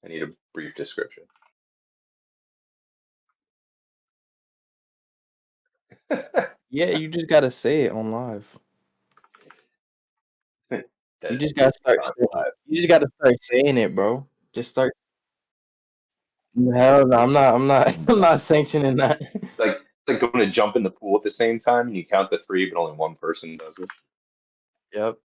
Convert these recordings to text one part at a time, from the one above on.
I need a brief description. Yeah, you just gotta say it on live. You just gotta That's start not saying live. you just gotta start saying it, bro. Just start. Hell no, I'm not I'm not sanctioning that. Like going to jump in the pool at the same time and you count the three, but only one person does it. Yep.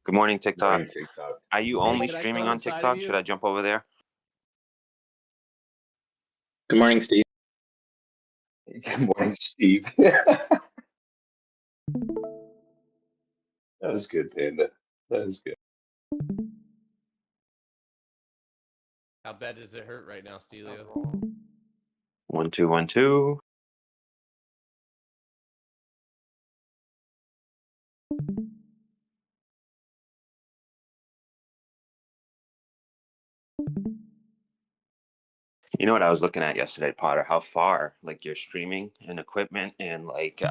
Good morning, TikTok. Morning, TikTok. Are you Hey, only can I streaming come on inside of TikTok? you? Should I jump over there? Good morning, Steve. Good morning, Steve. That was good, Panda. That was good. How bad does it hurt right now, Stelio? 1 2 1 2. You know what I was looking at yesterday, Potter? How far like your streaming and equipment and like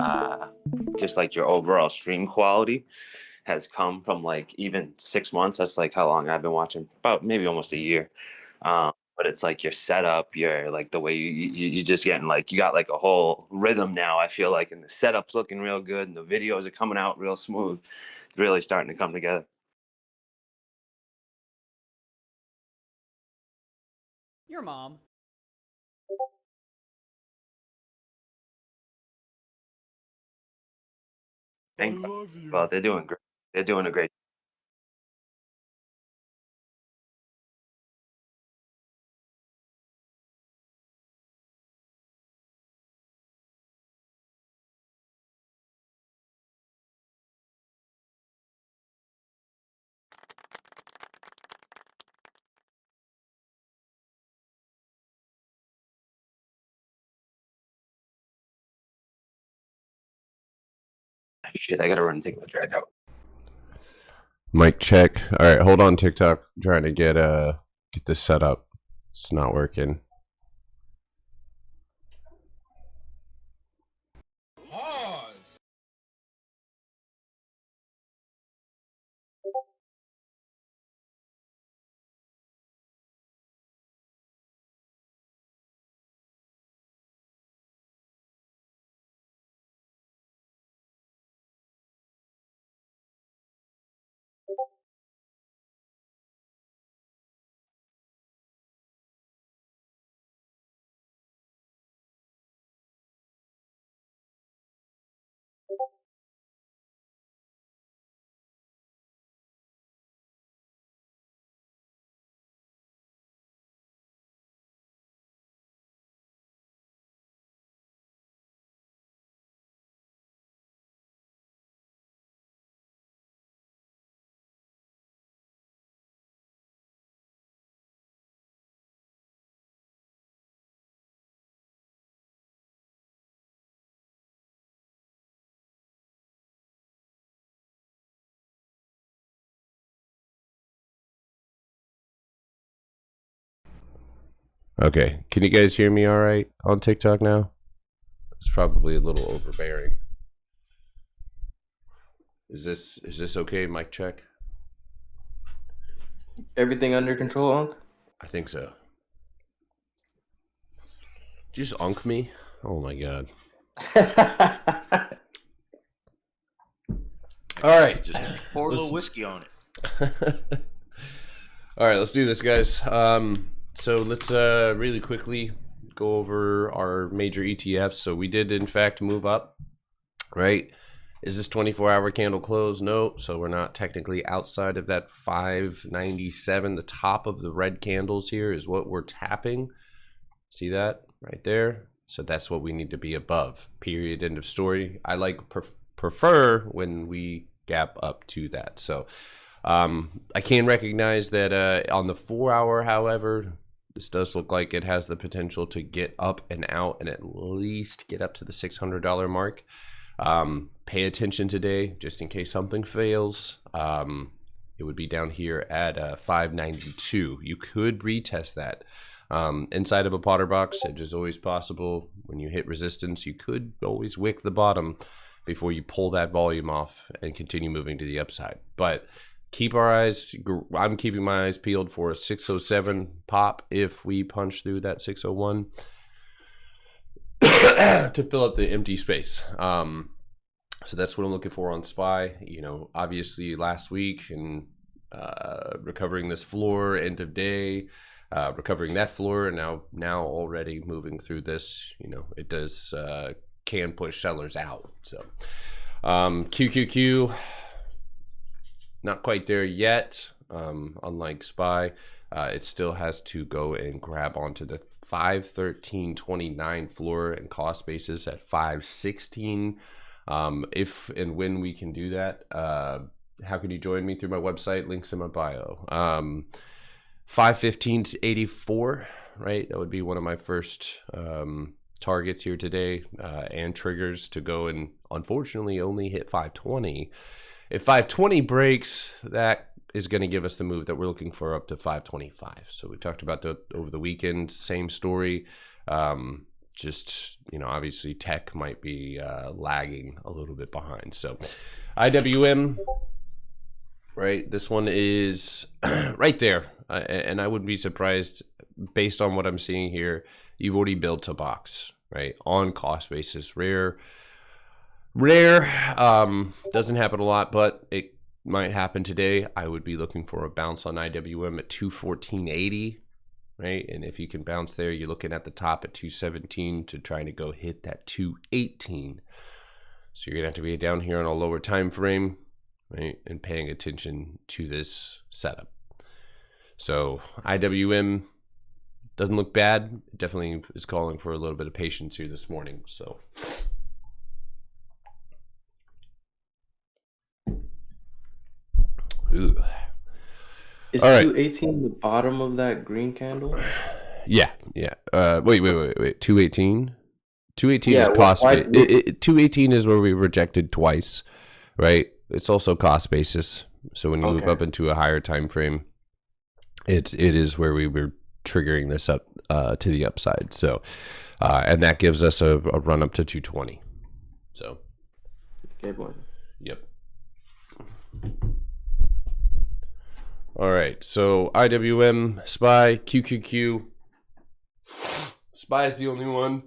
just like your overall stream quality has come from like even 6 months. That's like how long I've been watching, about maybe almost a year. But it's like your setup, your like the way you just getting like you got like a whole rhythm now. I feel like, and the setup's looking real good, and the videos are coming out real smooth. Really starting to come together. Your mom. I love you. Well, they're doing great. They're doing a great. Shit, I gotta run and take my drag out. Mic check. All right, hold on, TikTok. I'm trying to get this set up. It's not working. Pause. Okay, can you guys hear me all right on TikTok now? It's probably a little overbearing. Is this okay? Mic check. Everything under control, Unc? I think so. Did you just unk me? Oh my god. All right, just pour a little whiskey on it. All right, let's do this, guys. So let's really quickly go over our major ETFs. So we did, in fact, move up, right? Is this 24-hour candle close? No. So we're not technically outside of that 597. The top of the red candles here is what we're tapping. See that right there? So that's what we need to be above. Period. End of story. I like prefer when we gap up to that. So I can recognize that on the 4 hour, however, this does look like it has the potential to get up and out and at least get up to the $600 mark. Pay attention today, just in case something fails. It would be down here at 592. You could retest that inside of a PotterBox. It is always possible when you hit resistance. You could always wick the bottom before you pull that volume off and continue moving to the upside. But keep our eyes, I'm keeping my eyes peeled for a 607 pop if we punch through that 601 to fill up the empty space. So that's what I'm looking for on SPY. You know, obviously last week and recovering this floor end of day, recovering that floor, and now already moving through this. You know, it does can push sellers out. So QQQ, not quite there yet. Unlike SPY, it still has to go and grab onto the 513.29 floor and cost basis at 516. If and when we can do that, how can you join me? Through my website, links in my bio. 515 to 84, right? That would be one of my first targets here today, and triggers to go and unfortunately only hit 520. If 520 breaks, that is going to give us the move that we're looking for up to 525. So we talked about that over the weekend. Same story. Just, you know, obviously tech might be lagging a little bit behind. So IWM, right? This one is right there. And I wouldn't be surprised based on what I'm seeing here. You've already built a box, right? On cost basis. Rare. Doesn't happen a lot, but it might happen today. I would be looking for a bounce on IWM at 214.80. Right, and if you can bounce there, you're looking at the top at 217 to trying to go hit that 218. So you're gonna have to be down here on a lower time frame, right, and paying attention to this setup. So IWM doesn't look bad. It definitely is calling for a little bit of patience here this morning. So ooh. Is all right. 218 the bottom of that green candle? Yeah. Wait. 218. 218 Yeah, is cost. 218 is where we rejected twice, right? It's also cost basis. So when you move up into a higher time frame, it is where we were triggering this up to the upside. So, and that gives us a run up to 220. So, Okay, boy. Yep. All right, so IWM, SPY, QQQ. SPY is the only one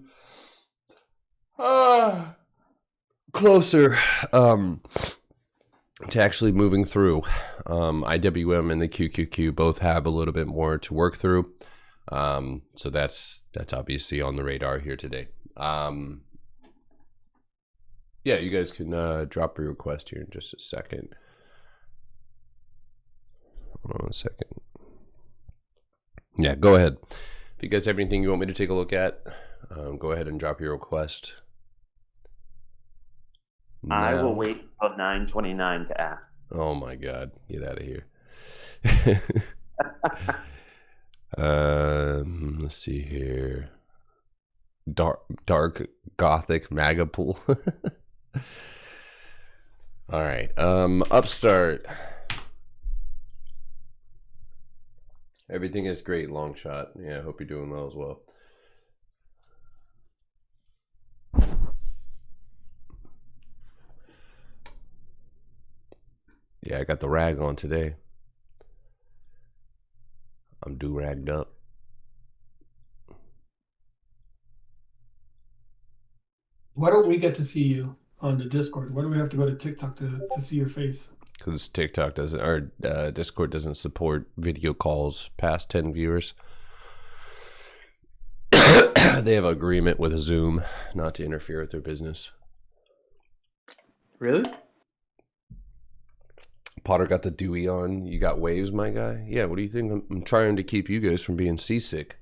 closer to actually moving through. IWM and the QQQ both have a little bit more to work through. So that's obviously on the radar here today. Yeah, you guys can drop your request here in just a second. Hold on a second. Yeah, go ahead. If you guys have anything you want me to take a look at, go ahead and drop your request. I will wait until 9:29 to ask. Oh my God, get out of here. Let's see here. Dark Gothic Maga pool. All right. Upstart. Everything is great, long shot. Yeah, I hope you're doing well as well. Yeah, I got the rag on today. I'm do-ragged up. Why don't we get to see you on the Discord? Why do we have to go to TikTok to see your face? Because TikTok doesn't, or Discord doesn't support video calls past 10 viewers. They have an agreement with Zoom not to interfere with their business. Really? Potter got the Dewey on. You got waves, my guy? Yeah, what do you think? I'm trying to keep you guys from being seasick.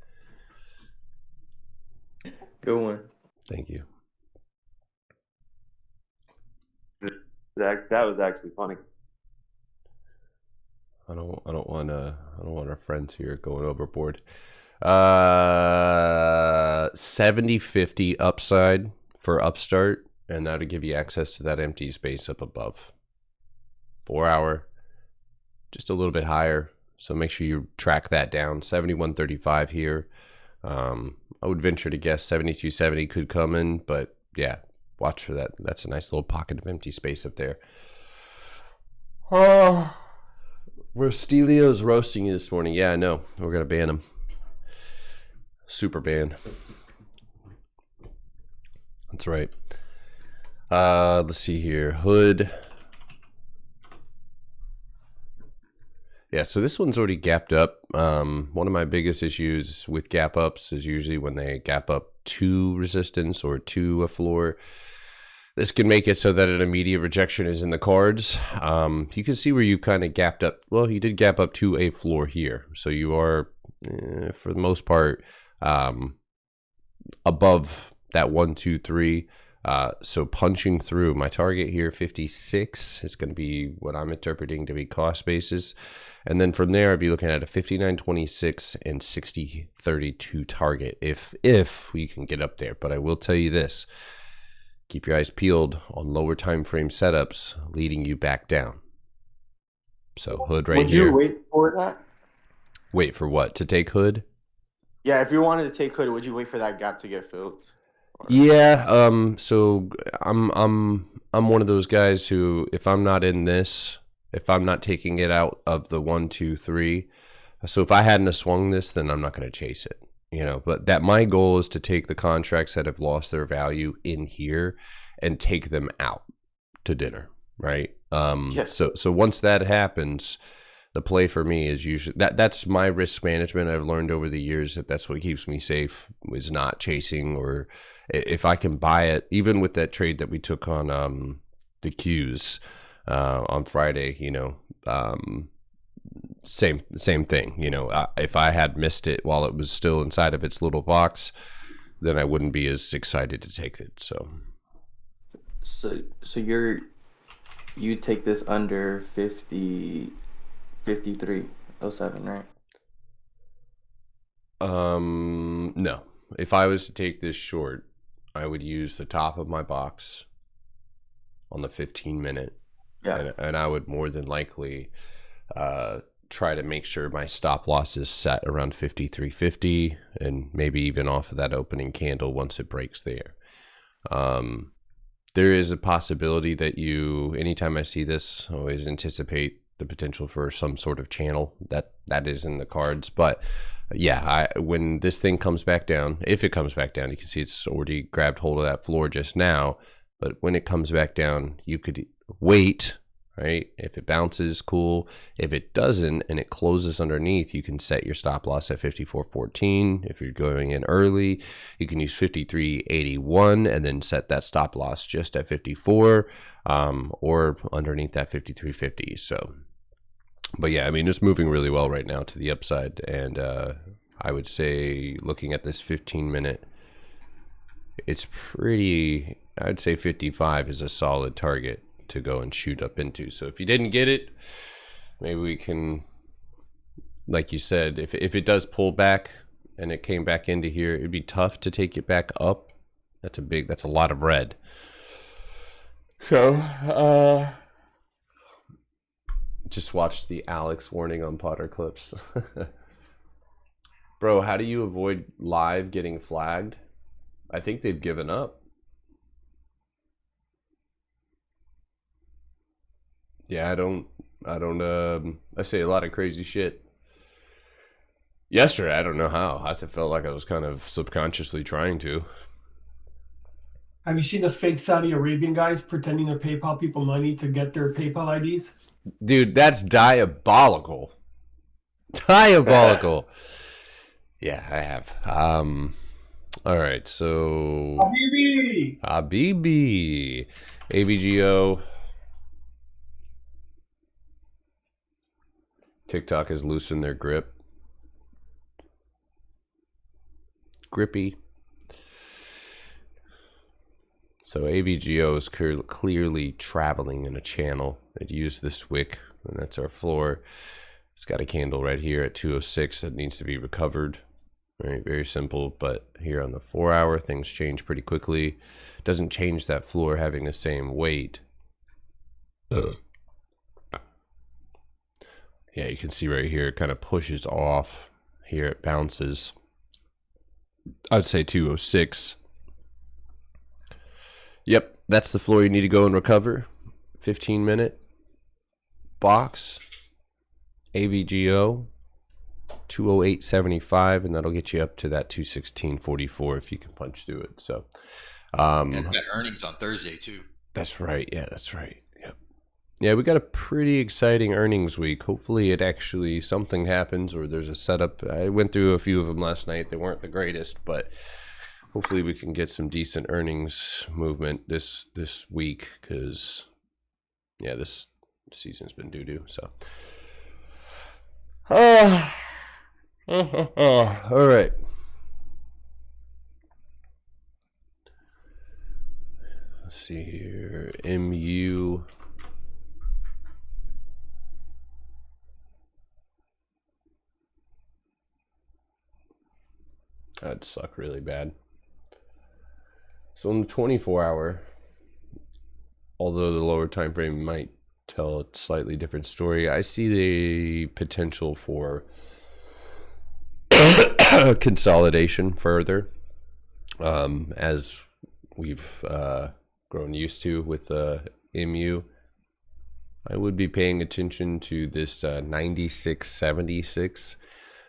Good one. Thank you. That was actually funny. I don't want our friends here going overboard. 70-50 upside for upstart, and that'll give you access to that empty space up above. 4 hour, just a little bit higher. So make sure you track that down. 71.35 here. I would venture to guess 72.70 could come in, but yeah, watch for that. That's a nice little pocket of empty space up there. Oh, where Stelio's roasting you this morning. Yeah, I know. We're gonna ban him. Super ban. That's right. Let's see here. Hood. Yeah, so this one's already gapped up. One of my biggest issues with gap ups is usually when they gap up to resistance or to a floor. This can make it so that an immediate rejection is in the cards. You can see where you kind of gapped up. Well, you did gap up to a floor here. So you are, for the most part, above that 1, 2, 3. So punching through, my target here, 56, is going to be what I'm interpreting to be cost basis. And then from there, I'd be looking at a 59.26 and 60.32 target if we can get up there. But I will tell you this. Keep your eyes peeled on lower time frame setups leading you back down. So hood right here. Would you wait for that? Wait for what? To take hood? Yeah, if you wanted to take hood, would you wait for that gap to get filled? Or... Yeah. So I'm one of those guys who, if I'm not in this, if I'm not taking it out of the 1, 2, 3, so if I hadn't have swung this, then I'm not going to chase it. You know, but that my goal is to take the contracts that have lost their value in here and take them out to dinner, right? Yes. So once that happens, the play for me is usually that's my risk management. I've learned over the years that's what keeps me safe, is not chasing, or if I can buy it, even with that trade that we took on the Qs on Friday, you know, same thing, you know. If I had missed it while it was still inside of its little box, then I wouldn't be as excited to take it. So you take this under 53.07, right? No. If I was to take this short, I would use the top of my box on the 15-minute. Yeah. And I would more than likely try to make sure my stop loss is set around 53.50 and maybe even off of that opening candle once it breaks there. There is a possibility that anytime I see this, I always anticipate the potential for some sort of channel that is in the cards. But yeah, when this thing comes back down, if it comes back down, you can see it's already grabbed hold of that floor just now. But when it comes back down, you could wait, right? If it bounces, cool. If it doesn't and it closes underneath, you can set your stop loss at 54.14. If you're going in early, you can use 53.81 and then set that stop loss just at 54, or underneath that 53.50. So, but yeah, I mean, it's moving really well right now to the upside. And I would say, looking at this 15-minute, it's pretty, I'd say 55 is a solid target to go and shoot up into. So if you didn't get it, maybe we can, like you said, if it does pull back and it came back into here, it'd be tough to take it back up. That's a lot of red. So just watch the Alex warning on Potter clips. Bro, how do you avoid live getting flagged? I think they've given up. Yeah, I say a lot of crazy shit. Yesterday, I don't know how. I felt like I was kind of subconsciously trying to. Have you seen the fake Saudi Arabian guys pretending to PayPal people money to get their PayPal IDs? Dude, that's diabolical. Diabolical. Yeah, I have. All right, so Habibi. ABGO. TikTok has loosened their grip. Grippy. So ABGO is clearly traveling in a channel. It used this wick, and that's our floor. It's got a candle right here at 206 that needs to be recovered. Right, very simple, but here on the 4 hour, things change pretty quickly. Doesn't change that floor having the same weight. Yeah, you can see right here, it kind of pushes off. Here it bounces. I'd say 206. Yep, that's the floor you need to go and recover. 15-minute box. AVGO. 208.75, and that'll get you up to that 216.44 if you can punch through it. So, It's got earnings on Thursday too. That's right. Yeah, that's right. Yep. Yeah, we got a pretty exciting earnings week. Hopefully, it actually something happens or there's a setup. I went through a few of them last night. They weren't the greatest, but hopefully, we can get some decent earnings movement this week because, yeah, this season's been doo-doo. So. All right. Let's see here. MU. That'd suck really bad. So in the 24-hour, although the lower time frame might tell a slightly different story, I see the potential for consolidation further, as we've grown used to with MU. I would be paying attention to this 96.76,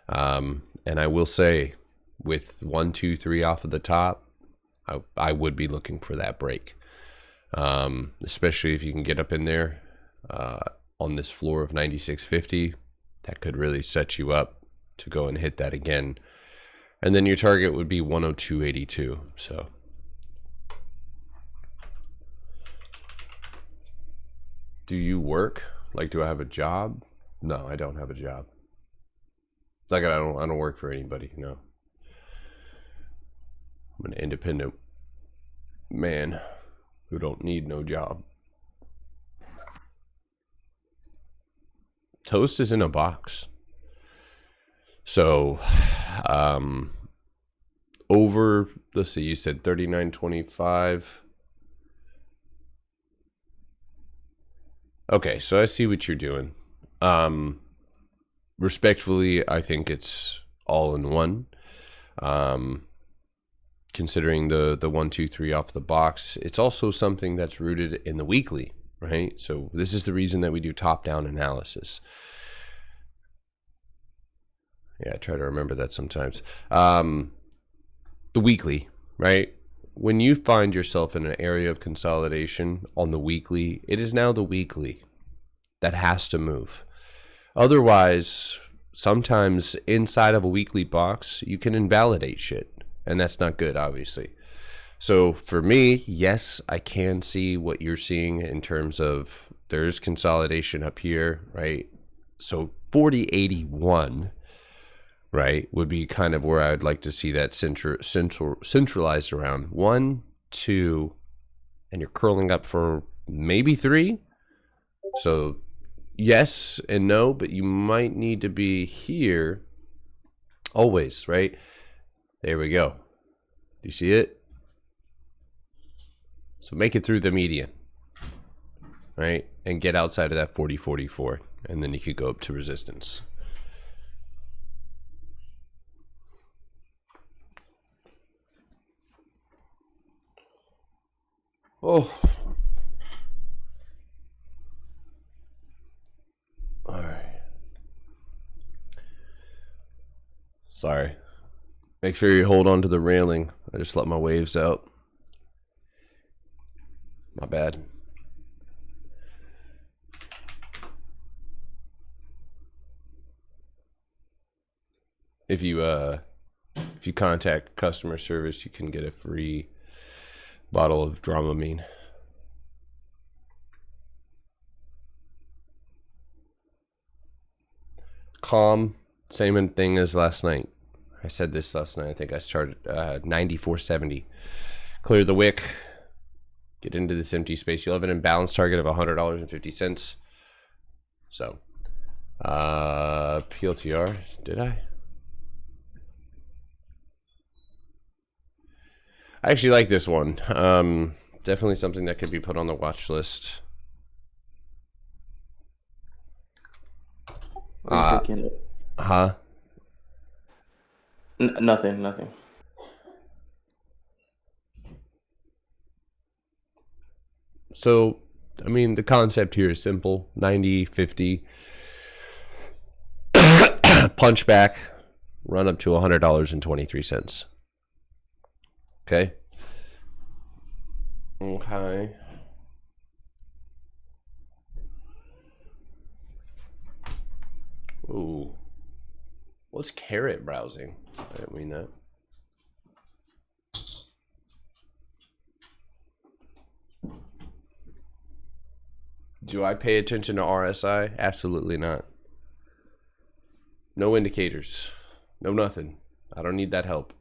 and I will say, with 1, 2, 3 off of the top, I would be looking for that break, especially if you can get up in there on this floor of 96.50. That could really set you up to go and hit that again, and then your target would be 102.82. So do you work? Like, do I have a job? No, I don't have a job. It's like I don't work for anybody. No, I'm an independent man who don't need no job. Toast is in a box. So, over, let's see, you said 39.25. Okay, so I see what you're doing. Respectfully, I think it's all in one. Considering the 1, 2, 3 off the box, it's also something that's rooted in the weekly, right? So this is the reason that we do top-down analysis. Yeah, I try to remember that sometimes. The weekly, right? When you find yourself in an area of consolidation on the weekly, it is now the weekly that has to move. Otherwise, sometimes inside of a weekly box, you can invalidate shit, and that's not good, obviously. So for me, yes, I can see what you're seeing in terms of there's consolidation up here, right? So 40.81, right, would be kind of where I'd like to see that centralized around 1, 2, and you're curling up for maybe 3. So yes and no, but you might need to be here always, right? There we go. Do you see it? So make it through the median, right? And get outside of that 40.44, and then you could go up to resistance. Oh. All right. Sorry. Make sure you hold on to the railing. I just let my waves out. My bad. If you contact customer service, you can get a free bottle of Dramamine. Calm, same thing as last night. I said this last night. I think I started 94.70. Clear the wick. Get into this empty space. You'll have an imbalance target of $100.50. So PLTR, did I? I actually like this one. Definitely something that could be put on the watch list. Huh? Nothing. So, I mean, the concept here is simple. 90, 50. Punch back. Run up to $100.23. Okay. Okay. Ooh. What's carrot browsing? I didn't mean that. Do I pay attention to RSI? Absolutely not. No indicators. No nothing. I don't need that help.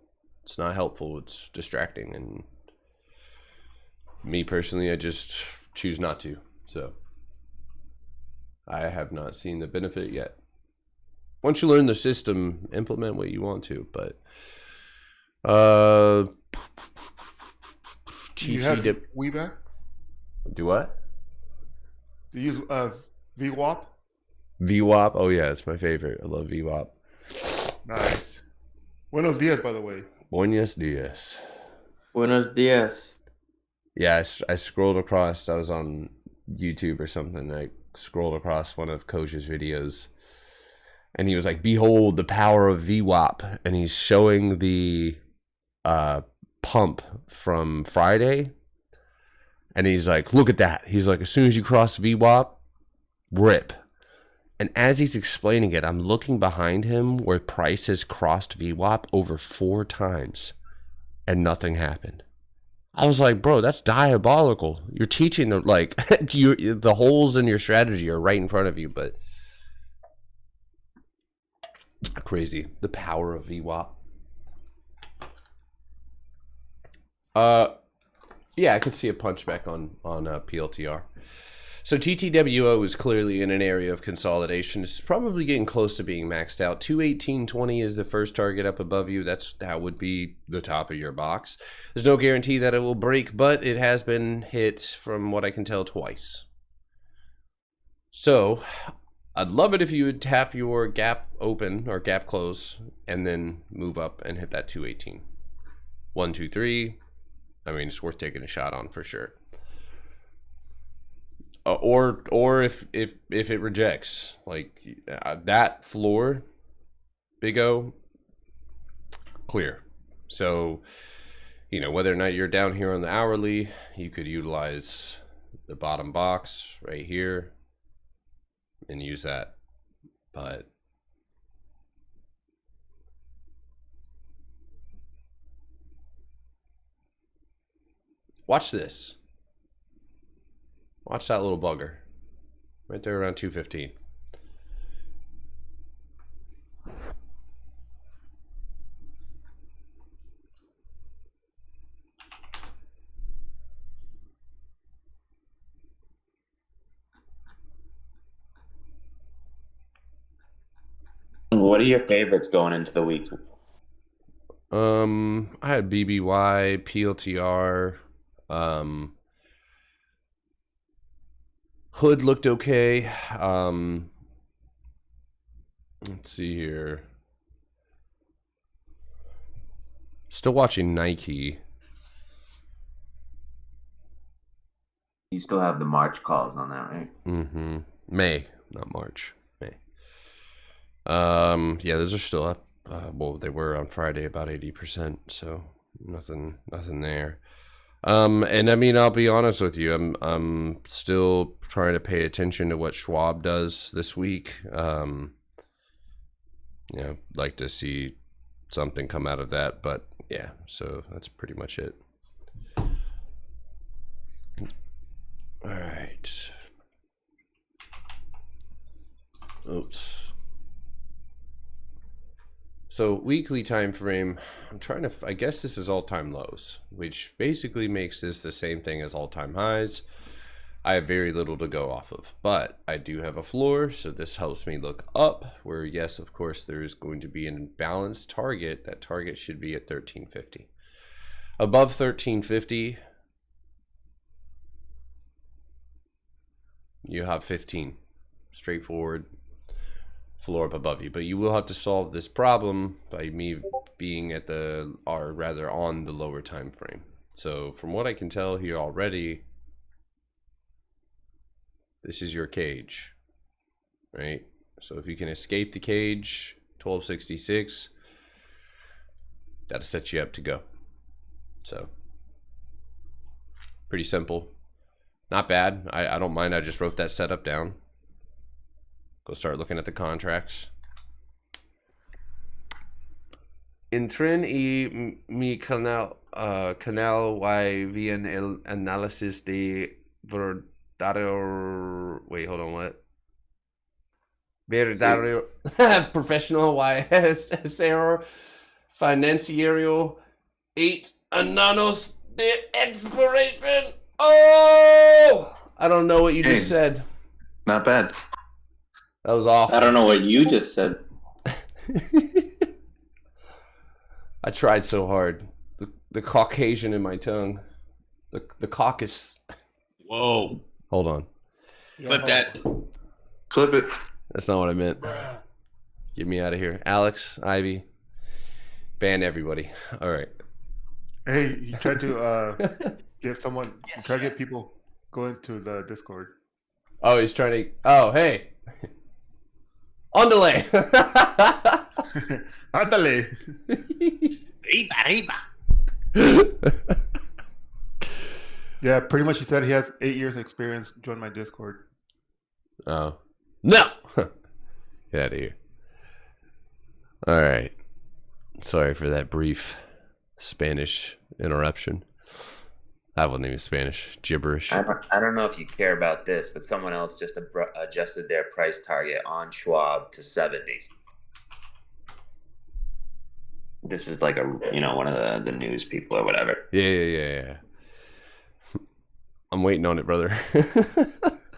It's not helpful. It's distracting. And me personally, I just choose not to. So I have not seen the benefit yet. Once you learn the system, implement what you want to. But Do you have WeBack? Do what? Do you use VWAP? VWAP? Oh yeah, it's my favorite. I love VWAP. Nice. Buenos dias, by the way. Buenos dias. Buenos dias. Yeah, I scrolled across. I was on YouTube or something. I scrolled across one of Coach's videos, and he was like, "Behold the power of VWAP," and he's showing the pump from Friday, and he's like, "Look at that." He's like, "As soon as you cross VWAP, rip." And as he's explaining it, I'm looking behind him where price has crossed VWAP over 4 times, and nothing happened. I was like, bro, that's diabolical. You're teaching the, like, the holes in your strategy are right in front of you, but crazy. The power of VWAP. Yeah, I could see a punchback on PLTR. So TTWO is clearly in an area of consolidation. It's probably getting close to being maxed out. 218.20 is the first target up above you. That would be the top of your box. There's no guarantee that it will break, but it has been hit, from what I can tell, twice. So I'd love it if you would tap your gap open or gap close and then move up and hit that 218. 1, 2, 3. I mean, it's worth taking a shot on for sure. Or if it rejects, like that floor, big O, clear. So, you know, whether or not you're down here on the hourly, you could utilize the bottom box right here and use that. But watch this. Watch that little bugger. Right there around 215. What are your favorites going into the week? I had BBY, PLTR, Hood looked okay. Let's see here. Still watching Nike. You still have the March calls on that, right? Mm-hmm. May, not March. May. Yeah, those are still up. Well, they were on Friday about 80%, so nothing there. And I mean, I'll be honest with you, I'm still trying to pay attention to what Schwab does this week. You know, like to see something come out of that, but yeah, so that's pretty much it. All right. Oops. So weekly time frame, I'm trying to, I guess this is all-time lows, which basically makes this the same thing as all-time highs. I have very little to go off of, but I do have a floor, so this helps me look up where, yes, of course, there is going to be an imbalanced target. That target should be at 1350. Above 1350, you have 15. Straightforward. Floor up above you, but you will have to solve this problem by me being at the, or rather on the lower time frame. So from what I can tell here already, this is your cage, right? So if you can escape the cage, 1266, that'll set you up to go. So pretty simple, not bad. I don't mind. I just wrote that setup down. Go start looking at the contracts. Entren y mi canal y bien el análisis de verdadero. Wait, hold on, what? Verdadero professional y cero financiero 8 ananos de expiration. Oh, I don't know what you just said. Not bad. That was awful. I don't know what you just said. I tried so hard. The Caucasian in my tongue. The caucus. Whoa. Hold on. Clip that. Clip it. That's not what I meant. Get me out of here. Alex, Ivy. Ban everybody. All right. Hey, you tried to get someone, you try to get people go into the Discord. Oh, he's trying to. Oh, hey. On delay. Ándale. Yeah, pretty much he said he has 8 years experience. Join my Discord. Oh. No! Get out of here. All right. Sorry for that brief Spanish interruption. That wasn't even Spanish. Gibberish. I don't know if you care about this, but someone else just adjusted their price target on Schwab to 70. This is like one of the news people or whatever. Yeah. I'm waiting on it, brother.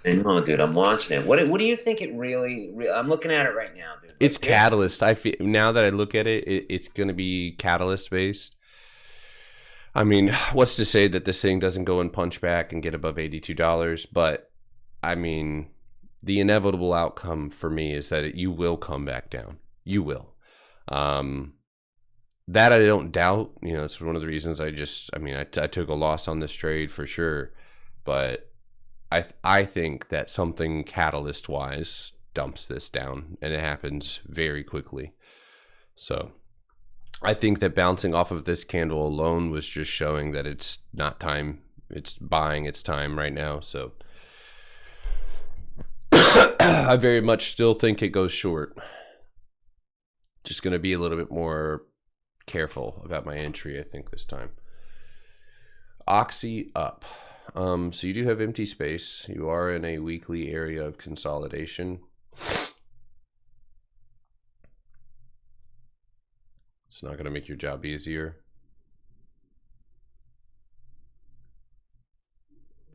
I know, dude. I'm watching it. What do you think it really? I'm looking at it right now, dude. It's catalyst. I feel now that I look at it, it's going to be catalyst based. I mean, what's to say that this thing doesn't go and punch back and get above $82? But I mean, the inevitable outcome for me is that you will come back down. You will. That I don't doubt. You know, it's one of the reasons I took a loss on this trade for sure. But I think that something catalyst wise dumps this down, and it happens very quickly. So I think that bouncing off of this candle alone was just showing that it's not time. It's buying its time right now. So I very much still think it goes short. Just going to be a little bit more careful about my entry, I think, this time. Oxy up. So you do have empty space. You are in a weekly area of consolidation. It's not going to make your job easier.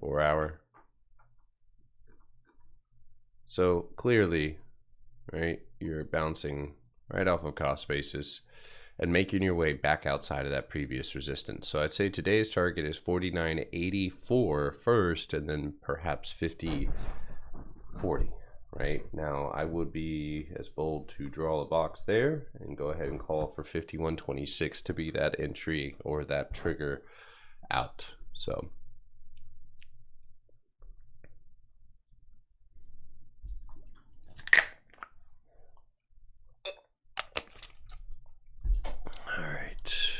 4 hour. So clearly, right, you're bouncing right off of cost basis and making your way back outside of that previous resistance. So I'd say today's target is 49.84 first, and then perhaps 50.40. Right now, I would be as bold to draw a box there and go ahead and call for 51.26 to be that entry or that trigger out. So all right,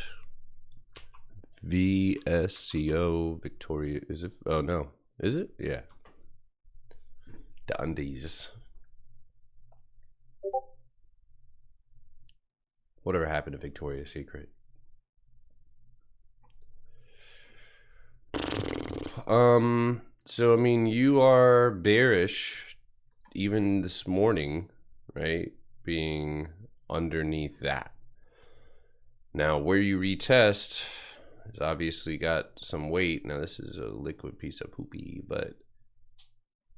VSCO Victoria, is it? Oh no, is it? Yeah. Dundies. Whatever happened to Victoria's Secret? So I mean, you are bearish even this morning, right? Being underneath that. Now, where you retest has obviously got some weight. Now, this is a liquid piece of poopy, but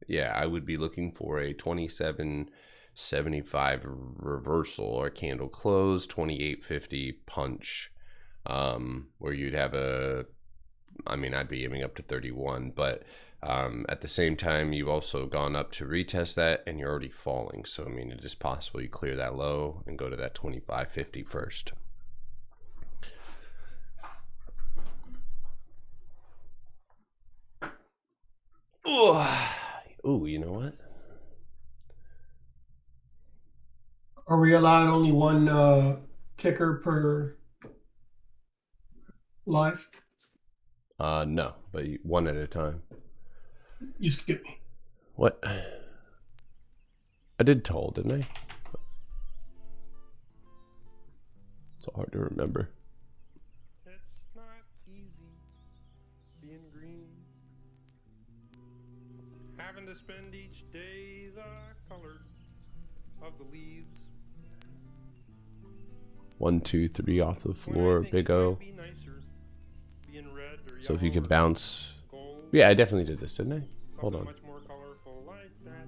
yeah, I would be looking for a 27.75 reversal or candle close, 28.50 punch, where you'd have a, I mean, I'd be aiming up to 31, but at the same time, you've also gone up to retest that and you're already falling. So, I mean, it is possible you clear that low and go to that 25.50 first. Ooh, you know what? Are we allowed only one ticker per live? No, but one at a time. You skip me. What? I did toll, didn't I? So hard to remember. It's not easy being green. Having to spend each day the color of the leaves. 1, 2, 3 off the floor, big O. So if you could bounce. Yeah, I definitely did this, didn't I? Hold on. Much more colorful like that.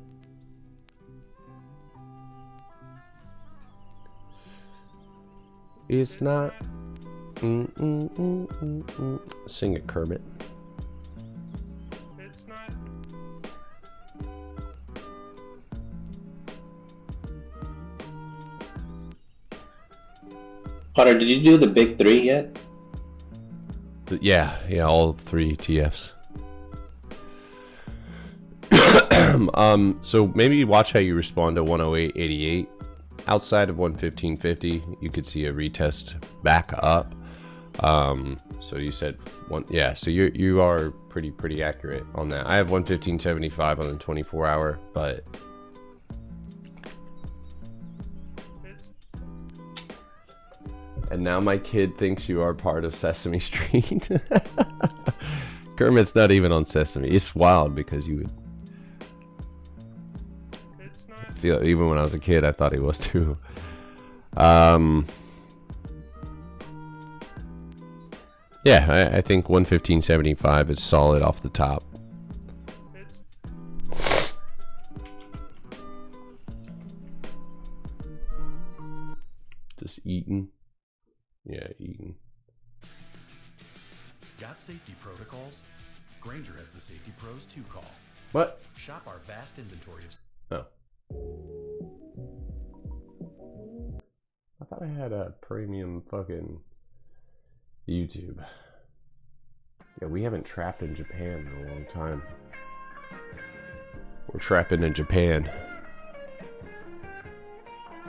It's not. Sing it, Kermit. It's not. Potter, did you do the big three yet? Yeah, all 3 TFs. So maybe watch how you respond to 108.88. Outside of 115.50, you could see a retest back up. So you said one, yeah. So you are pretty accurate on that. I have 115.75 on the 24-hour, but and now my kid thinks you are part of Sesame Street. Kermit's not even on Sesame. It's wild because you would feel, even when I was a kid, I thought he was too. Yeah, I think 115.75 is solid off the top. Just eating. Yeah, eating. Got safety protocols? Granger has the safety pros to call. What? Shop our vast inventory of. Oh. I thought I had a premium fucking YouTube. Yeah, we haven't trapped in Japan in a long time. We're trapping in Japan.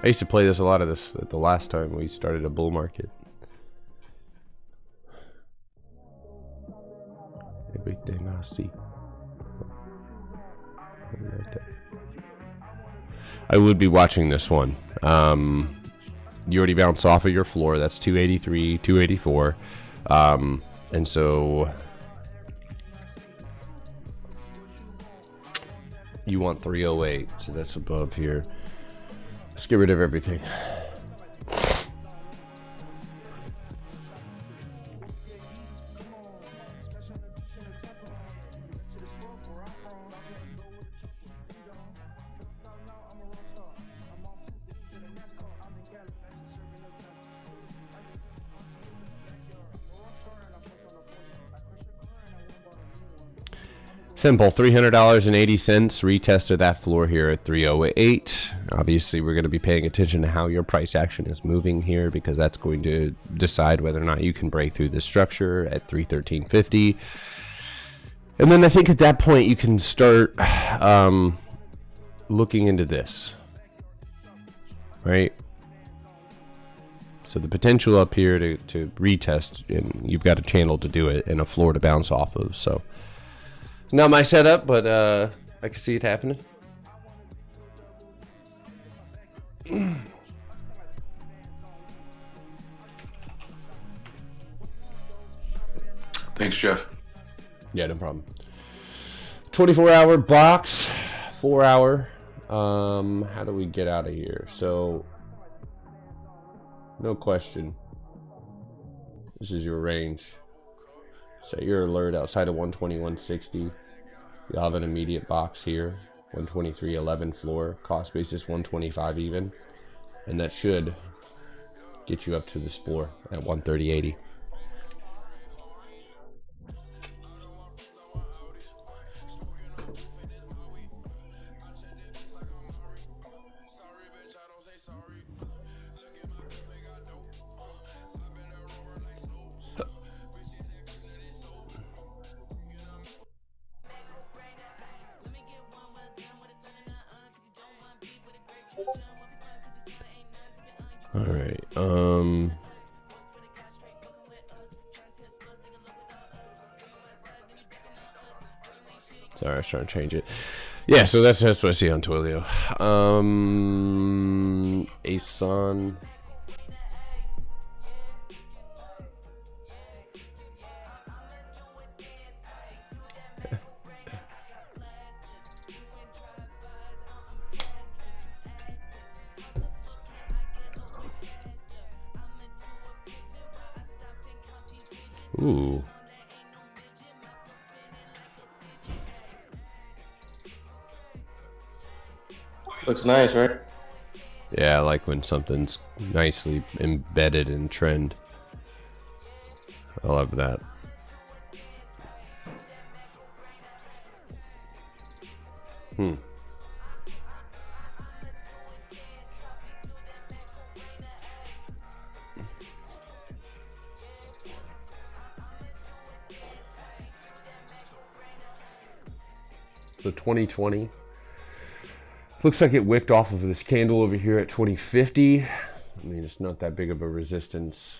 I used to play this a lot of this at the last time we started a bull market. Everything I see. I would be watching this one. You already bounced off of your floor. That's 283, 284. And so you want 308. So that's above here. Let's get rid of everything. Simple, $300.80. Retested that floor here at 308. Obviously, we're going to be paying attention to how your price action is moving here because that's going to decide whether or not you can break through the structure at 313.50. And then I think at that point you can start looking into this, right? So the potential up here to retest, and you've got a channel to do it and a floor to bounce off of. So not my setup, but I can see it happening. Thanks, Jeff. Yeah, no problem. 24-hour box, 4-hour. How do we get out of here? So, no question. This is your range. Set your alert outside of 120, 160. You'll have an immediate box here, 123.11 floor, cost basis 125 even, and that should get you up to this floor at 130.80. All right. Sorry, I was trying to change it. Yeah, so that's what I see on Twilio. Asan. Ooh. Looks nice, right? Yeah, I like when something's nicely embedded in trend. I love that. So 2020 looks like it wicked off of this candle over here at 2050. I mean, it's not that big of a resistance,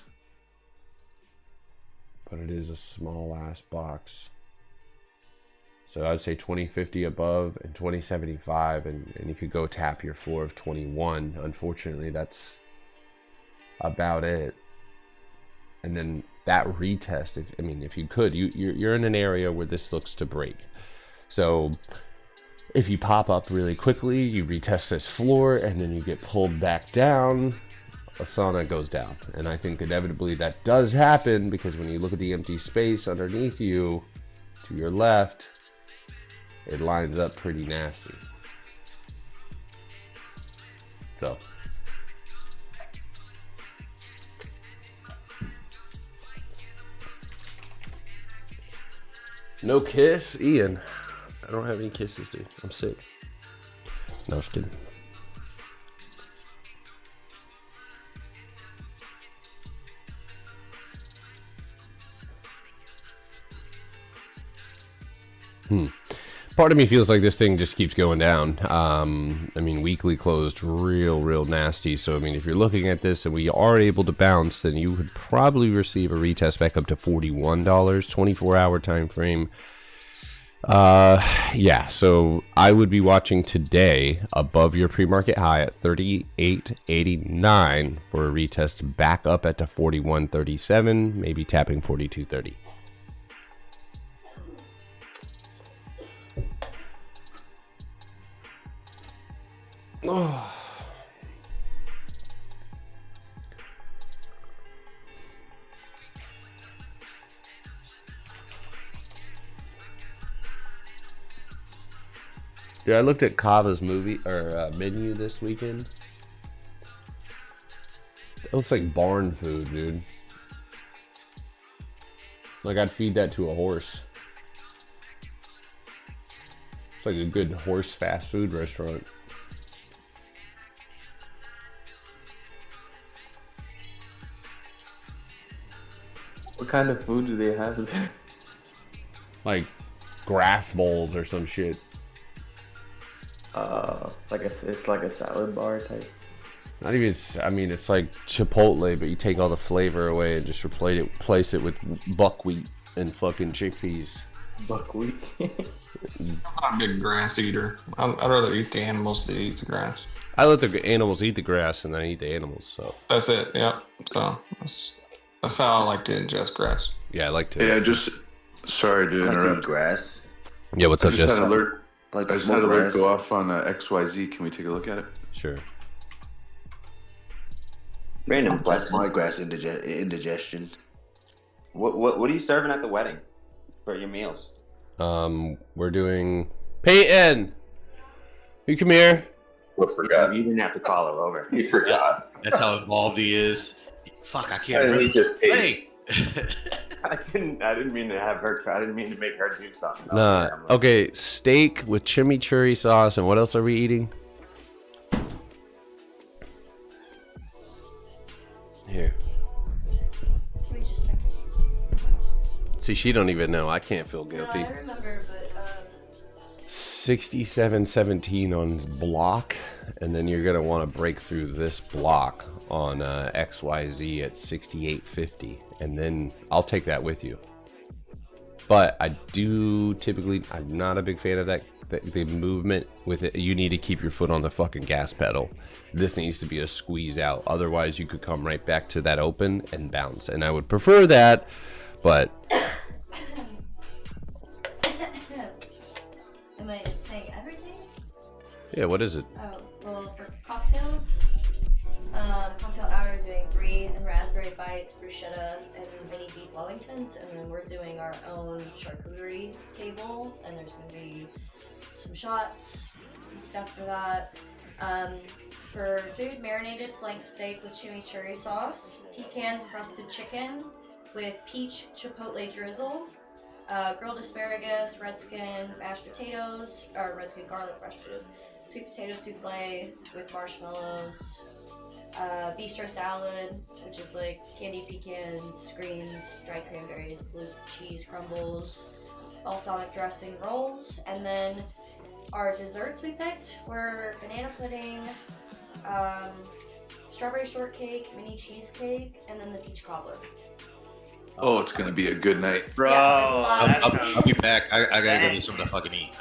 but it is a small ass box. So I'd say 2050 above and 2075, and you could go tap your floor of 21. Unfortunately, that's about it. And then that retest, if you could, you're in an area where this looks to break. So if you pop up really quickly, you retest this floor, and then you get pulled back down, Asana goes down. And I think inevitably that does happen, because when you look at the empty space underneath you, to your left, it lines up pretty nasty. So no kiss, Ian. I don't have any kisses, dude. I'm sick. No, I was kidding. Part of me feels like this thing just keeps going down. I mean, weekly closed real nasty. So, I mean, if you're looking at this and we are able to bounce, then you would probably receive a retest back up to $41, 24-hour time frame. Yeah, so I would be watching today above your pre-market high at 38.89 for a retest back up at the 41.37, maybe tapping 42.30. Oh. Yeah, I looked at Kava's movie or menu this weekend. It looks like barn food, dude. Like I'd feed that to a horse. It's like a good horse fast food restaurant. What kind of food do they have there? Like grass bowls or some shit. It's like a salad bar type. Not even, I mean, it's like Chipotle, but you take all the flavor away and just replace it with buckwheat and fucking chickpeas. Buckwheat. I'm not a big grass eater. I'd rather eat the animals than eat the grass. I let the animals eat the grass and then I eat the animals, so. That's it, yeah. So that's how I like to ingest grass. Yeah, I like to. Yeah, just, sorry to interrupt. Grass. Yeah, what's up, Jess? I just had an alert grass. go off on XYZ. Can we take a look at it? Sure. Random That's question. my grass indigestion. What are you serving at the wedding for your meals? We're doing Peyton. You come here. I forgot. You didn't have to call her over. You forgot. That's how involved he is. Fuck, I can't And remember. he just paid. Hey. I didn't mean to have her. I didn't mean to make her do something. Nah. Okay, steak with chimichurri sauce, and what else are we eating? Here. See, she don't even know. I can't feel guilty. No, I remember, but 6717 on block, and then you're gonna want to break through this block on XYZ at 6850, and then I'll take that with you. But I do typically, I'm not a big fan of that the movement with it. You need to keep your foot on the fucking gas pedal. This needs to be a squeeze out, otherwise you could come right back to that open and bounce, and I would prefer that, but am I saying everything? yeah, what is it? Oh, well, for cocktails, cocktail hour doing brie and raspberry bites, bruschetta, and mini beef Wellingtons, and then we're doing our own charcuterie table, and there's gonna be some shots and stuff for that. For food, marinated flank steak with chimichurri sauce, pecan crusted chicken with peach chipotle drizzle, grilled asparagus, red skin mashed potatoes, or red skin garlic mashed potatoes, sweet potato souffle with marshmallows, bistro salad, which is like candied pecans, greens, dried cranberries, blue cheese crumbles, balsamic dressing rolls, and then our desserts we picked were banana pudding, strawberry shortcake, mini cheesecake, and then the peach cobbler. Oh, it's gonna be a good night, bro. Yeah, I'll be back. I gotta go get something to fucking eat.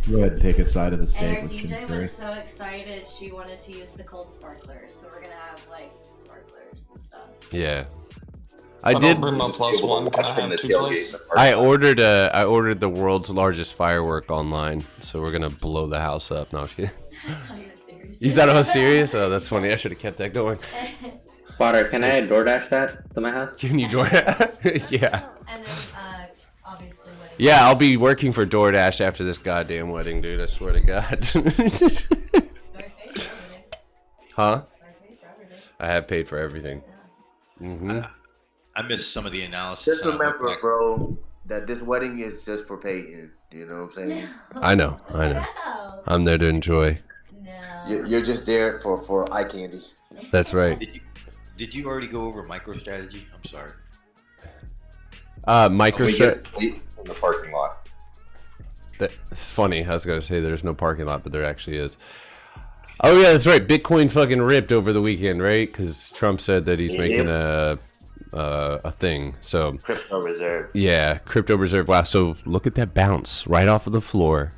Go ahead and take a side of the steak And our with DJ chimichurri. was so excited she wanted to use the cold sparklers, so we're gonna have like sparklers and stuff. Yeah, I don't did. bring my plus one. Can I have two plates? I ordered the world's largest firework online, so we're gonna blow the house up. No, she. You thought I was serious? Oh, that's funny. I should have kept that going. Potter, can I DoorDash that to my house? Can you DoorDash? Yeah. And then obviously wedding. Yeah, I'll be working for DoorDash after this goddamn wedding, dude. I swear to God. Huh? I have paid for everything. Mm-hmm. I missed some of the analysis. Just remember, bro, that this wedding is just for Peyton. You know what I'm saying? I know. I'm there to enjoy. You're just there for eye candy. That's right. Did you already go over MicroStrategy? I'm sorry. MicroStrategy in the parking lot. It's funny. I was gonna say there's no parking lot, but there actually is. Oh yeah, that's right. Bitcoin fucking ripped over the weekend, right? Because Trump said that he's making a thing. So Crypto reserve. Yeah, crypto reserve. Wow. So look at that bounce right off of the floor.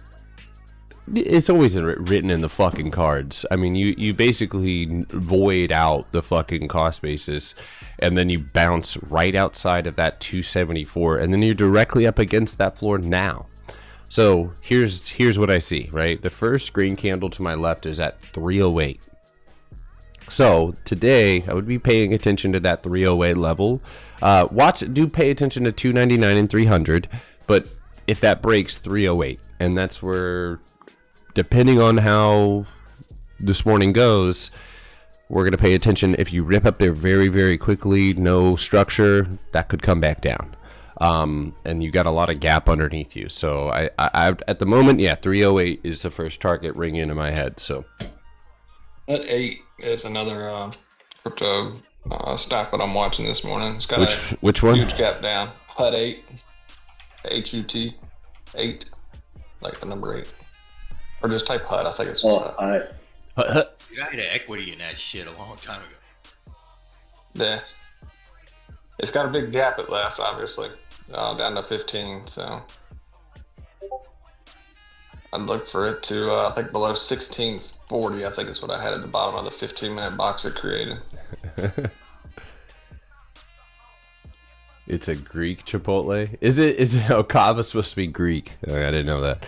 It's always written in the fucking cards. I mean, you basically void out the fucking cost basis, and then you bounce right outside of that 274, and then you're directly up against that floor now. So here's what I see, right? The first green candle to my left is at 308. So today I would be paying attention to that 308 level. Do pay attention to 299 and 300, but if that breaks 308, and that's where, depending on how this morning goes, we're going to pay attention. If you rip up there very, very quickly, no structure, that could come back down. And you got a lot of gap underneath you. So I at the moment, yeah, 308 is the first target ringing in my head. So That 8 is another crypto stock that I'm watching this morning. It's got which a one? huge gap down. HUT 8, HUT 8, like the number 8. Or just type HUT. I think it's HUT. Dude, I had equity in that shit a long time ago. Yeah. It's got a big gap it left, obviously. Down to 15, so I'd look for it to, I think below 1640, I think is what I had at the bottom of the 15-minute box it created. it's a Greek Chipotle. Is it Kava supposed to be Greek? Oh, I didn't know that.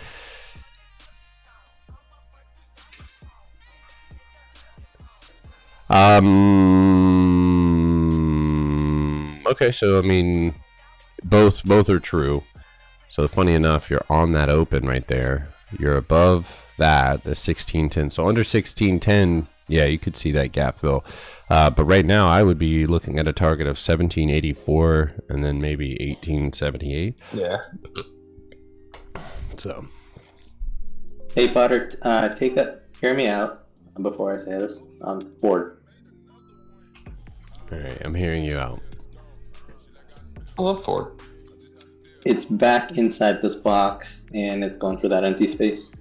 Okay, so I mean, both are true. So funny enough, you're on that open right there. You're above that, the 1610. So under 1610, yeah, you could see that gap fill. But right now, I would be looking at a target of 1784 and then maybe 1878. Yeah. So. Hey Potter, hear me out before I say this. I'm bored. All right, I'm hearing you out. I love Ford. It's back inside this box, and it's going for that empty space.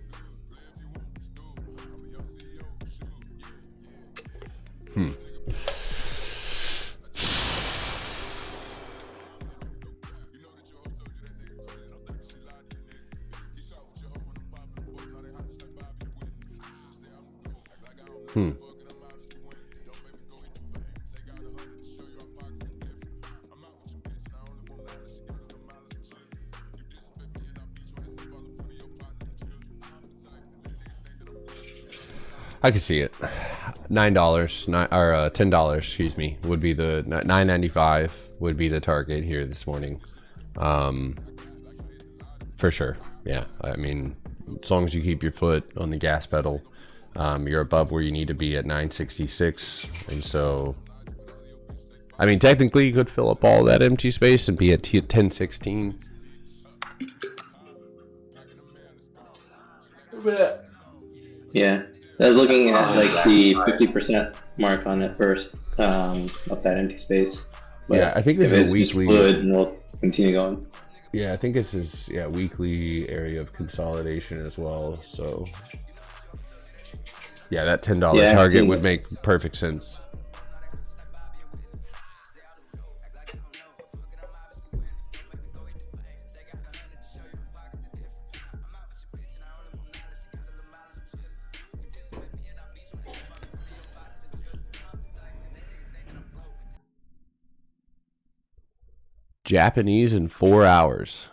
I can see it. $9, or $10, excuse me, would be the $9.95 would be the target here this morning, for sure. Yeah, I mean, as long as you keep your foot on the gas pedal, you're above where you need to be at 966, and so, I mean, technically you could fill up all that empty space and be at 1016. Yeah. I was looking at like the 50% mark on it first, of that empty space. But yeah, I think this is a weekly. And we'll continue going. Yeah, I think this is weekly area of consolidation as well. So yeah, that $10 target would make perfect sense. Japanese in 4 hours.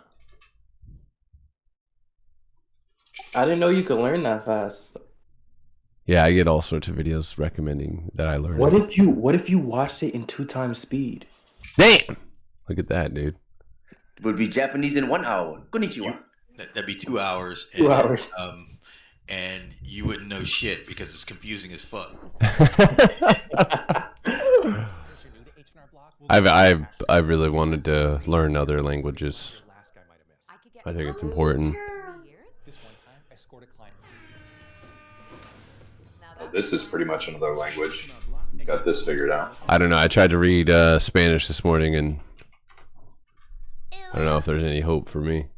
I didn't know you could learn that fast. Yeah, I get all sorts of videos recommending that I learn. What if you watched it in 2 times speed? Damn! Look at that, dude. It would be Japanese in 1 hour. Konnichiwa. That'd be 2 hours. 2 hours. And you wouldn't know shit because it's confusing as fuck. I've really wanted to learn other languages. I think it's important. Oh, this is pretty much another language. You got this figured out. I don't know. I tried to read Spanish this morning, and I don't know if there's any hope for me.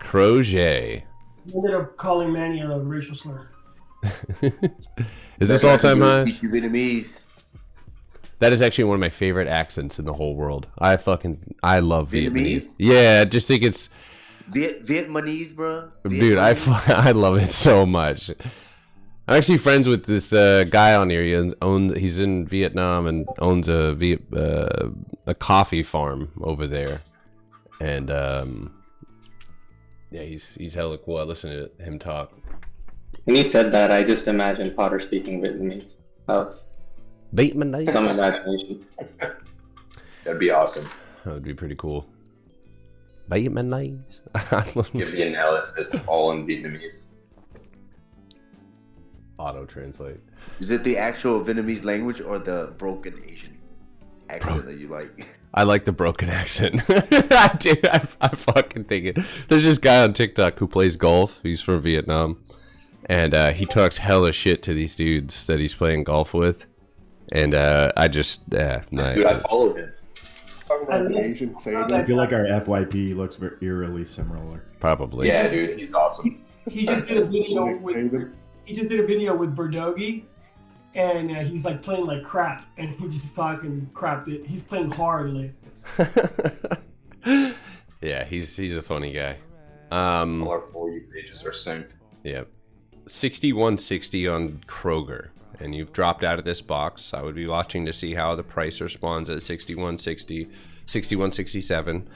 Crochet. I ended up calling Manny a racial slur. Is this all-time high? Teach you Vietnamese. That is actually one of my favorite accents in the whole worord. I love Vietnamese. Vietnamese? Yeah, I just think it's Vietnamese, bro. dude. I love it so much. I'm actually friends with this guy on here. He's in Vietnam and owns a coffee farm over there, and yeah, he's hella cool. I listen to him talk. When you said that, I just imagined Potter speaking Vietnamese. Vietnamese. Some imagination. That'd be awesome. That would be pretty cool. Vietnamese. Give me an analysis all in Vietnamese. Auto translate. Is it the actual Vietnamese language or the broken Asian accent that you like? I like the broken accent. Dude, I fucking think it. There's this guy on TikTok who plays golf. He's from Vietnam. And he talks hella shit to these dudes that he's playing golf with. And I just, Dude, I followed him. Talking about the Asian saying. I feel like our FYP looks very eerily similar. Probably. Yeah, dude, he's awesome. He just did a video with Berdogi, and he's like playing like crap, and he's just talking crap. He's playing hard, like. Yeah, he's a funny guy. All our For You pages are synced. Yeah. 6160 on Kroger. And you've dropped out of this box. I would be watching to see how the price responds at 6160, 6167.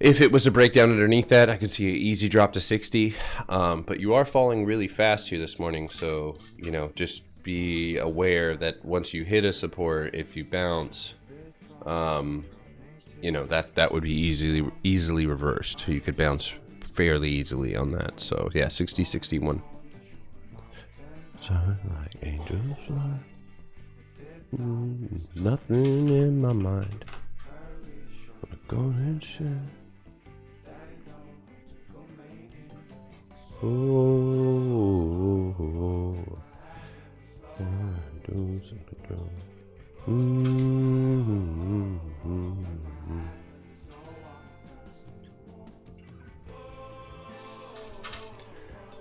If it was a breakdown underneath that, I could see an easy drop to 60. But you are falling really fast here this morning, so just be aware that once you hit a support, if you bounce, you know, that would be easily reversed. You could bounce fairly easily on that. So yeah, 60-61. Shine like angels fly. Nothing in my mind. Go and share.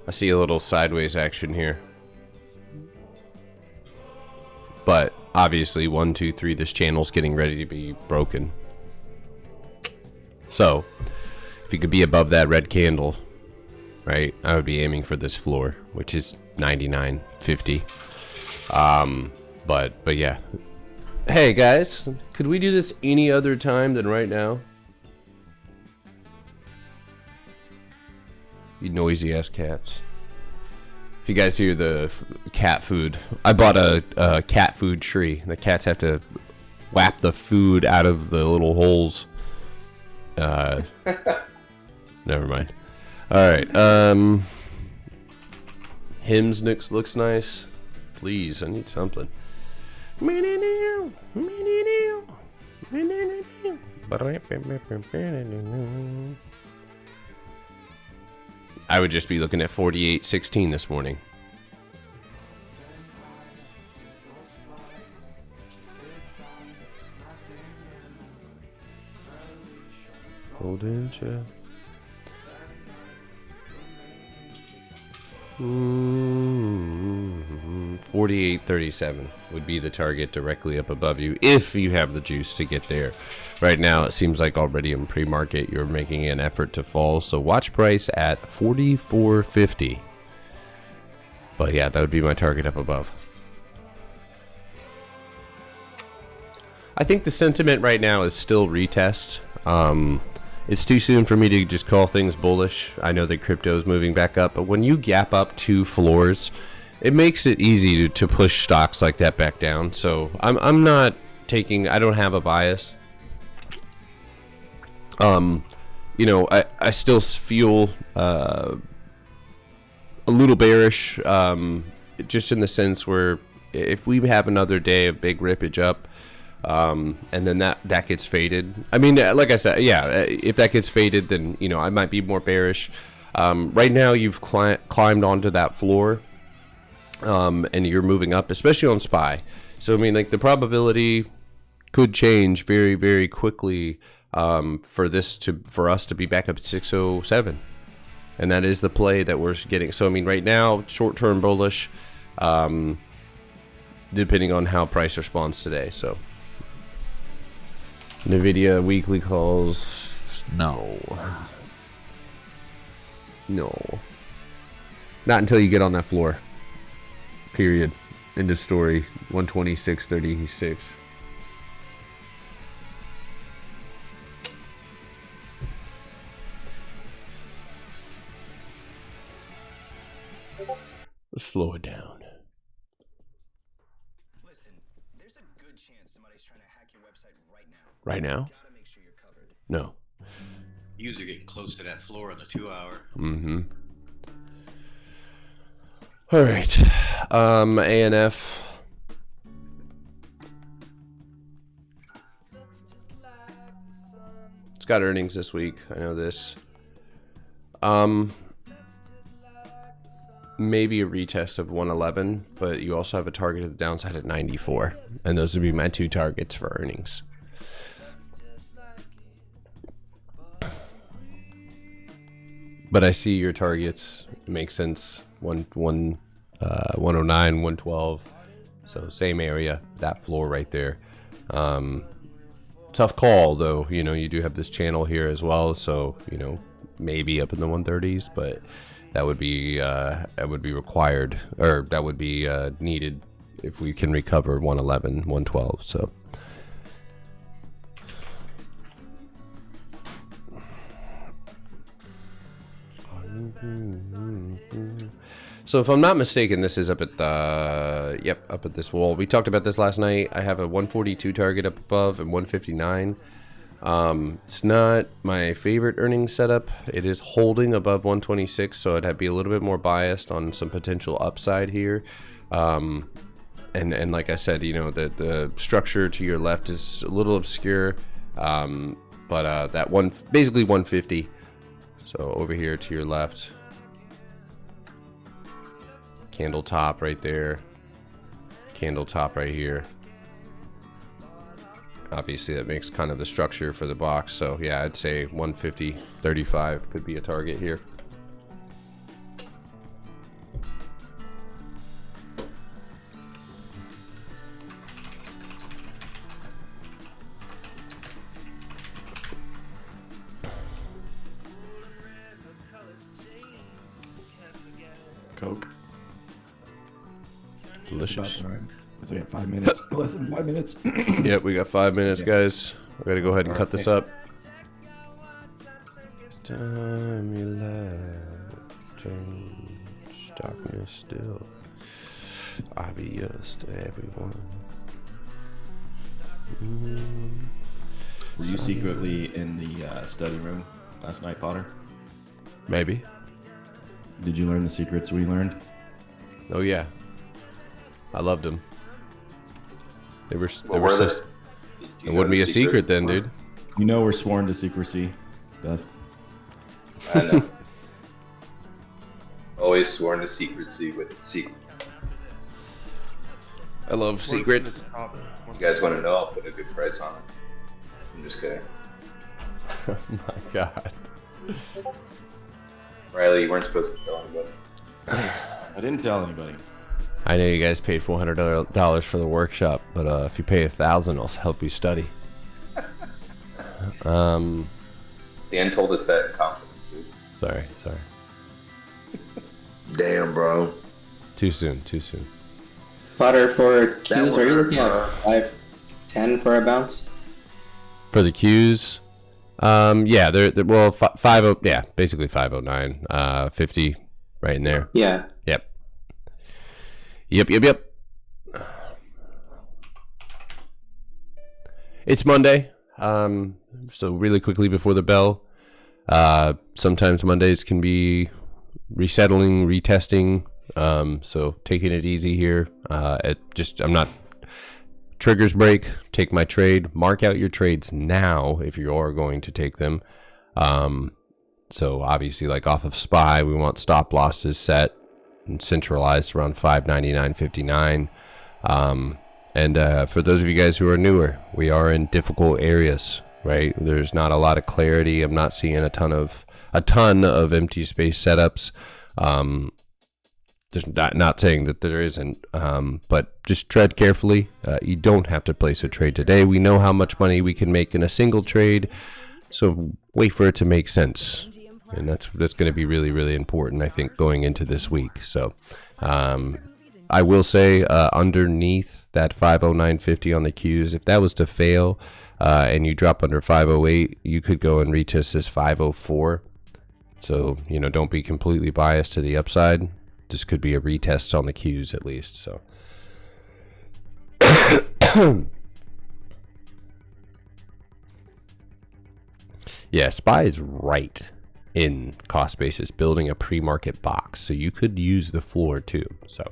I see a little sideways action here. But obviously 1, 2, 3, this channel's getting ready to be broken. So if you could be above that red candle, right, I would be aiming for this floor, which is 99.50. But yeah. Hey guys, could we do this any other time than right now? You noisy ass cats. If you guys hear the cat food, I bought a cat food tree. The cats have to whap the food out of the little holes. Never mind. Alright, Hymns looks nice. Please, I need something. I would just be looking at 48.16 this morning. Holding chair. 48.37 would be the target directly up above you if you have the juice to get there. Right now it seems like already in pre-market you're making an effort to fall, so watch price at 44.50. But yeah, that would be my target up above. I think the sentiment right now is still retest. It's too soon for me to just call things bullish. I know that crypto is moving back up, but when you gap up 2 floors, it makes it easy to push stocks like that back down. So I'm not taking, I don't have a bias. You know, I still feel a little bearish, just in the sense where if we have another day of big rippage up, and then that gets faded. I mean, like I said, yeah, if that gets faded, then, you know, I might be more bearish. Right now you've climbed onto that floor, and you're moving up, especially on SPY. So I mean, like, the probability could change very, very quickly, for us to be back up at 607, and that is the play that we're getting. So I mean, right now, short-term bullish, depending on how price responds today. So Nvidia weekly calls, no, not until you get on that floor. Period. End of story. 126.36. Let's slow it down. Listen, there's a good chance somebody's trying to hack your website right now. Right now? Gotta make sure you're covered. No. User getting close to that floor on the 2-hour. Mm-hmm. All right. ANF. It's got earnings this week. I know this. Maybe a retest of 111, but you also have a target at the downside at 94, and those would be my 2 targets for earnings. But I see your targets make sense. 109, 112, so same area, that floor right there. Tough call though, you know, you do have this channel here as well, so, you know, maybe up in the 130s, but that would be required, or that would be needed if we can recover 111, 112. So So if I'm not mistaken, this is up at the, yep, up at this wall. We talked about this last night. I have a 142 target up above and 159. It's not my favorite earnings setup. It is holding above 126, so I'd be a little bit more biased on some potential upside here. And like I said, you know, the structure to your left is a little obscure, but that one, basically 150. So over here to your left, candle top right there, candle top right here. Obviously that makes kind of the structure for the box. So yeah, I'd say 150, 35 could be a target here. Coke. Delicious. So we got 5 minutes. Less than 5 minutes. Yep, we got 5 minutes, guys. We gotta go ahead and cut this up. It's time you left, change, darkness still obvious to everyone. Were you secretly in the study room last night, Potter? Maybe. Did you learn the secrets we learned? Oh yeah, I loved them. They were so, it wouldn't be a secret then, dude. You know we're sworn to secrecy, Dust. I know. Always sworn to secrecy with secret. I love secrets. You guys want to know? I'll put a good price on it. I'm just kidding. Oh my god. Riley, you weren't supposed to tell anybody. I didn't tell anybody. I know you guys paid $400 for the workshop, but if you pay $1,000, I'll help you study. Dan told us that in confidence, dude. Sorry. Damn, bro. Too soon. Potter, for Qs, are you looking at 510 for a bounce? For the Qs, yeah, they're well 50, yeah, basically 509, 50, right in there. Yeah. Yep. It's Monday. So really quickly before the bell, sometimes Mondays can be resettling, retesting. So taking it easy here. I'm not triggers break, take my trade, mark out your trades now if you are going to take them. So obviously, like off of SPY, we want stop losses set and centralized around 599.59. And for those of you guys who are newer, we are in difficult areas, right? There's not a lot of clarity. I'm not seeing a ton of empty space setups. There's not saying that there isn't, but just tread carefully. You don't have to place a trade today. We know how much money we can make in a single trade, so wait for it to make sense. And that's going to be really, really important, I think, going into this week. So I will say underneath that 509.50 on the Qs, if that was to fail and you drop under 508, you could go and retest this 504. So, don't be completely biased to the upside. This could be a retest on the Qs at least. So yeah, SPY is right in cost basis, building a pre-market box, so you could use the floor too. So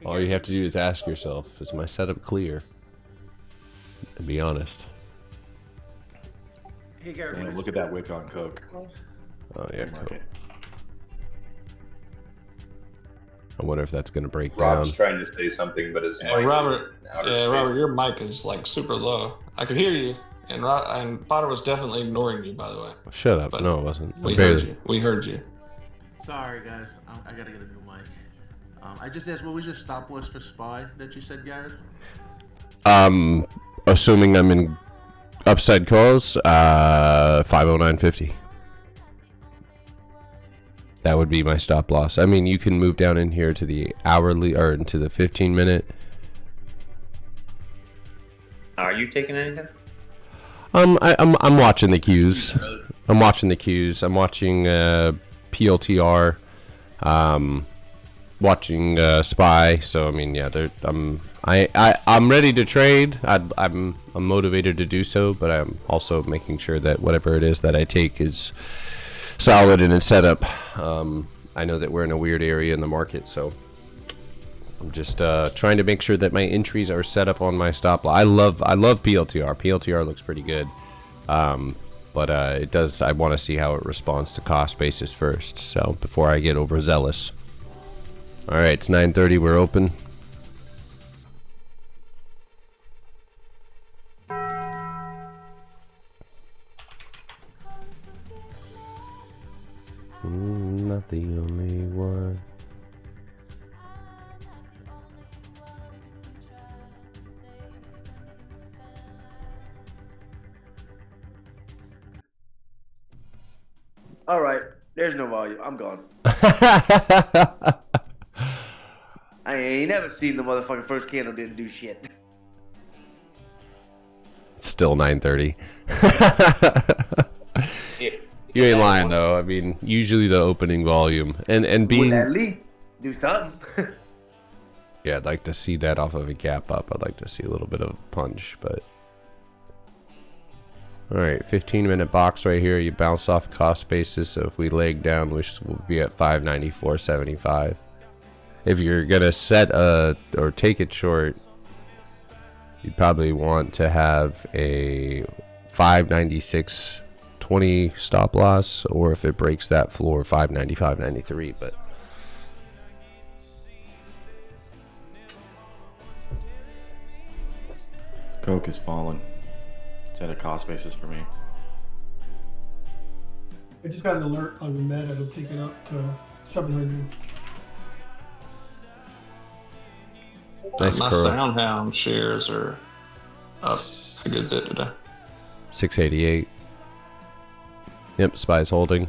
all you have to do is ask yourself, is my setup clear? And be honest. Hey Garrett, Man, look at that wick on Coke. Oh yeah, Coke. I wonder if that's going to break Rob's down. trying to say something, but his mic Robert. is in outer Yeah, space. Robert, your mic is like super low. I could hear you, and Potter was definitely ignoring you, by the way. Shut up! No, it wasn't. We heard you. We heard you. Sorry, guys. I gotta get a new mic. I just asked, what was your stop loss for SPY that you said, Garrett? Assuming I'm in upside calls, 509.50. That would be my stop loss. I mean, you can move down in here to the hourly or into the 15-minute. Are you taking anything? I'm watching the cues. I'm watching the cues. I'm watching PLTR. Watching SPY. So I mean, yeah, I'm ready to trade. I'm motivated to do so, but I'm also making sure that whatever it is that I take is solid in its setup. I know that we're in a weird area in the market, so I'm just trying to make sure that my entries are set up on my stop loss. I love PLTR. PLTR looks pretty good, but it does. I want to see how it responds to cost basis first, so before I get overzealous. All right, it's 9:30. We're open. Not the only one. All right, there's no volume. I'm gone. I ain't never seen the motherfucking first candle didn't do shit. Still 9:30. You ain't lying though. I mean, usually the opening volume and being Would at least do something. yeah, I'd like to see that off of a gap up. I'd like to see a little bit of punch, but all right, 15-minute box right here. You bounce off cost basis, so if we leg down, which will be at 594.75. If you're gonna set or take it short, you'd probably want to have a 596.20 stop loss, or if it breaks that floor, 595.93. But Coke is falling. It's at a cost basis for me. I just got an alert on the meta to take it up to 700. Nice my curl. Soundhound shares are up a good bit today. 688. Yep, SPY's holding.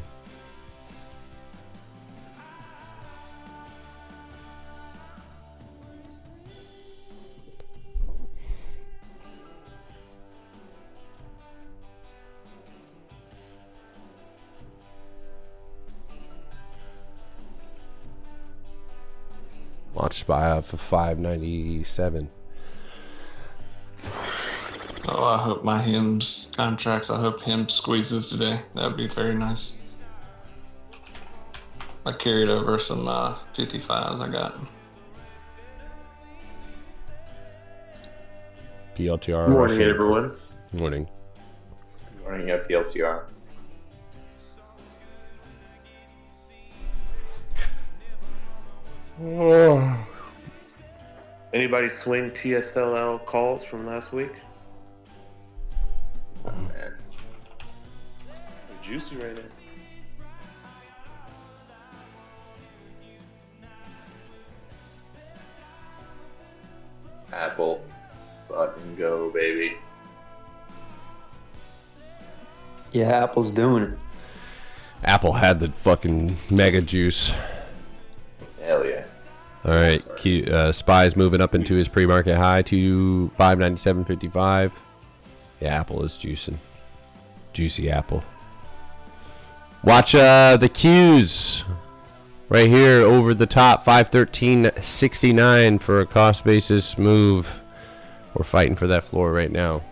Watch SPY up for 597. Oh, I hope my hymns contracts. I hope him squeezes today. That would be very nice. I carried over some 55s I got. PLTR. Morning, Russian. everyone. Morning. Morning, PLTR. Anybody swing TSLL calls from last week? Oh man, juicy right now. Apple, fucking go, baby. Yeah, Apple's doing it. Apple had the fucking mega juice. Hell yeah. All right, SPY's moving up into his pre-market high to 597.55. Yeah, Apple is juicing. Juicy Apple. Watch the Qs right here over the top, 513.69 for a cost basis move. We're fighting for that floor right now.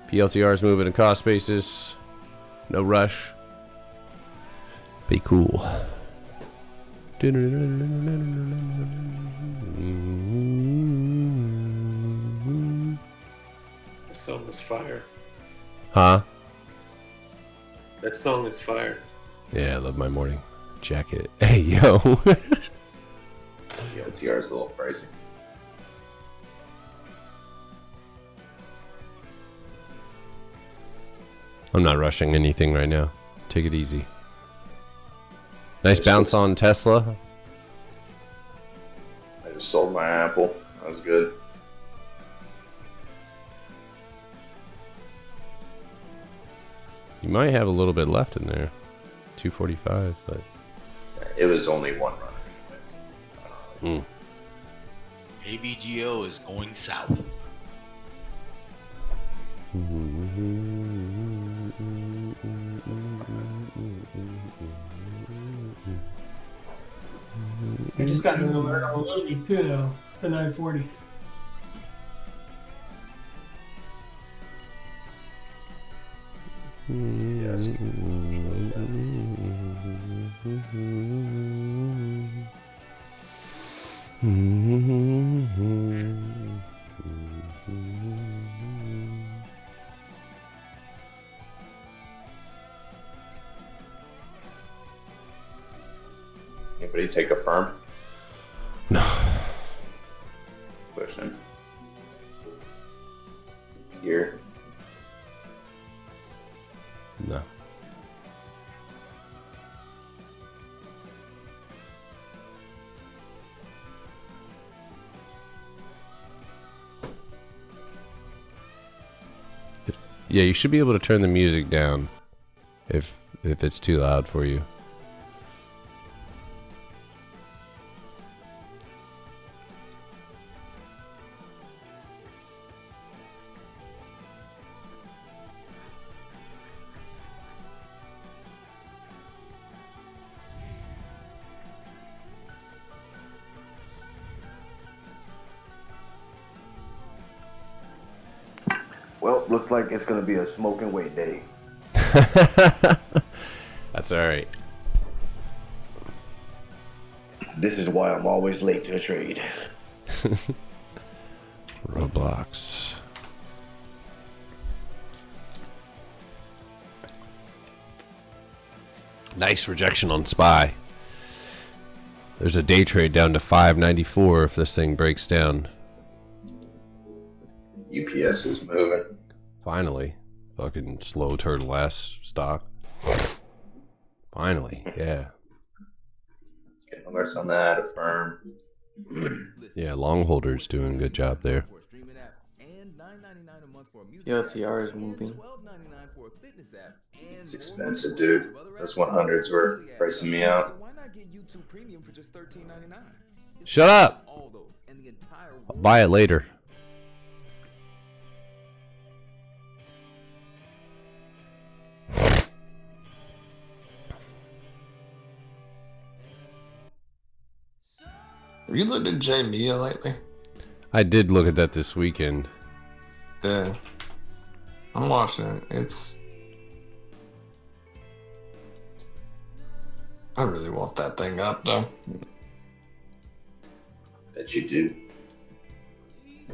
PLTR is moving a cost basis. No rush. Be cool. This song is fire. Huh? That song is fire. Yeah, I love my morning jacket. Hey, yo. PLTR is a little pricey. I'm not rushing anything right now. Take it easy. Nice bounce on Tesla. I just sold my Apple. That was good. You might have a little bit left in there. 245, but It was only one run. AVGO is going south. just got an alert on Little League too now for 9:40. Yes. Anybody take a firm? No. Question. Here. No. Yeah, you should be able to turn the music down if it's too loud for you. Well, looks like it's gonna be a smoke and wait day. That's alright. This is why I'm always late to a trade. Roblox. Nice rejection on SPY. There's a day trade down to 594 if this thing breaks down. UPS is moving. Finally. Fucking slow turtle ass stock. Finally, yeah. Getting alerts on that, Affirm. Yeah, long holders doing a good job there. Yo, TR is moving. It's expensive, dude. Those 100s were pricing me out. Shut up! I'll buy it later. Have you looked at J Mia lately? I did look at that this weekend. Yeah. I'm watching it. I really want that thing up though. Bet you do.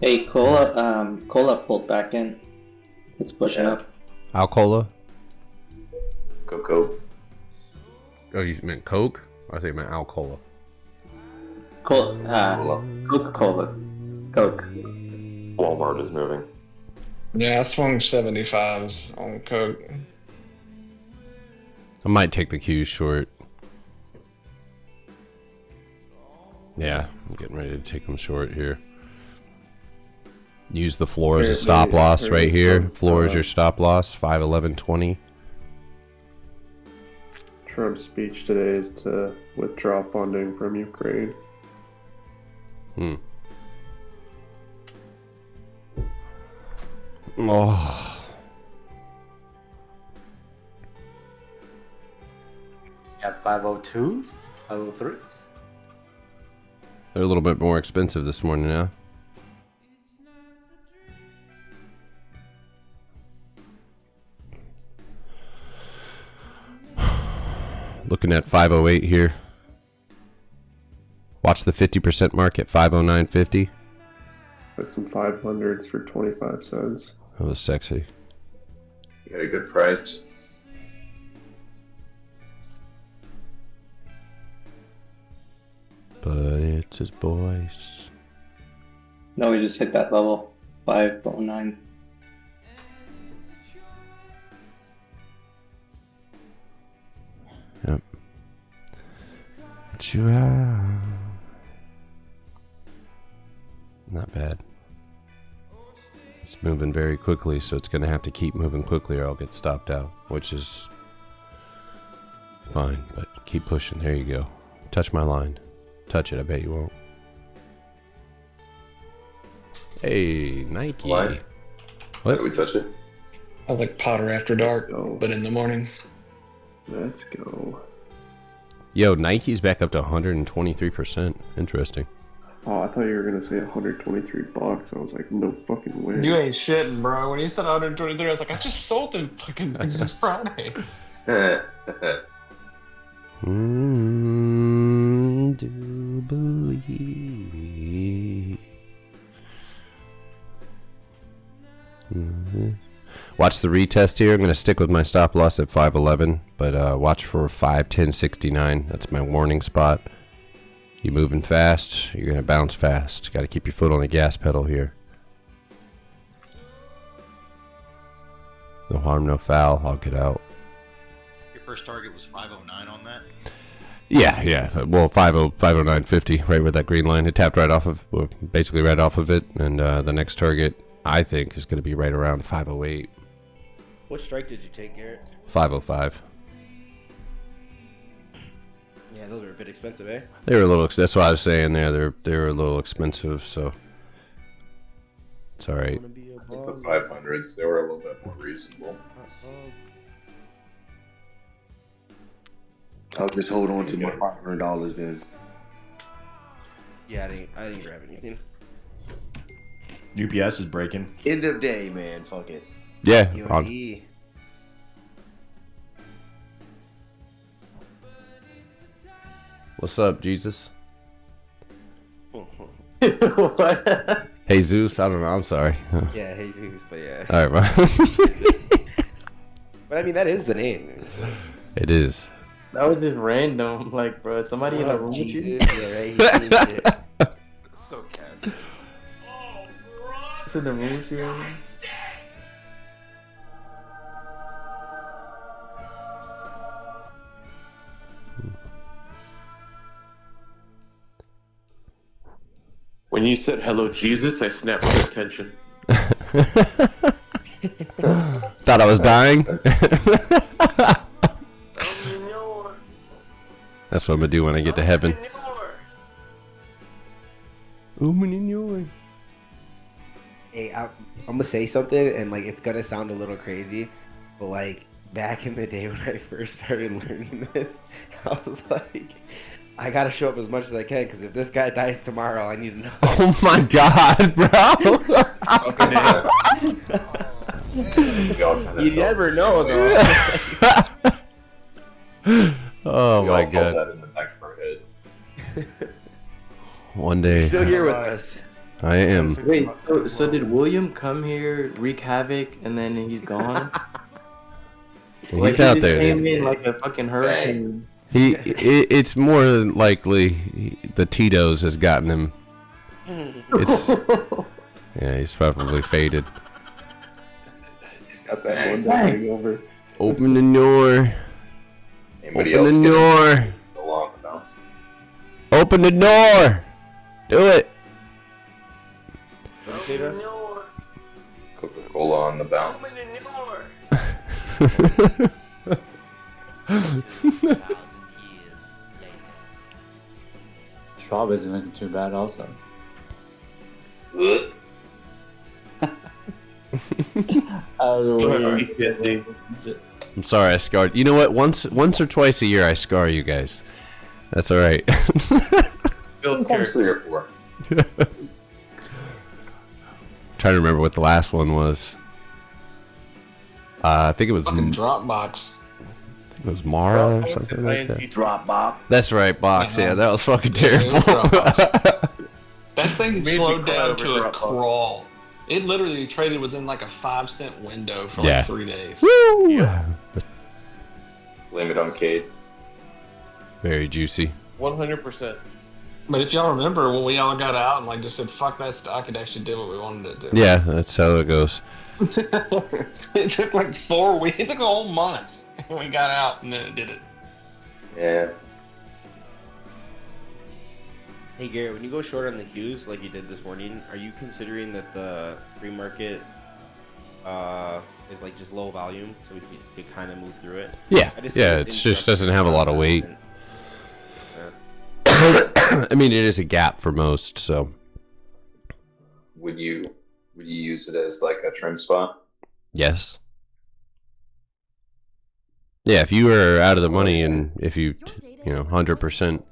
Hey, Cola pulled back in. It's pushing up. Alcola? Coco. Oh, you meant Coke? I think you meant Alcola. Coca-Cola. Coke. Walmart is moving. Yeah, I swung 75s on Coke. I might take the Q's short. Yeah, I'm getting ready to take them short here. Use the floor as a stop loss right here. Floor is your stop loss, 511.20. Trump's speech today is to withdraw funding from Ukraine. Oh. You have 502s? 503s? They're a little bit more expensive this morning now. Looking at 508 here. Watch the 50% mark at 509.50. Like some 500s for 25 cents. That was sexy. You got a good price. But it's his voice. No, we just hit that level. 509. Yep. What you have? Not bad. It's moving very quickly, so it's going to have to keep moving quickly or I'll get stopped out, which is fine, but keep pushing. There you go. Touch my line. Touch it, I bet you won't. Hey, Nike. Why? What? Did we touch it? I was like Potter after dark, but in the morning. Let's go. Yo, Nike's back up to 123%. Interesting. Oh, I thought you were gonna say 123 bucks. I was like, no fucking way. You ain't shitting, bro. When you said 123, I was like, I just sold them fucking this Friday. Do believe. Watch the retest here. I'm going to stick with my stop loss at 511, but watch for 510.69. That's my warning spot. You moving fast, you're going to bounce fast. Got to keep your foot on the gas pedal here. No harm, no foul. I'll get out. Your first target was 509 on that? Yeah. Well, 509.50, right with that green line. It tapped right off of, well, basically right off of it. And the next target, I think, is going to be right around 508. What strike did you take, Garrett? 505. Yeah, those are a bit expensive, eh? They were a little. That's what I was saying there. They were a little expensive, so it's all right. I think the 500s, they were a little bit more reasonable. I'll just hold on to my $500 then. Yeah, I didn't grab anything. UPS is breaking. End of day, man. Fuck it. Yeah. What's up, Jesus? What? Hey, Zeus. I don't know. I'm sorry. Yeah, Jesus, but yeah. All right, bro. But I mean, that is the name. It is. That was just random. Like, bro, somebody in the room with you? Yeah, right. So casual. It's in the room with you. Right? When you said hello, Jesus, I snapped my attention. Thought I was dying. That's what I'm gonna do when I get to heaven. Hey, I'm gonna say something, and like it's gonna sound a little crazy, but like back in the day when I first started learning this, I was like, I gotta show up as much as I can, because if this guy dies tomorrow, I need to know. Oh my god, bro! You never know, though. Oh We my all felt god. that in the back of our head. One day. You're still here with us. I am. Wait, so did William come here, wreak havoc, and then he's gone? Well, he's out there, Came dude. in like a fucking hurricane. It's more than likely the Tito's has gotten him. It's yeah, he's probably faded. Got that one hangover. Open the door. Anybody Open else the get door. along the bounce? Open the door. Do it. Coca-Cola on the bounce. Schwab isn't looking too bad also. I'm sorry I scarred. You know what? Once or twice a year I scar you guys. That's all right. Sometimes 3 or 4. Trying to remember what the last one was. I think it was. Fucking Dropbox. It was Mara or something like that. Dropbox. That's right, box. Yeah, that was fucking terrible. That thing Made slowed me cry down over to a Dropbox. crawl. It literally traded within like a 5-cent window for Yeah. like 3 days. Woo! Blame it on Cade. Very juicy. 100%. But if y'all remember when we all got out and like just said fuck that stock, it actually did what we wanted it to. Yeah, that's how it goes. It took like 4 weeks. It took a whole month. And we got out and then it did it. Yeah. Hey Garrett, when you go short on the Qs like you did this morning, are you considering that the pre-market is like just low volume, so we could kind of move through it? Yeah, I yeah. think It just doesn't have a lot of weight. Yeah. I mean, it is a gap for most. So, Would you use it as like a trim spot? yes. Yeah, if you were out of the money and if you 100%.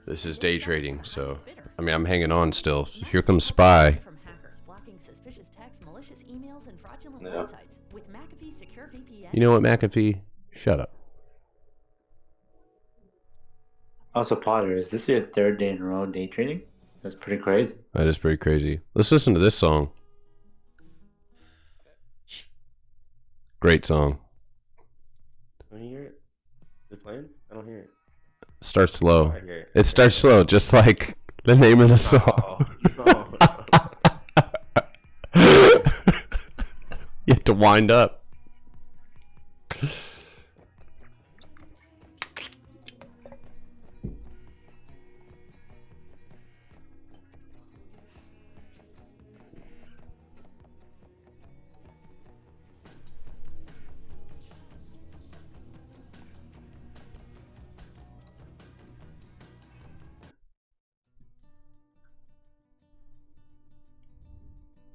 This is day trading, so I mean, I'm hanging on still. Here comes Spy. Yeah. You know what, McAfee? Shut up. Also, Potter, is this your third day in a row day trading? That's pretty crazy. That is pretty crazy. Let's listen to this song. Great song. Can you hear it? Is it playing? I don't hear it. Starts slow. Oh, I hear it. It starts slow, just like the name of the song. You have to wind up.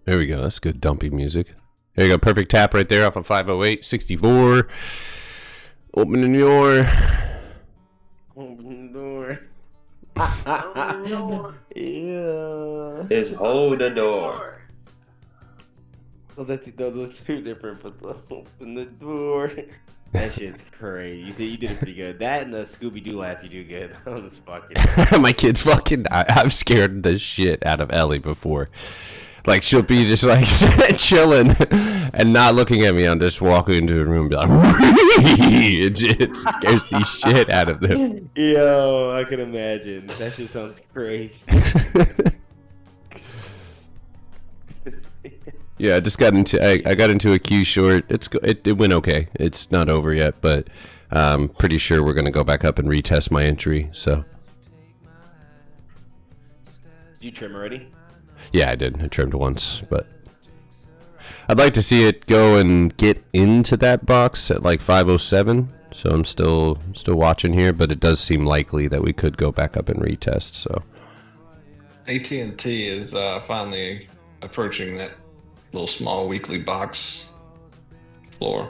There we go. That's good dumpy music. There you go. Perfect tap right there off of 508. 64. Opening the door. Open the door. Yeah. Just hold the door. Those two different, but open the door. That shit's crazy. You did it pretty good. That and the Scooby-Doo laugh, you do good. That was fucking... My kid's fucking... I've scared the shit out of Ellie before. Like, she'll be just like chilling and not looking at me. I'm just walking into a room and be like, it scares the shit out of them. Yo, I can imagine. That shit sounds crazy. Yeah, I just got into I got into a Q short. It went okay. It's not over yet, but I'm pretty sure we're gonna go back up and retest my entry. So. Did you trim already? Yeah, I did. I trimmed once, but I'd like to see it go and get into that box at like 507. So I'm still watching here, but it does seem likely that we could go back up and retest. So AT&T is finally approaching that little small weekly box floor.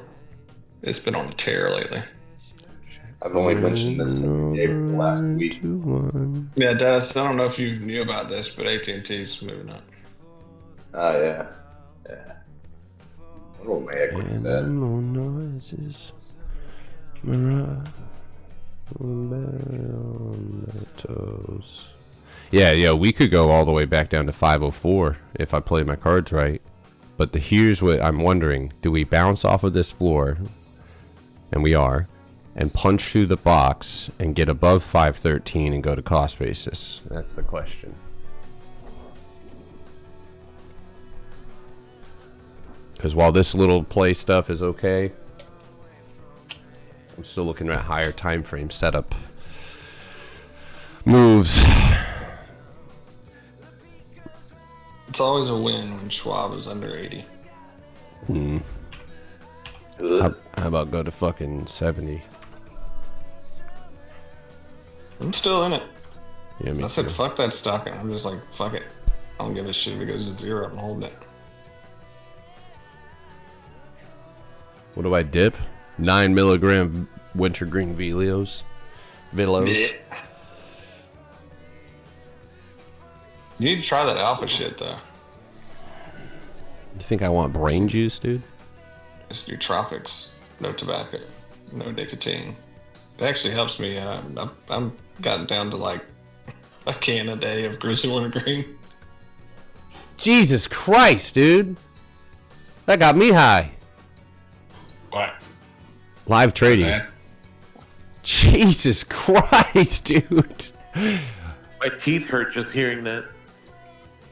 It's been on a tear lately. I've only mentioned this every day for the last week. Yeah, Des, I don't know if you knew about this, but AT&T's moving up. Oh, yeah. Yeah. I wonder what my equity's at. Noises. Yeah, we could go all the way back down to 504 if I play my cards right. But here's what I'm wondering. Do we bounce off of this floor? And we are. And punch through the box and get above 513 and go to cost basis? That's the question. Because while this little play stuff is okay, I'm still looking at higher time frame setup moves. It's always a win when Schwab is under 80. How about go to fucking 70? I'm still in it. Yeah, me I said too. fuck that stock, and I'm just like, fuck it. I don't give a shit if it goes to zero. I'm holding it. What do I dip? 9 milligram wintergreen Vilos. You need to try that alpha shit though. You think I want brain juice, dude? It's nootropics, no tobacco, no nicotine. It actually helps me. I'm gotten down to like a can a day of grizzly wintergreen. Jesus Christ, dude. That got me high. What? Live trading. Jesus Christ, dude. My teeth hurt just hearing that.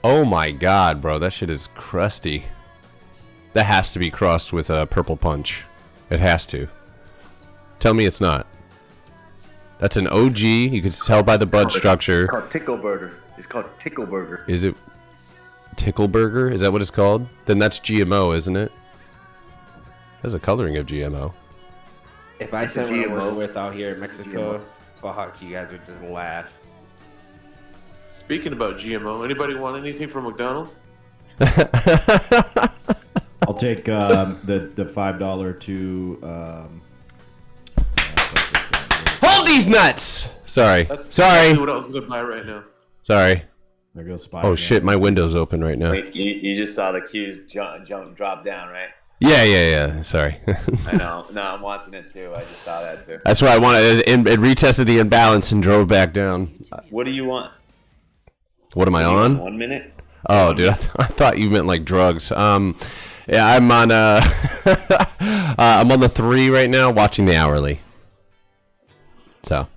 Oh my god, bro. That shit is crusty. That has to be crossed with a purple punch. It has to. Tell me it's not. That's an OG. You can tell by the bud structure. It's called Tickle Burger. It's called Tickle Burger. Is it Tickle Burger? Is that what it's called? Then that's GMO, isn't it? There's a coloring of GMO. If I said what I'm working with out here in Mexico, fuck, you guys would just laugh. Speaking about GMO, anybody want anything from McDonald's? I'll take the $5 to Hold these nuts. Sorry. That's Sorry. exactly what I was gonna buy right now. Sorry. There goes Spy. Oh shit, my window's open right now. Wait, you just saw the cues drop down, right? Yeah. Sorry. I know. No, I'm watching it too. I just saw that too. That's why I wanted. It retested the imbalance and drove back down. What do you want? What am I on? 1 minute. Oh, dude, I thought you meant like drugs. Yeah, I'm on. I'm on the 3 right now, watching the hourly. So.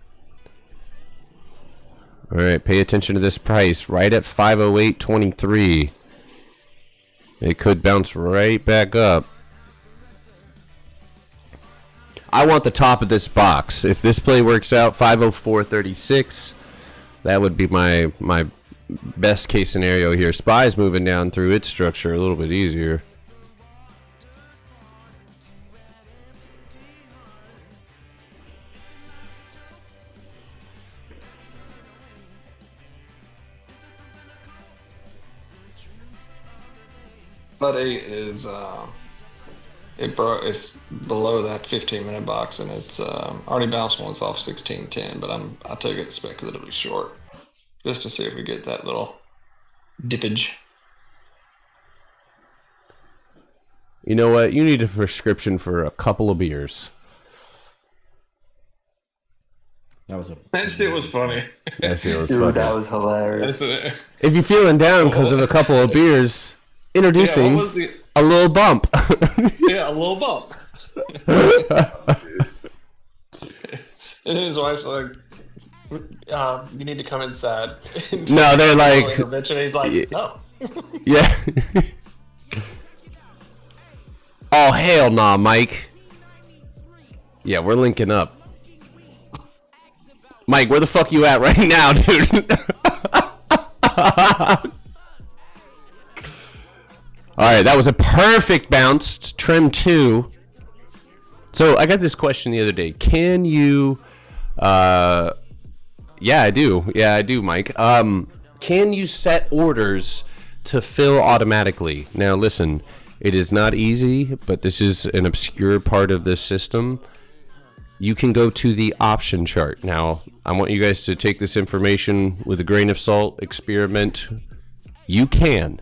All right, pay attention to this price. Right at 508.23. It could bounce right back up. I want the top of this box. If this play works out, 504.36. That would be my best case scenario here. Spy's moving down through its structure a little bit easier. But 8 is it's below that 15-minute box, and it's already bounced once off 16.10. But I took it speculatively short just to see if we get that little dippage. You know what? You need a prescription for a couple of beers. That shit was funny. That shit was Dude, funny. that was hilarious. If you're feeling down because of a couple of beers, introducing Yeah, what was the- a little bump. Yeah, a little bump. And his wife's like, you need to come inside. No, they're like- Intervention. He's like, no. Yeah. Oh, hell nah, Mike. Yeah, we're linking up. Mike, where the fuck you at right now, dude? Alright, that was a perfect bounce. Trim 2. So, I got this question the other day. Can you... Yeah, I do. Yeah, I do, Mike. Can you set orders to fill automatically? Now, listen. It is not easy, but this is an obscure part of this system. You can go to the option chart. Now, I want you guys to take this information with a grain of salt, experiment. You can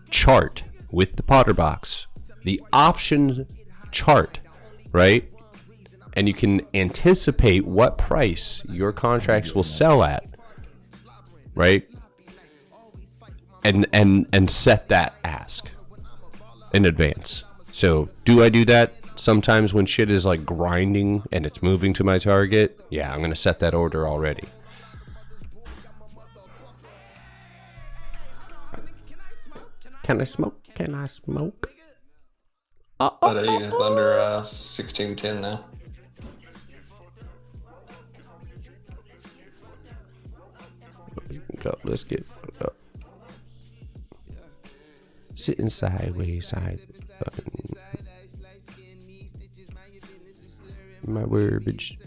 chart with the PotterBox, the option chart, right? And you can anticipate what price your contracts will sell at, right? And set that ask in advance. So, do I do that? Sometimes when shit is like grinding and it's moving to my target, yeah, I'm gonna set that order already. Can I smoke? Can I smoke? But 8 is under 16.10 now. Go, let's get up. Sitting sideways, my verbiage.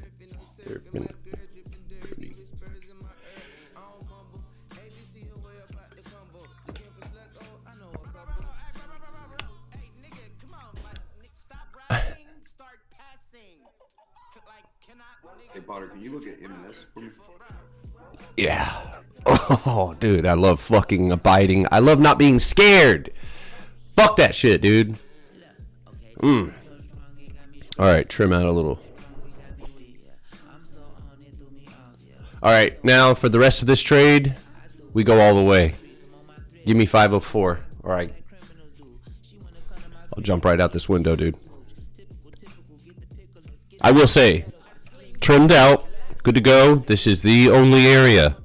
Hey, Potter, can you look at MS for me? Yeah. Oh, dude, I love fucking abiding. I love not being scared. Fuck that shit, dude. All right, trim out a little. All right, now for the rest of this trade, we go all the way. Give me 504. All right. I'll jump right out this window, dude. I will say, trimmed out, good to go. This is the only area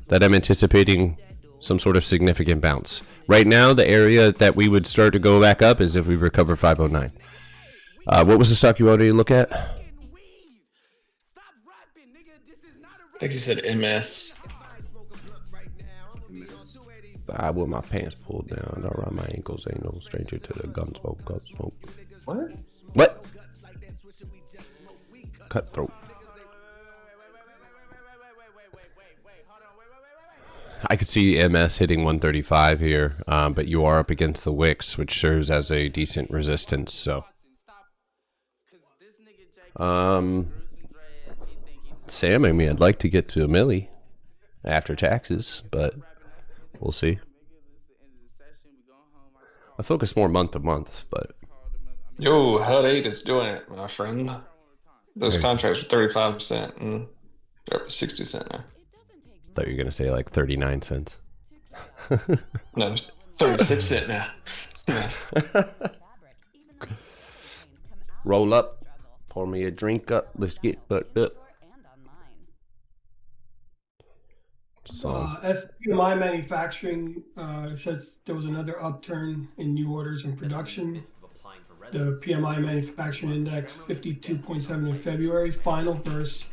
that I'm anticipating some sort of significant bounce. Right now, the area that we would start to go back up is if we recover 509. What was the stock you wanted to look at? I think you said MS. With my pants pulled down around my ankles, ain't no stranger to the gun smoke, gun smoke. What? What? Cutthroat. I could see MS hitting 135 here, but you are up against the wicks, which serves as a decent resistance. So, Sam, I mean, I'd like to get to $1 million after taxes, but we'll see. I focus more month to month, but Yo, HUD 8 is doing it, my friend. Those Hey. contracts are 35%, and they're up to 60 cents now. thought you were gonna say like 39 cents. No, 36 cents now. Roll up, pour me a drink up. Let's get fucked up. So SPMI manufacturing says there was another upturn in new orders and production. The PMI manufacturing index 52.7 in February, final versus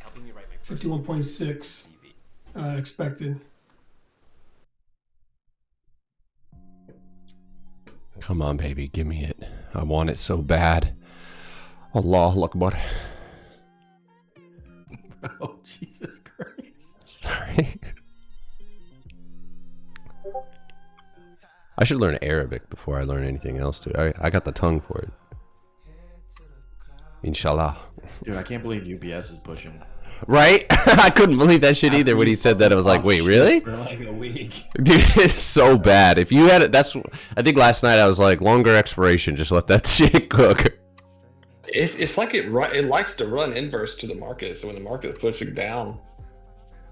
51.6 expected. come on, baby, give me it. I want it so bad. Allah Akbar. Oh, Jesus Christ. Sorry. I should learn Arabic before I learn anything else too. I got the tongue for it. Inshallah. Dude, I can't believe UPS is pushing. Right? I couldn't believe that shit either when he said that. I was like, wait, really? For like a week. Dude, it's so bad. If you had it, that's, I think last night I was like, longer expiration, just let that shit cook. It's like it likes to run inverse to the market. So when the market is pushing down,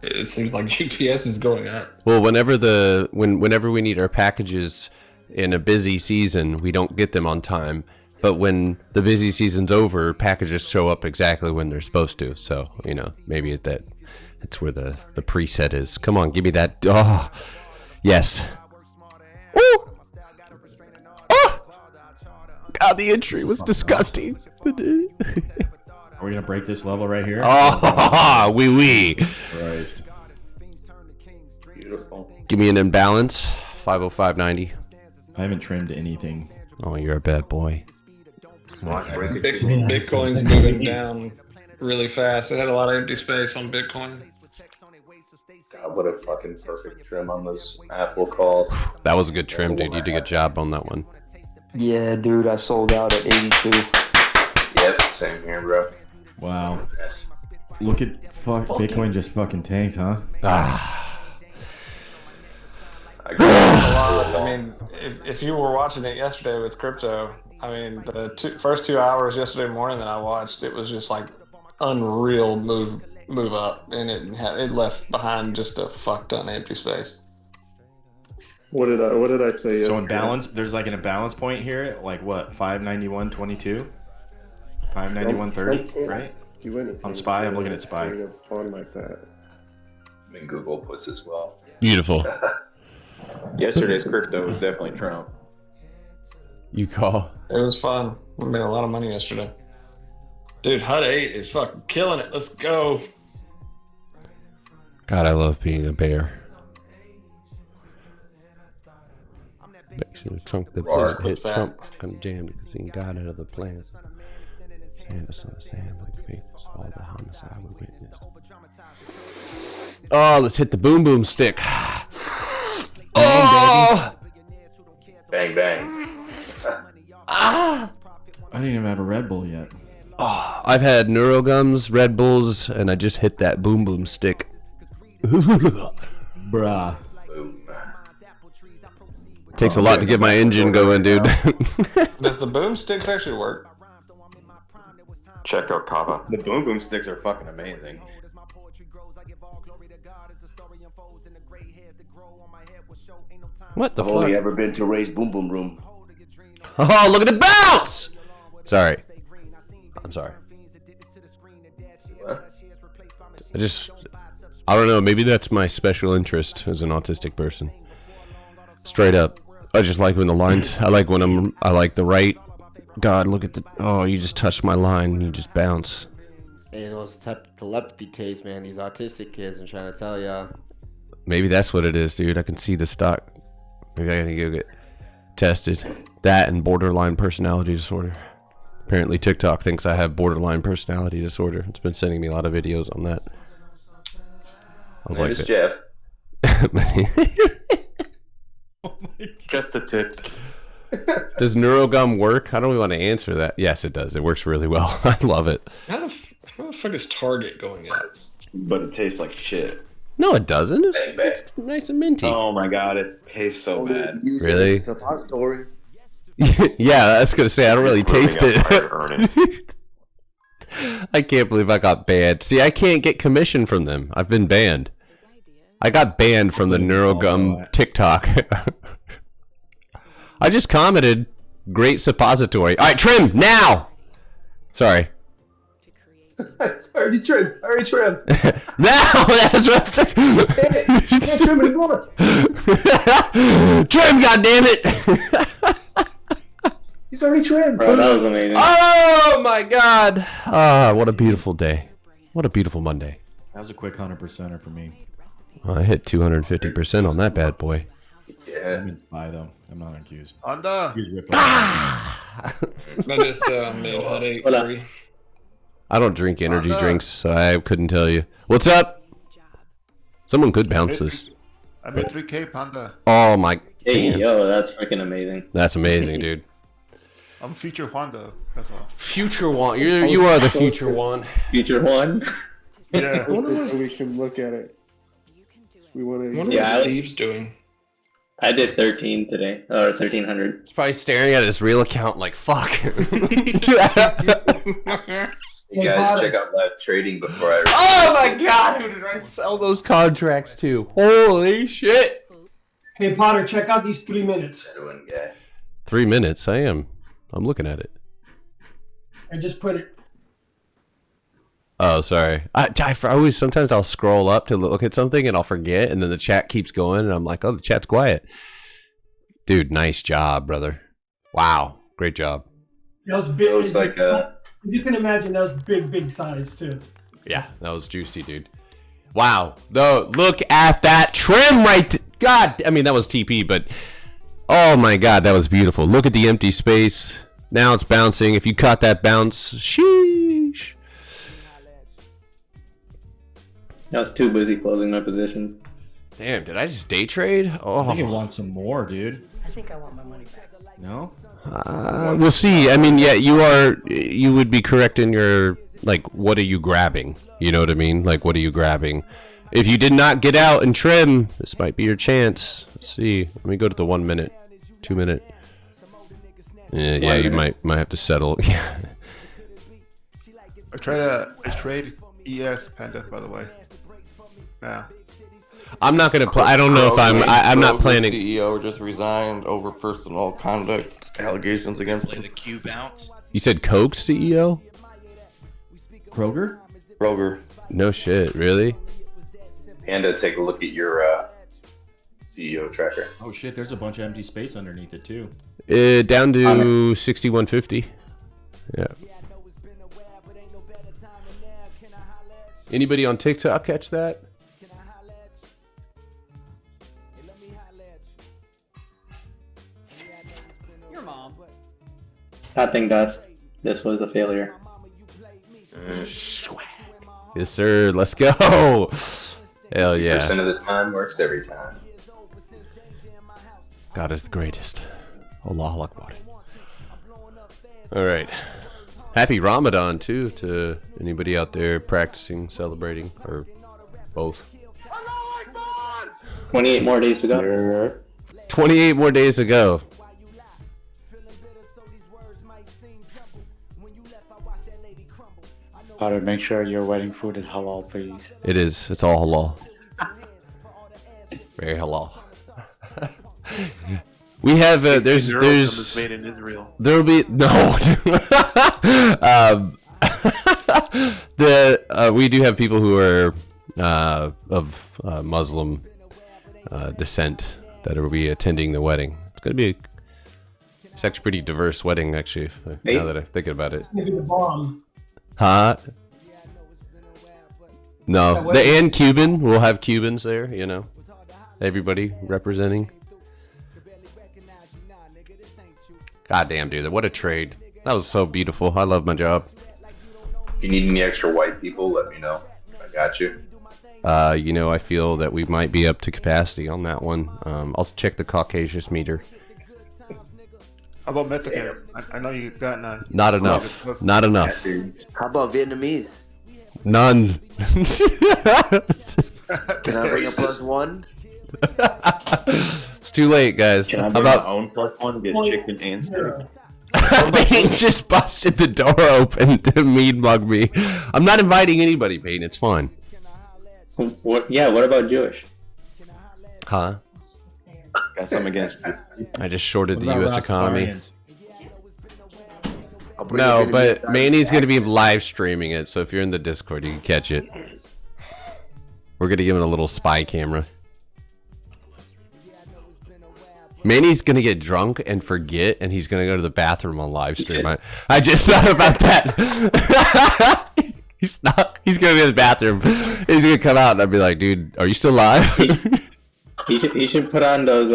it seems like UPS is going up. Well, whenever we need our packages in a busy season, we don't get them on time. But when the busy season's over, packages show up exactly when they're supposed to. So, you know, maybe that's where the preset is. Come on, give me that. Oh, yes. Ooh. Oh! God, the entry was disgusting. Are we gonna break this level right here? Oh, wee. Christ. Beautiful. Give me an imbalance. 505.90. I haven't trimmed anything. Oh, you're a bad boy. Bitcoin's moving down really fast. It had a lot of empty space on Bitcoin. God, what a fucking perfect trim on those Apple calls. That was a good trim, dude. You did a good job on that one. Yeah, dude, I sold out at 82. Yep, same here, bro. Wow. Yes. Look at Bitcoin just fucking tanked, huh? I mean, if you were watching it yesterday with crypto, I mean, the first 2 hours yesterday morning that I watched, it was just like unreal move up, and it left behind just a fuck ton of empty space. What did I say? So in balance, there's like an imbalance point here, like what, 591.22, 591.30, right? On SPY, I'm looking at SPY. Fun like that. I mean, Google puts as well. Beautiful. Yesterday's crypto was definitely Trump. You call. It was fun. We made a lot of money yesterday. Dude, HUD 8 is fucking killing it. Let's go. God, I love being a bear. Trunk the place hit Trump kind of jammed because he got out of the plans. And so Sam like faith all the homicide we witnessed. Oh, let's hit the boom boom stick. Oh! Bang bang. I didn't even have a Red Bull yet. Oh, I've had Neurogums, Red Bulls, and I just hit that boom boom stick. Bruh. Boom. Takes a lot to get my engine going, dude. Does the boom sticks actually work? Check out Kava. The boom boom sticks are fucking amazing. What the I've fuck? only ever been to Ray's Boom Boom Room. Oh, look at the bounce! Sorry. I'm sorry. I don't know, maybe that's my special interest as an autistic person. Straight up. I just like when the lines, I like the right. God, look at oh, you just touched my line and you just bounce. Hey, those telepathy tapes, man. These autistic kids, I'm trying to tell ya. Maybe that's what it is, dude. I can see the stock. Maybe I gotta go get tested. That and borderline personality disorder. Apparently TikTok thinks I have borderline personality disorder. It's been sending me a lot of videos on that. I was There's like, Jeff. Just a tip. Does Neurogum work? I don't even want to answer that. Yes, it does. It works really well. I love it. How the fuck is Target going up? but it tastes like shit. No, it doesn't. It's nice and minty. Oh my god, it tastes so bad. Really? Suppository. Yeah, I was gonna say I don't really taste it. I can't believe I got banned. See, I can't get commission from them. I've been banned. I got banned from the Neurogum TikTok. I just commented, great suppository. All right, trim now. Sorry. Already trim. Now that's what. Trim anymore. Trim, goddammit! He's already trimmed. Bro, that was amazing. Oh my god! Ah, what a beautiful day. What a beautiful Monday. That was a quick 100%er for me. Well, I hit 250% on that bad boy. Yeah. That means spy though. I'm not accused. Honda. I just made headache free. I don't drink energy drinks, so I couldn't tell you. What's up? Someone could bounce this. I made 3K, Panda. Oh my. Hey, damn. yo, that's freaking amazing. That's amazing, dude. I'm future Honda. That's all. Future one. You are the future one. Future one. Yeah. We can look at it. We want to. What Steve's doing? I did 13 today, or 1300. He's probably staring at his real account like, fuck. You guys check out live trading before I. Oh my god, who did I sell those contracts to? Holy shit. Hey Potter, check out these 3 minutes. 3 minutes, I'm looking at it. I just put it. Oh, sorry. I always, sometimes I'll scroll up to look at something and I'll forget, and then the chat keeps going, and I'm like, oh, the chat's quiet. Dude, nice job, brother. Wow, great job. That was big. It was like you can imagine that was big size too. Yeah, that was juicy, dude. Wow. No, look at that trim right. God, I mean, that was TP, but oh my god, that was beautiful. Look at the empty space. Now it's bouncing. If you caught that bounce, sheesh. I was too busy closing my positions. Damn, did I just day trade? Oh, I think I want some more, dude. I think I want my money back. No? we'll see. I mean, yeah, you would be correct in your, like, what are you grabbing? You know what I mean? Like, what are you grabbing? If you did not get out and trim, this might be your chance. Let's see. Let me go to the 1 minute, 2 minute. Yeah, you might have to settle. Yeah. I trade ES Panda, by the way. Now. I'm not gonna play. I don't know if I'm not planning. CEO just resigned over personal conduct allegations against him. The Q bounce. You said Coke CEO? Kroger? Kroger. No shit, really? Panda, take a look at your CEO tracker. Oh shit, there's a bunch of empty space underneath it too. Down to 6150. Yeah. Anybody on TikTok catch that? Your mom. I think this was a failure. Yes, sir. Let's go. Hell yeah. 50% of the time works every time. God is the greatest. Allahu Akbar. All right. Happy Ramadan, too, to anybody out there practicing, celebrating, or both. 28 more days to go. 28 more days to go. Potter, make sure your wedding food is halal, please. It is. It's all halal. Very halal. We have there's made in Israel. There'll be no. We do have people who are of Muslim descent that will be attending the wedding. It's actually a pretty diverse wedding, actually. Now that I'm thinking about it. Maybe the bomb. Huh? No, and Cuban. We'll have Cubans there. You know, everybody representing. God damn, dude, what a trade. That was so beautiful. I love my job. If you need any extra white people, let me know. I got you. You know, I feel that we might be up to capacity on that one. I'll check the Caucasian meter. How about Mexican? I know you got none. Not enough. Not enough. How about Vietnamese? None. Can I bring a +1? It's too late, guys. Can I How bring about my own +1? Get chicken and steak. Payne just busted the door open to mean mug me. I'm not inviting anybody, Payne. It's fine. What? Yeah. What about Jewish? Huh? Got something against you. I just shorted What the about U.S. economy. Rastafarians? No, but Manny's going to be live streaming it, so if you're in the Discord, you can catch it. We're going to give him a little spy camera. Manny's going to get drunk and forget, and he's going to go to the bathroom on live stream. I just thought about that. He's going to go to the bathroom. He's going to come out, and I'll be like, dude, are you still live? He should put on those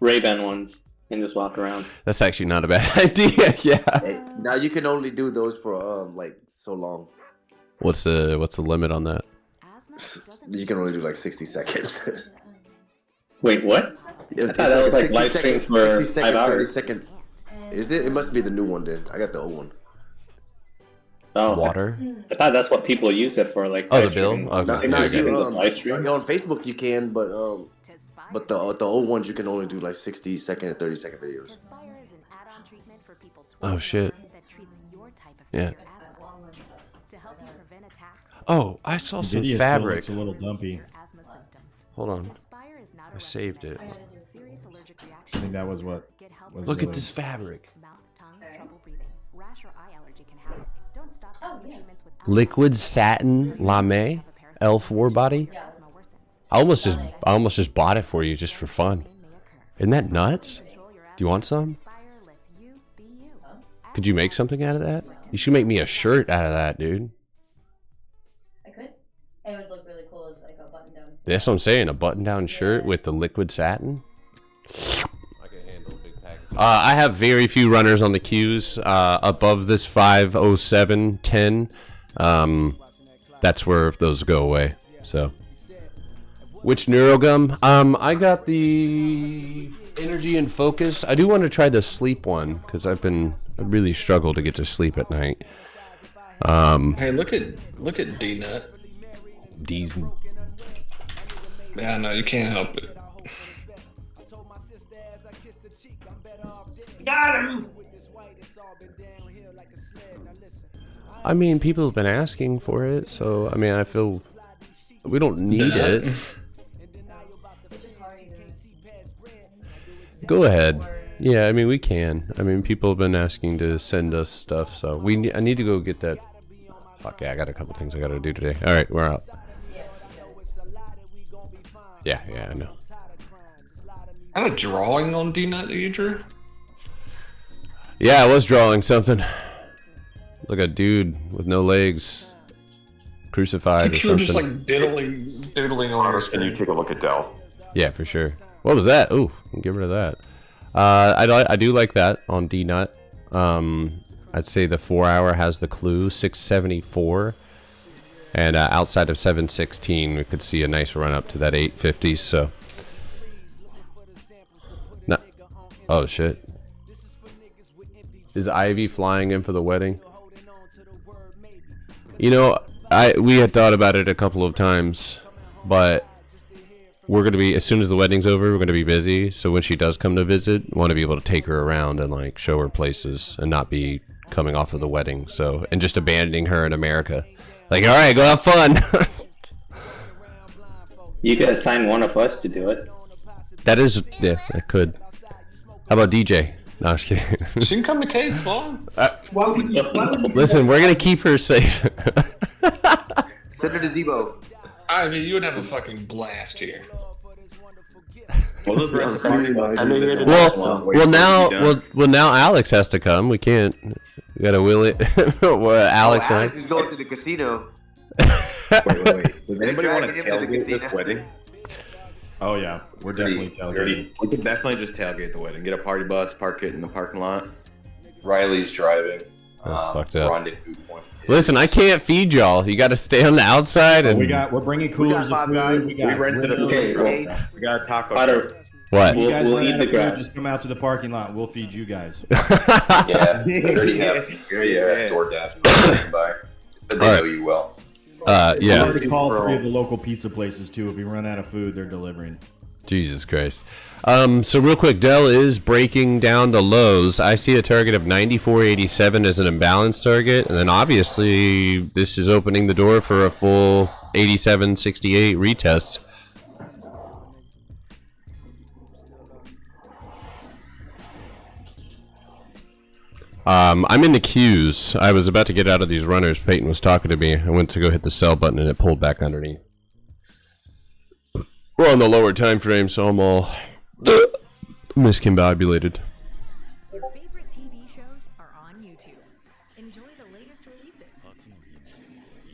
Ray-Ban ones and just walk around. That's actually not a bad idea. Yeah. Hey, now you can only do those for like so long. What's the limit on that? You can only do like 60 seconds. Wait, what? I thought that was like live stream for 5 hours. 30 second. Is it? It must be the new one then. I got the old one. Oh, Water? I thought that's what people use it for, like. Oh, the live bill? streaming. Okay. Live stream. On Facebook you can, but the old ones you can only do like 60-second and 30-second videos. Oh, shit. Yeah. Oh, I saw some Video still fabric. looks a little dumpy. Hold on. I saved it. I think that was what. Look at this fabric. Liquid satin lame L4 body. I almost just bought it for you just for fun. Isn't that nuts? Do you want some? Could you make something out of that? You should make me a shirt out of that, dude. I could. It would look really cool as like a button down. That's what I'm saying. A button-down shirt with the liquid satin. I have very few runners on the queues above this 507.10. That's where those go away. So, which neurogum? I got the energy and focus. I do want to try the sleep one because I really struggled to get to sleep at night. Hey, look at D Nut. D's. Yeah, no, you can't help it. Got him. I mean, people have been asking for it, so I mean, I feel we don't need it. Go ahead. Yeah, I mean, we can. I mean, people have been asking to send us stuff, so I need to go get that. Fuck yeah, I got a couple things I gotta do today. All right, we're out. Yeah, I know. I had a drawing on D Nut that you drew. Yeah, I was drawing something. Like a dude with no legs, crucified or You were something. just like doodling on your Can you take a look at Dell? Yeah, for sure. What was that? Ooh, get rid of that. I do like that on D Nut. I'd say the 4 hour has the clue 674, and outside of 716, we could see a nice run up to that 850. So, no. Oh shit. Is Ivy flying in for the wedding? You know, we had thought about it a couple of times, but we're going to be, as soon as the wedding's over, we're going to be busy. So when she does come to visit, we want to be able to take her around and like show her places and not be coming off of the wedding. So, and just abandoning her in America. Like, all right, go have fun. You could assign one of us to do it. That is, yeah, I could. How about DJ? No, I'm just kidding. She can come to K's farm. Listen, we're going to keep her safe. Send her to Debo. Ivy, you would have a fucking blast here. Well, now Alex has to come. We can't. We gotta will it. Alex is going to the casino. Wait. Does anybody want to tailgate this wedding? Oh yeah, we're definitely tailgating. We could definitely just tailgate the wedding. Get a party bus, park it in the parking lot. Riley's driving. That's fucked up. Rendezvous point. Listen, I can't feed y'all. You got to stay on the outside. And We're bringing coolers of food. We rented a Okay, We got a taco. What? You guys We'll run eat out the of food, grass. Just come out to the parking lot. We'll feed you guys. Yeah, we already have DoorDash by. Said they know you well. Yeah. already called 3 of the local pizza places too. If we run out of food, they're delivering. Jesus Christ. So real quick, Dell is breaking down the lows. I see a target of 94.87 as an imbalance target, and then obviously this is opening the door for a full 87.68 retest. I'm in the queues. I was about to get out of these runners. Peyton was talking to me. I went to go hit the sell button and it pulled back underneath. We're on the lower time frame, so I'm all miscombobulated. Your favorite TV shows are on YouTube. Enjoy the latest releases.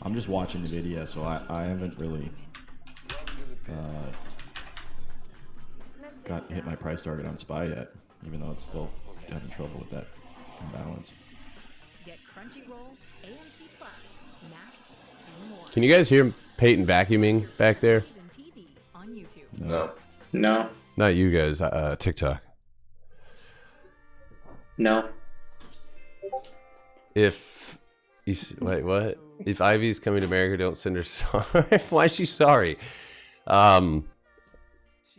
I'm just watching the video, so I haven't really hit my price target on SPY yet, even though it's still having trouble with that imbalance. Get Crunchyroll, AMC Plus, Max, and more. Can you guys hear Peyton vacuuming back there? No. No. Not you guys, TikTok. No. If wait, what? If Ivy's coming to America, don't send her sorry. Why is she sorry?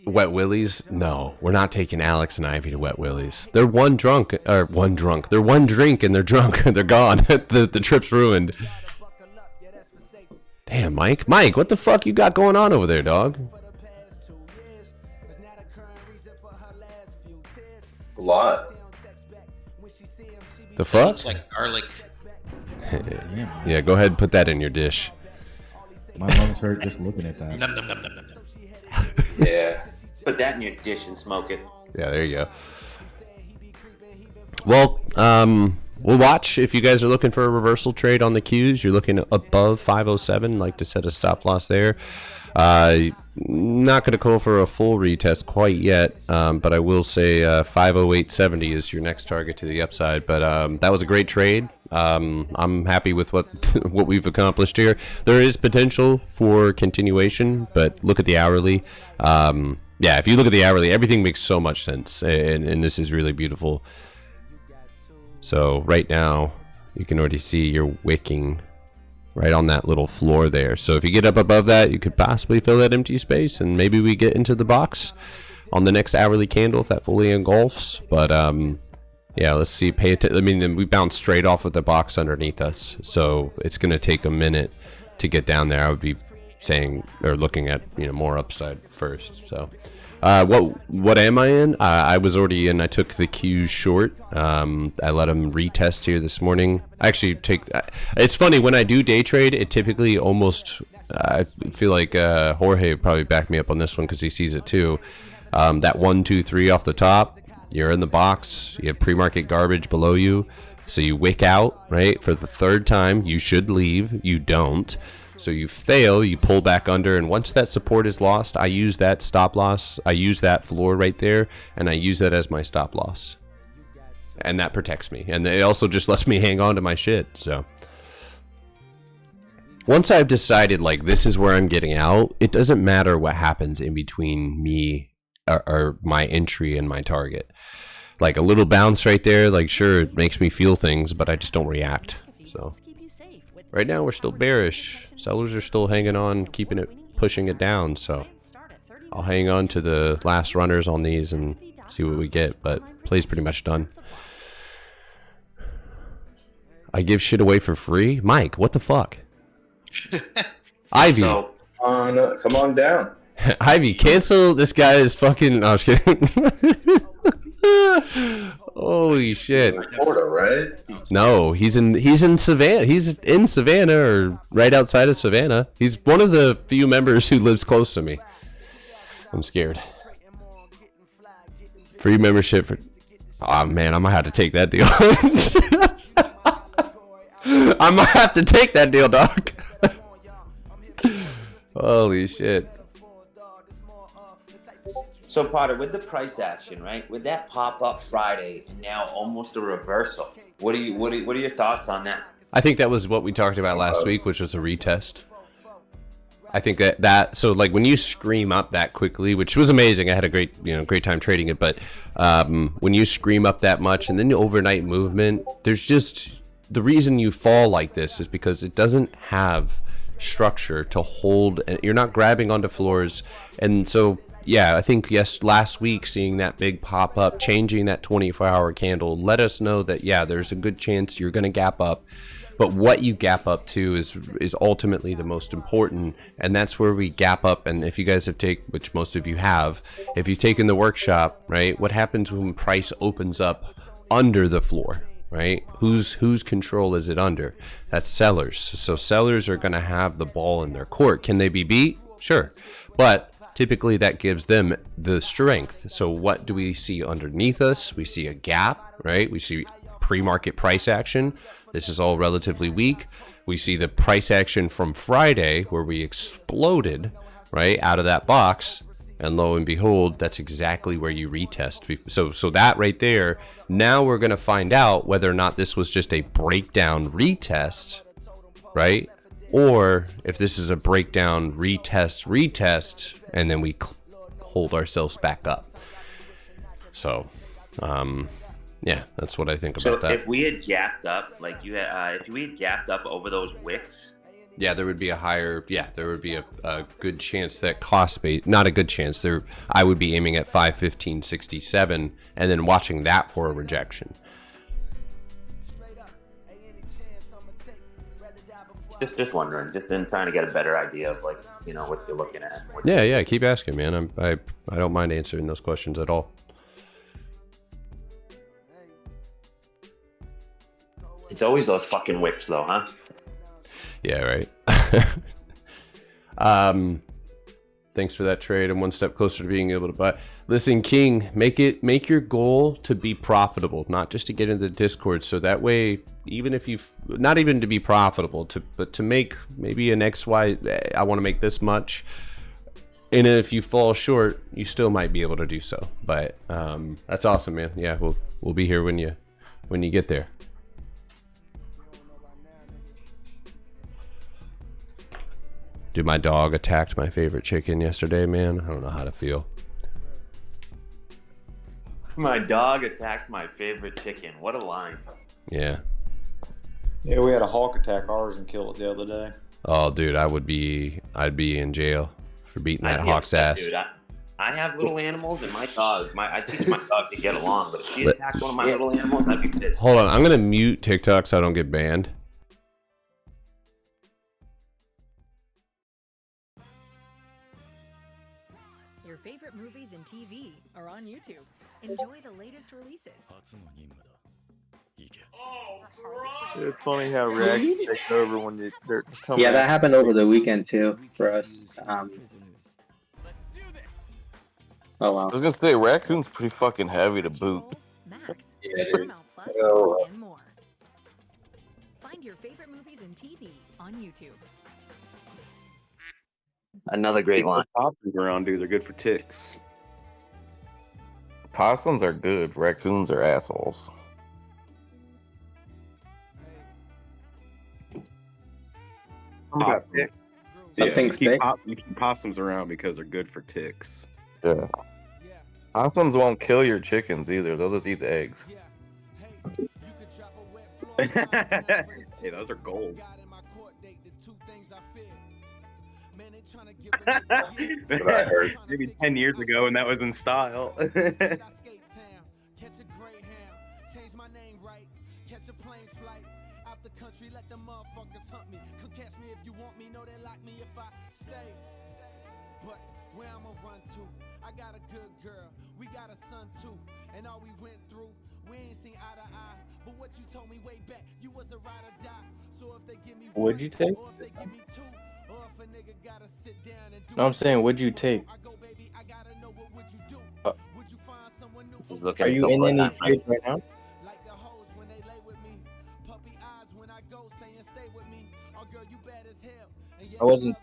Wet Willies? No, we're not taking Alex and Ivy to Wet Willies. They're one drink and they're drunk. They're gone. the trip's ruined. Damn, Mike, what the fuck you got going on over there, dog? A lot. The fuck? Looks like garlic. Yeah, go ahead and put that in your dish. My lungs hurt just looking at that. Num, num, num, num, num. Yeah. Put that in your dish and smoke it. Yeah, there you go. Well, we'll watch. If you guys are looking for a reversal trade on the Qs, you're looking above 507, like to set a stop loss there. Not going to call for a full retest quite yet, but I will say 508.70 is your next target to the upside. But that was a great trade. I'm happy with what we've accomplished here. There is potential for continuation, but look at the hourly. Yeah, if you look at the hourly, everything makes so much sense, and this is really beautiful. So right now, you can already see you're wicking right on that little floor there. So if you get up above that, you could possibly fill that empty space, and maybe we get into the box on the next hourly candle if that fully engulfs. But yeah, let's see. Pay attention. I mean, we bounced straight off with the box underneath us, so it's going to take a minute to get down there. I would be saying or looking at more upside first. So what am I in? I was already in. I took the Qs short. I let them retest here this morning. I actually it's funny when I do day trade, it typically almost I feel like Jorge would probably back me up on this one because he sees it too. That 1 2 3 off the top, you're in the box, you have pre-market garbage below you, so you wick out, right? For the third time, you should leave. You don't. So you fail, you pull back under, and once that support is lost, I use that stop loss, I use that floor right there, and I use that as my stop loss. And that protects me. And it also just lets me hang on to my shit, so. Once I've decided, like, this is where I'm getting out, it doesn't matter what happens in between me or my entry and my target. Like, a little bounce right there, like, sure, it makes me feel things, but I just don't react, so. Right now, we're still bearish. Sellers are still hanging on, pushing it down. So I'll hang on to the last runners on these and see what we get. But play's pretty much done. I give shit away for free? Mike, what the fuck? Ivy. So, come on down. Ivy, cancel this guy's fucking... No, I was kidding. Holy shit. Florida, right? No, he's in Savannah. He's in Savannah or right outside of Savannah. He's one of the few members who lives close to me. I'm scared. Free membership for... Oh man, I might have to take that deal. I might have to take that deal, dog. Holy shit. So Potter, with the price action, right? With that pop up Friday and now almost a reversal, what are your thoughts on that? I think that was what we talked about last week, which was a retest. I think that so like when you scream up that quickly, which was amazing. I had a great time trading it, but when you scream up that much and then the overnight movement, there's just the reason you fall like this is because it doesn't have structure to hold, and you're not grabbing onto floors. And so yeah, I think last week seeing that big pop up, changing that 24-hour candle, let us know that yeah, there's a good chance you're going to gap up, but what you gap up to is ultimately the most important, and that's where we gap up. And if you guys have which most of you have, if you've taken the workshop, right, what happens when price opens up under the floor, right? Whose control is it under? That's sellers. So sellers are going to have the ball in their court. Can they be beat? Sure, but typically that gives them the strength. So what do we see underneath us? We see a gap, right? We see pre-market price action. This is all relatively weak. We see the price action from Friday where we exploded, right, out of that box. And lo and behold, that's exactly where you retest. So that right there, now we're going to find out whether or not this was just a breakdown retest, right? Or if this is a breakdown retest, and then we hold ourselves back up. So, yeah, that's what I think about that. So if we had gapped up, like if we had gapped up over those wicks, yeah, there would be a good chance that cost base, not a good chance, I would be aiming at 515.67 and then watching that for a rejection. Just wondering, just in trying to get a better idea of, like, you know, what you're looking at. Yeah, keep asking, man. I don't mind answering those questions at all. It's always those fucking wicks, though, huh? Yeah, right. Thanks for that trade. I'm one step closer to being able to buy. Listen, King, make your goal to be profitable, not just to get into the Discord. So that way, even if not even to be profitable, but to make maybe an XY, I want to make this much. And if you fall short, you still might be able to do so. But that's awesome, man. Yeah, we'll be here when you get there. Dude, my dog attacked my favorite chicken yesterday, man. I don't know how to feel. My dog attacked my favorite chicken. What a line. Yeah. Yeah, we had a hawk attack ours and kill it the other day. Oh, dude, I'd be in jail for beating that hawk's ass. Dude, I have little animals, and I teach my dog to get along, but if she attacked one of my little animals, I'd be pissed. Hold on, I'm gonna mute TikTok so I don't get banned. Your favorite movies and TV are on YouTube. Enjoy the latest releases. It's funny how reactions take over when they're coming. Yeah, that happened over the weekend too for us. Oh wow. I was gonna say Raccoon's pretty fucking heavy to boot. Max, Yeah, dude. Paramount Plus, Oh. and more. Find your favorite movies and TV on YouTube. Another great line. Possums around, dude. They're good for ticks. Possums are good. Raccoons are assholes. Something you stick? keep possums around because they're good for ticks. Yeah. Possums won't kill your chickens either. They'll just eat the eggs. Hey, those are gold. Maybe 10 years ago, and that was in style. I got a good girl, we got a son too, and all we went through, we ain't seen eye to eye. But what you told me way back, you was a ride or die. So if they give me one, What'd you take? or if they give me two, or if a nigga gotta sit down and do No, I'm saying, what'd you take? He's looking Are at you the in whole any time, trades right now? I wasn't.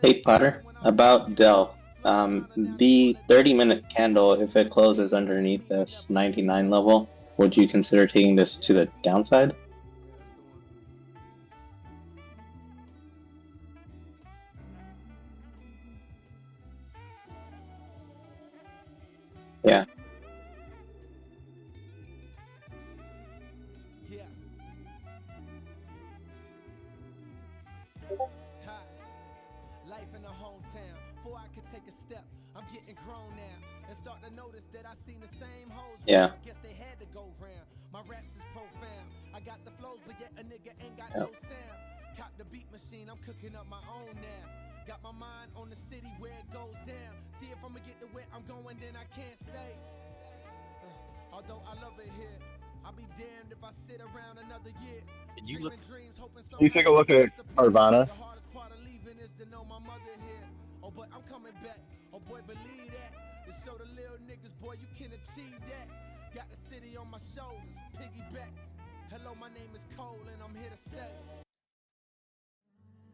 Hey Potter, about Dell. The 30-minute candle, if it closes underneath this 99 level, would you consider taking this to the downside? Yeah. Life in the hometown, before I could take a step, I'm getting grown now and start to notice that I seen the same hoes. Yeah. I guess they had to go round. My raps is profound. I got the flows, but yet a nigga ain't got no sound. Cop the beat machine, I'm cooking up my own now. Got my mind on the city where it goes down. See if I'ma get to where I'm going, then I can't stay. Although I love it here, I'll be damned if I sit around another year. Can you look? Can you take a look at Carvana? To know my mother here. Oh, but I'm coming back. Oh, boy, believe that. To show the little niggas, boy, you can achieve that. Got the city on my shoulders, piggyback. Hello, my name is Cole, and I'm here to stay.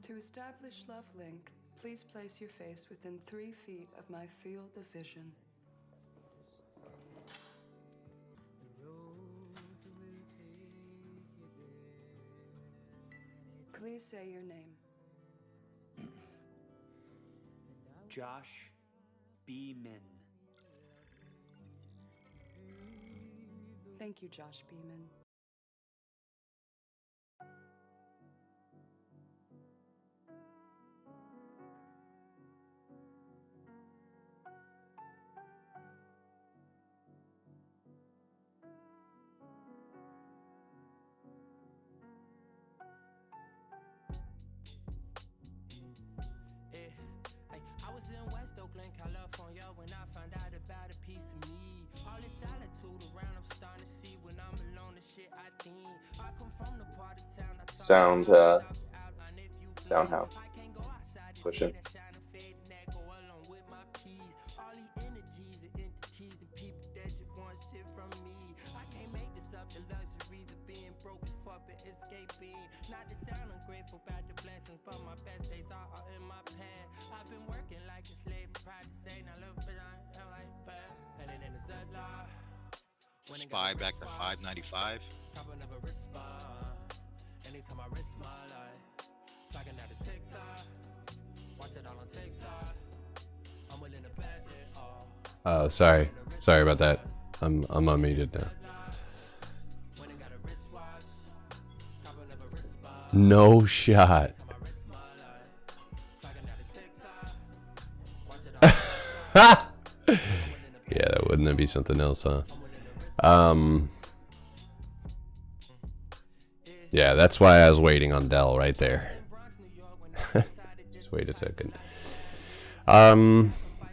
To establish Love Link, please place your face within 3 feet of my field of vision. Please say your name. Josh Beeman. Thank you, Josh Beeman. California, when I found out about a piece of me. All this solitude around, I'm starting to see when I'm alone, the shit I think. I come from the part of town. Sound how? Push it. All the energies and entities and people that you want shit from me. I can't make this up, the luxuries of being broke as fuck and escaping. Not to sound ungrateful about the blessings, but my best days are all in my past. I've been working like a slave, proud to say, now look, but I am like bad. And then in the Zedlar, Spy back to 595. never respond. Anytime I risk my life, plugging out a TikTok, watch it all on TikTok. I'm willing to bet it all. Oh, sorry about that. I'm unmuted now. No shot. Yeah, that wouldn't that be something else, huh? Yeah, that's why I was waiting on Dell right there. Just wait a second.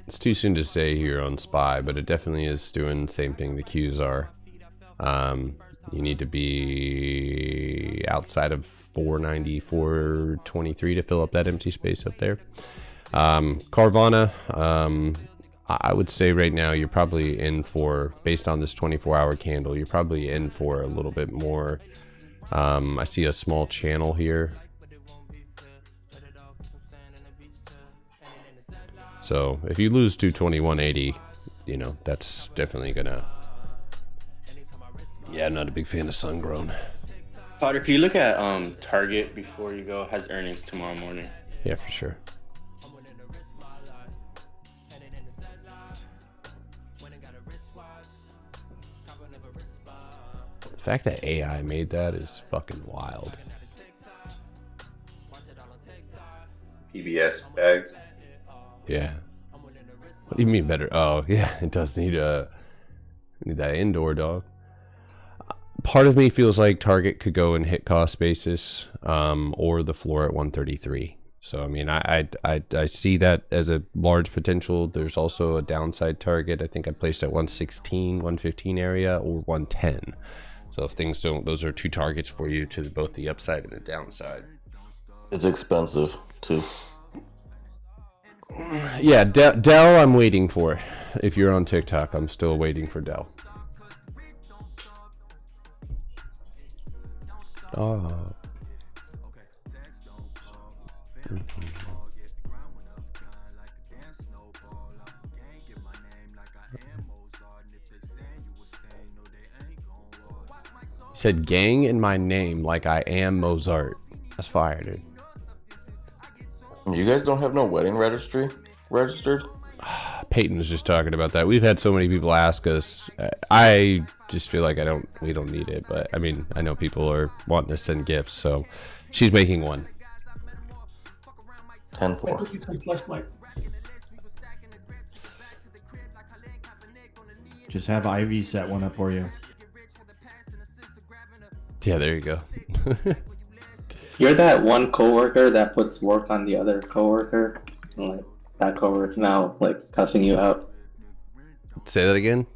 It's too soon to say here on Spy, but it definitely is doing the same thing the Qs are. You need to be outside of 490, 423 to fill up that empty space up there. Carvana, I would say right now you're probably in for, based on this 24-hour candle, you're probably in for a little bit more. I see a small channel here. So if you lose to 2180, you know, that's definitely gonna... Yeah, I'm not a big fan of Sungrown. Potter, can you look at Target before you go? Has earnings tomorrow morning. Yeah, for sure. The fact that AI made that is fucking wild. PBS bags. Yeah. What do you mean better? Oh, yeah, it does need that indoor, dog. Part of me feels like Target could go and hit cost basis, or the floor at 133. So I mean, I see that as a large potential. There's also a downside target. I think I placed at 116, 115 area, or 110. So if things don't, those are two targets for you to both the upside and the downside. It's expensive too. Yeah, Dell, I'm waiting for. If you're on TikTok, I'm still waiting for Dell. Oh. He said gang in my name like I am Mozart. That's fire, dude. You guys don't have no wedding registry registered? Peyton was just talking about that. We've had so many people ask us. I just feel like we don't need it, but I mean, I know people are wanting to send gifts, so she's making one. 10-4. Just have Ivy set one up for you. Yeah, there you go. You're that one coworker that puts work on the other coworker. Like that coworker now, like cussing you out. Say that again.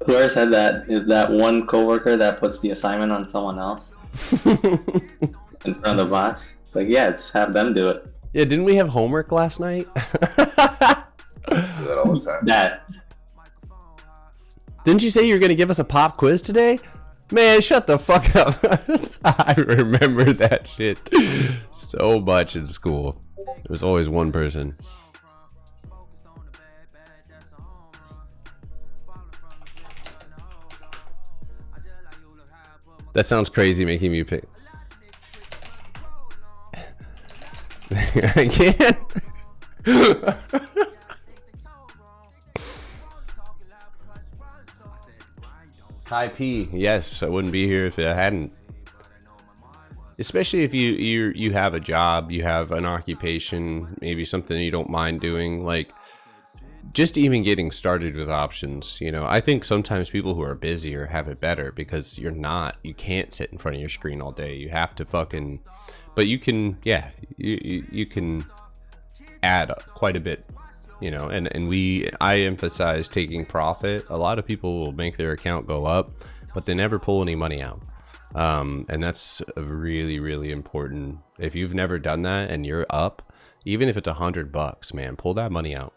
Whoever said that is that one coworker that puts the assignment on someone else in front of the boss. It's like, yeah, just have them do it. Yeah, didn't we have homework last night? That all the time. That. Didn't you say you were going to give us a pop quiz today? Man, shut the fuck up. I remember that shit so much in school. There was always one person. That sounds crazy making me pick. I can't. Hi P. Yes, I wouldn't be here if I hadn't. Especially if you have a job, you have an occupation, maybe something you don't mind doing, like just even getting started with options. You know, I think sometimes people who are busier have it better because you can't sit in front of your screen all day. You have to fucking, but you can, yeah, you can add quite a bit. You know, and I emphasize taking profit. A lot of people will make their account go up, but they never pull any money out. And that's a really, really important. If you've never done that and you're up, even if it's $100, man, pull that money out.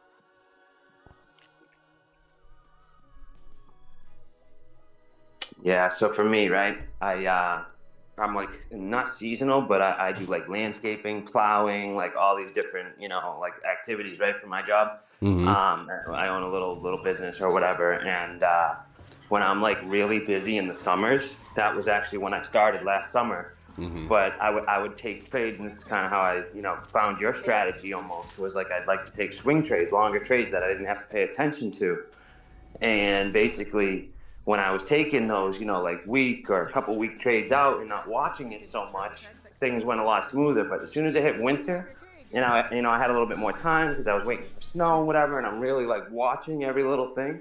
Yeah, so for me, right, I'm like not seasonal, but I do like landscaping, plowing, like all these different, you know, like activities, right, for my job. I own a little business or whatever, and when I'm like really busy in the summers, that was actually when I started last summer. But I would take trades, and this is kind of how I, you know, found your strategy almost, was like I'd like to take swing trades, longer trades that I didn't have to pay attention to. And basically, when I was taking those, you know, like week or a couple week trades out and not watching it so much, things went a lot smoother. But as soon as it hit winter, I had a little bit more time because I was waiting for snow and whatever, and I'm really like watching every little thing.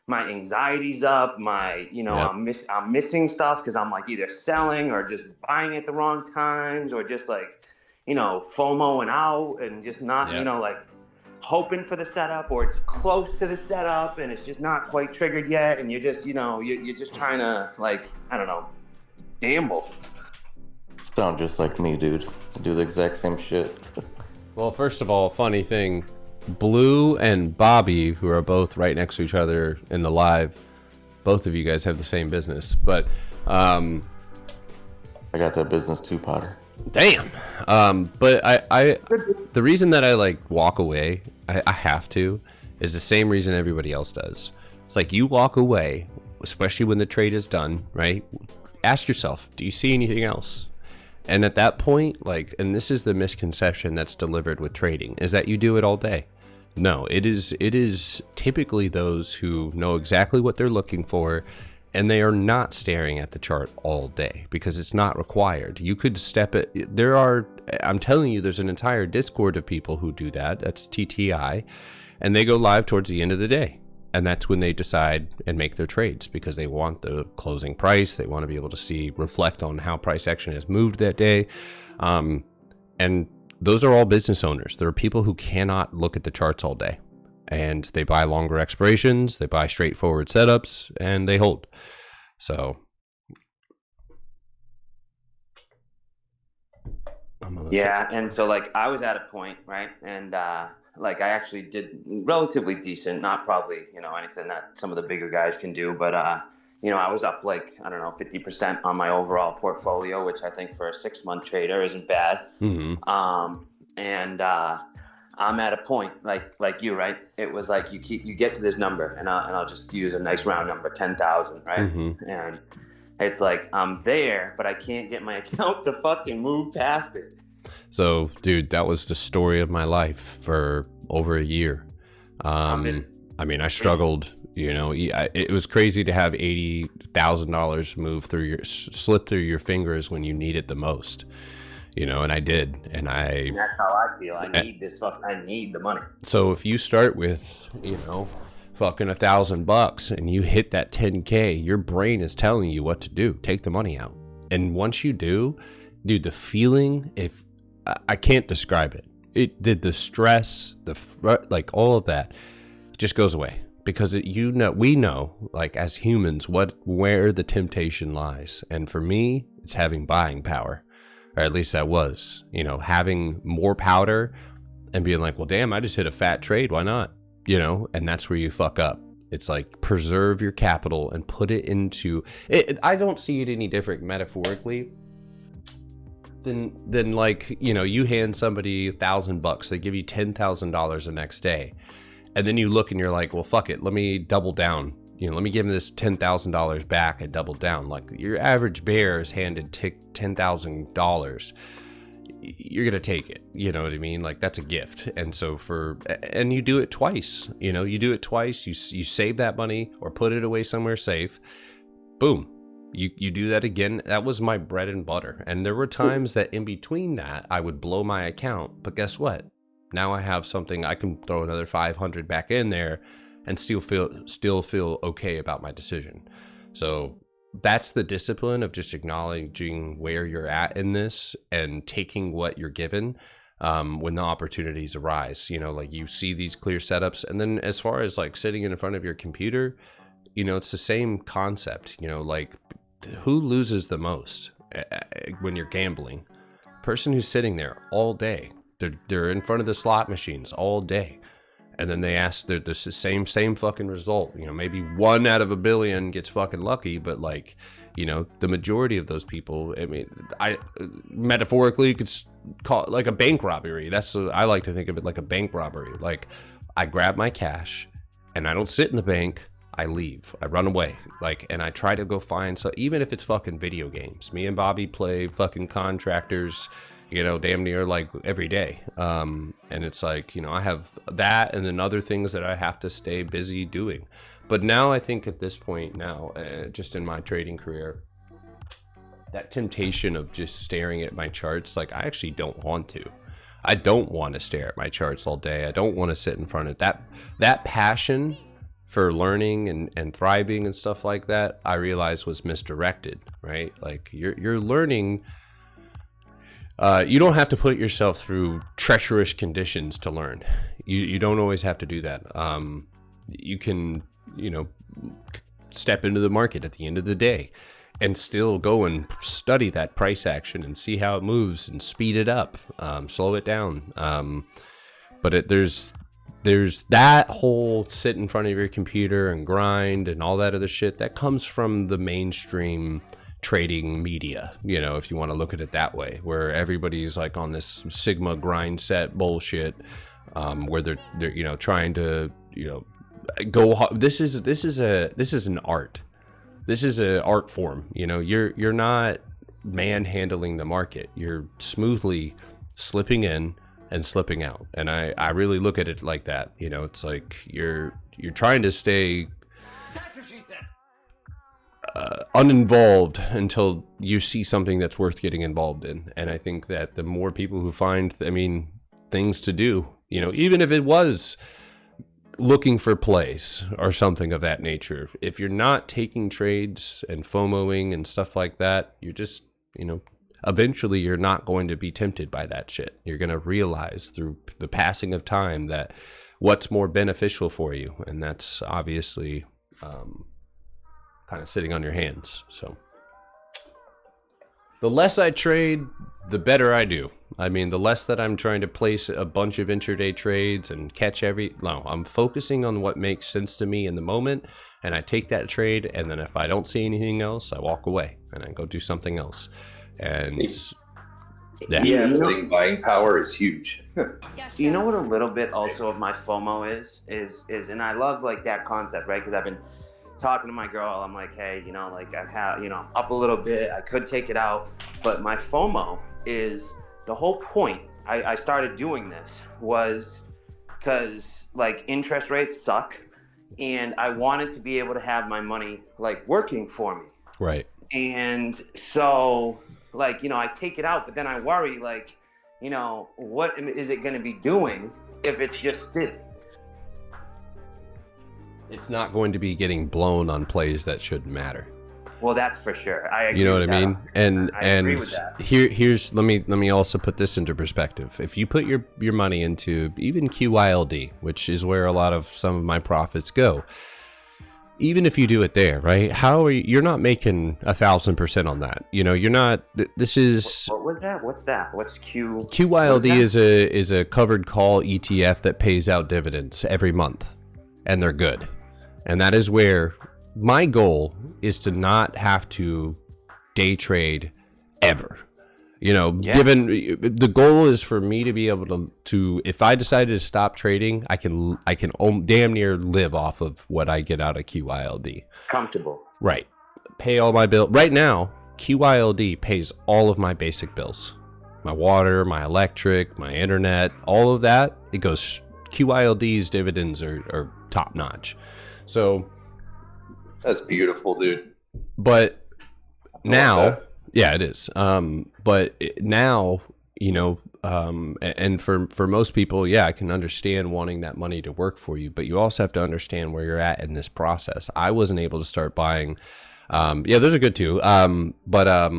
My anxiety's up. I'm missing stuff because I'm like either selling or just buying at the wrong times, or just like, you know, FOMOing out and just not, you know, like hoping for the setup, or it's close to the setup and it's just not quite triggered yet, and you're just, you know, you're just trying to, like, I don't know, gamble. Sound just like me, dude. I do the exact same shit. Well, first of all, funny thing, Blue and Bobby, who are both right next to each other in the live, both of you guys have the same business, but I got that business too, Potter. Damn. But I the reason that I like walk away, I have to, is the same reason everybody else does. It's like you walk away, especially when the trade is done, right? Ask yourself, do you see anything else? And at that point, like, and this is the misconception that's delivered with trading, is that you do it all day. No, it is typically those who know exactly what they're looking for, and they are not staring at the chart all day because it's not required. You could step it. I'm telling you, there's an entire Discord of people who do that. That's TTI. And they go live towards the end of the day. And that's when they decide and make their trades because they want the closing price. They want to be able to reflect on how price action has moved that day. And those are all business owners. There are people who cannot look at the charts all day. And they buy longer expirations, they buy straightforward setups, and they hold. So, yeah, and so like I was at a point, right, and like I actually did relatively decent, not probably, you know, anything that some of the bigger guys can do, but you know, I was up like, I don't know, 50% on my overall portfolio, which I think for a 6-month trader isn't bad. I'm at a point like you, right? It was like you get to this number, and I'll just use a nice round number, 10,000, right? And it's like I'm there, but I can't get my account to fucking move past it. So, dude, that was the story of my life for over a year. I mean, I struggled. You know, it was crazy to have $80,000 slip through your fingers when you need it the most. You know, and I did, and that's how I feel. I need I need the money. So if you start with, you know, fucking $1,000 and you hit that 10K, your brain is telling you what to do. Take the money out, and once you do, dude, the feeling, if I can't describe it. It did the stress, like all of that, just goes away. Because we know, like as humans, where the temptation lies. And for me, it's having buying power, or at least that was, you know, having more powder and being like, well, damn, I just hit a fat trade. Why not? You know, and that's where you fuck up. It's like preserve your capital and put it into it. I don't see it any different metaphorically than like, you know, you hand somebody $1,000, they give you $10,000 the next day. And then you look and you're like, well, fuck it. Let me double down. You know, let me give him this $10,000 back and double down. Like your average bear is handed $10,000. You're going to take it. You know what I mean? Like that's a gift. And so and you do it twice, you know, you do it twice. You save that money or put it away somewhere safe. Boom. You do that again. That was my bread and butter. And there were times that in between that I would blow my account, but guess what? Now I have something, I can throw another 500 back in there and still feel okay about my decision. So that's the discipline of just acknowledging where you're at in this and taking what you're given when the opportunities arise. You know, like you see these clear setups. And then as far as like sitting in front of your computer, you know, it's the same concept. You know, like who loses the most when you're gambling? Person who's sitting there all day. They're in front of the slot machines all day, and then they ask the same fucking result. You know, maybe 1 out of a billion gets fucking lucky, but like, you know, the majority of those people. I mean, I metaphorically could call it like a bank robbery. I like to think of it like a bank robbery. Like, I grab my cash, and I don't sit in the bank. I leave. I run away. Like, and I try to go find. So even if it's fucking video games, me and Bobby play fucking Contractors. You know, damn near like every day. And it's like, you know, I have that and then other things that I have to stay busy doing. But now I think at this point now, just in my trading career, that temptation of just staring at my charts, like I actually don't want to. I don't want to stare at my charts all day. I don't want to sit in front of that passion for learning and thriving and stuff like that, I realized was misdirected, right? Like you're learning. You don't have to put yourself through treacherous conditions to learn. You don't always have to do that. You can, you know, step into the market at the end of the day and still go and study that price action and see how it moves and speed it up, slow it down. But there's that whole sit in front of your computer and grind and all that other shit that comes from the mainstream trading media, you know, if you want to look at it that way, where everybody's like on this Sigma grind set bullshit, where they're you know trying to, you know, go. This is an art. This is an art form. You know, you're not manhandling the market. You're smoothly slipping in and slipping out. And I really look at it like that. You know, it's like you're trying to stay uninvolved until you see something that's worth getting involved in. And I think that the more people who find, things to do, you know, even if it was looking for plays or something of that nature, if you're not taking trades and FOMOing and stuff like that, you're just, you know, eventually you're not going to be tempted by that shit. You're going to realize through the passing of time that what's more beneficial for you. And that's obviously, kind of sitting on your hands. So the less I trade, the better I do. I mean, the less that I'm trying to place a bunch of intraday trades and catch no, I'm focusing on what makes sense to me in the moment, and I take that trade, and then if I don't see anything else, I walk away and I go do something else. And yeah, buying power is huge. You know what a little bit also of my FOMO is, and I love like that concept, right? Because I've been talking to my girl, I'm like, hey, you know, like I have, you know, up a little bit, I could take it out, but my FOMO is the whole point. I started doing this was because like interest rates suck, and I wanted to be able to have my money like working for me. Right. And so like, you know, I take it out, but then I worry like, you know, what is it going to be doing if it's just sitting? It's not going to be getting blown on plays that shouldn't matter. Well, that's for sure. I agree. You know what with I mean? that. I agree And with that. here's let me also put this into perspective. If you put your money into even QYLD, which is where a lot of some of my profits go, even if you do it there, right? How are you? You're not making 1,000% on that. You know, you're not. This is What was that? What's that? What's Q? QYLD is a covered call ETF that pays out dividends every month, and they're good. And that is where my goal is to not have to day trade ever. You know, given the goal is for me to be able to if I decided to stop trading, I can damn near live off of what I get out of QYLD. Comfortable. Right. Pay all my bills. Right now, QYLD pays all of my basic bills. My water, my electric, my internet, all of that. It goes, QYLD's dividends are top notch. So that's beautiful, dude. But now, yeah, it is. But now, you know, and for most people, yeah, I can understand wanting that money to work for you, but you also have to understand where you're at in this process. I wasn't able to start buying. Yeah, those are good too. But I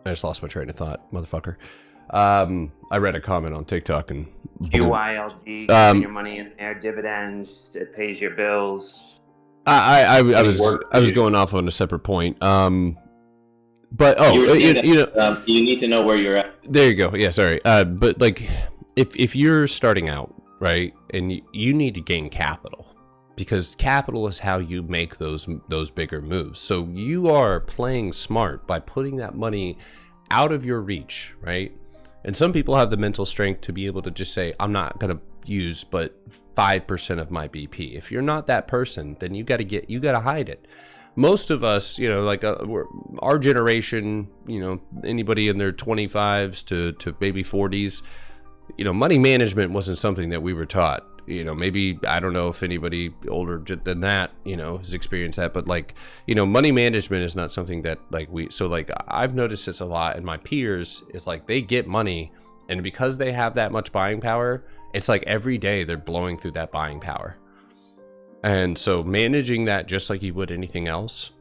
just lost my train of thought, motherfucker. I read a comment on TikTok and QYLD, putting your money in there, dividends, it pays your bills. I was going off on a separate point. But you need to know where you're at. There you go. Yeah, sorry. But like, if you're starting out, right, and you need to gain capital, because capital is how you make those bigger moves. So you are playing smart by putting that money out of your reach, right? And some people have the mental strength to be able to just say, I'm not going to use but 5% of my BP. If you're not that person, then you got to hide it. Most of us, you know, like our generation, you know, anybody in their 25s to maybe 40s, you know, money management wasn't something that we were taught. You know, maybe, I don't know if anybody older than that, you know, has experienced that, but like, you know, money management is not something that like so like I've noticed this a lot, and my peers is like they get money, and because they have that much buying power, it's like every day they're blowing through that buying power. And so managing that just like you would anything else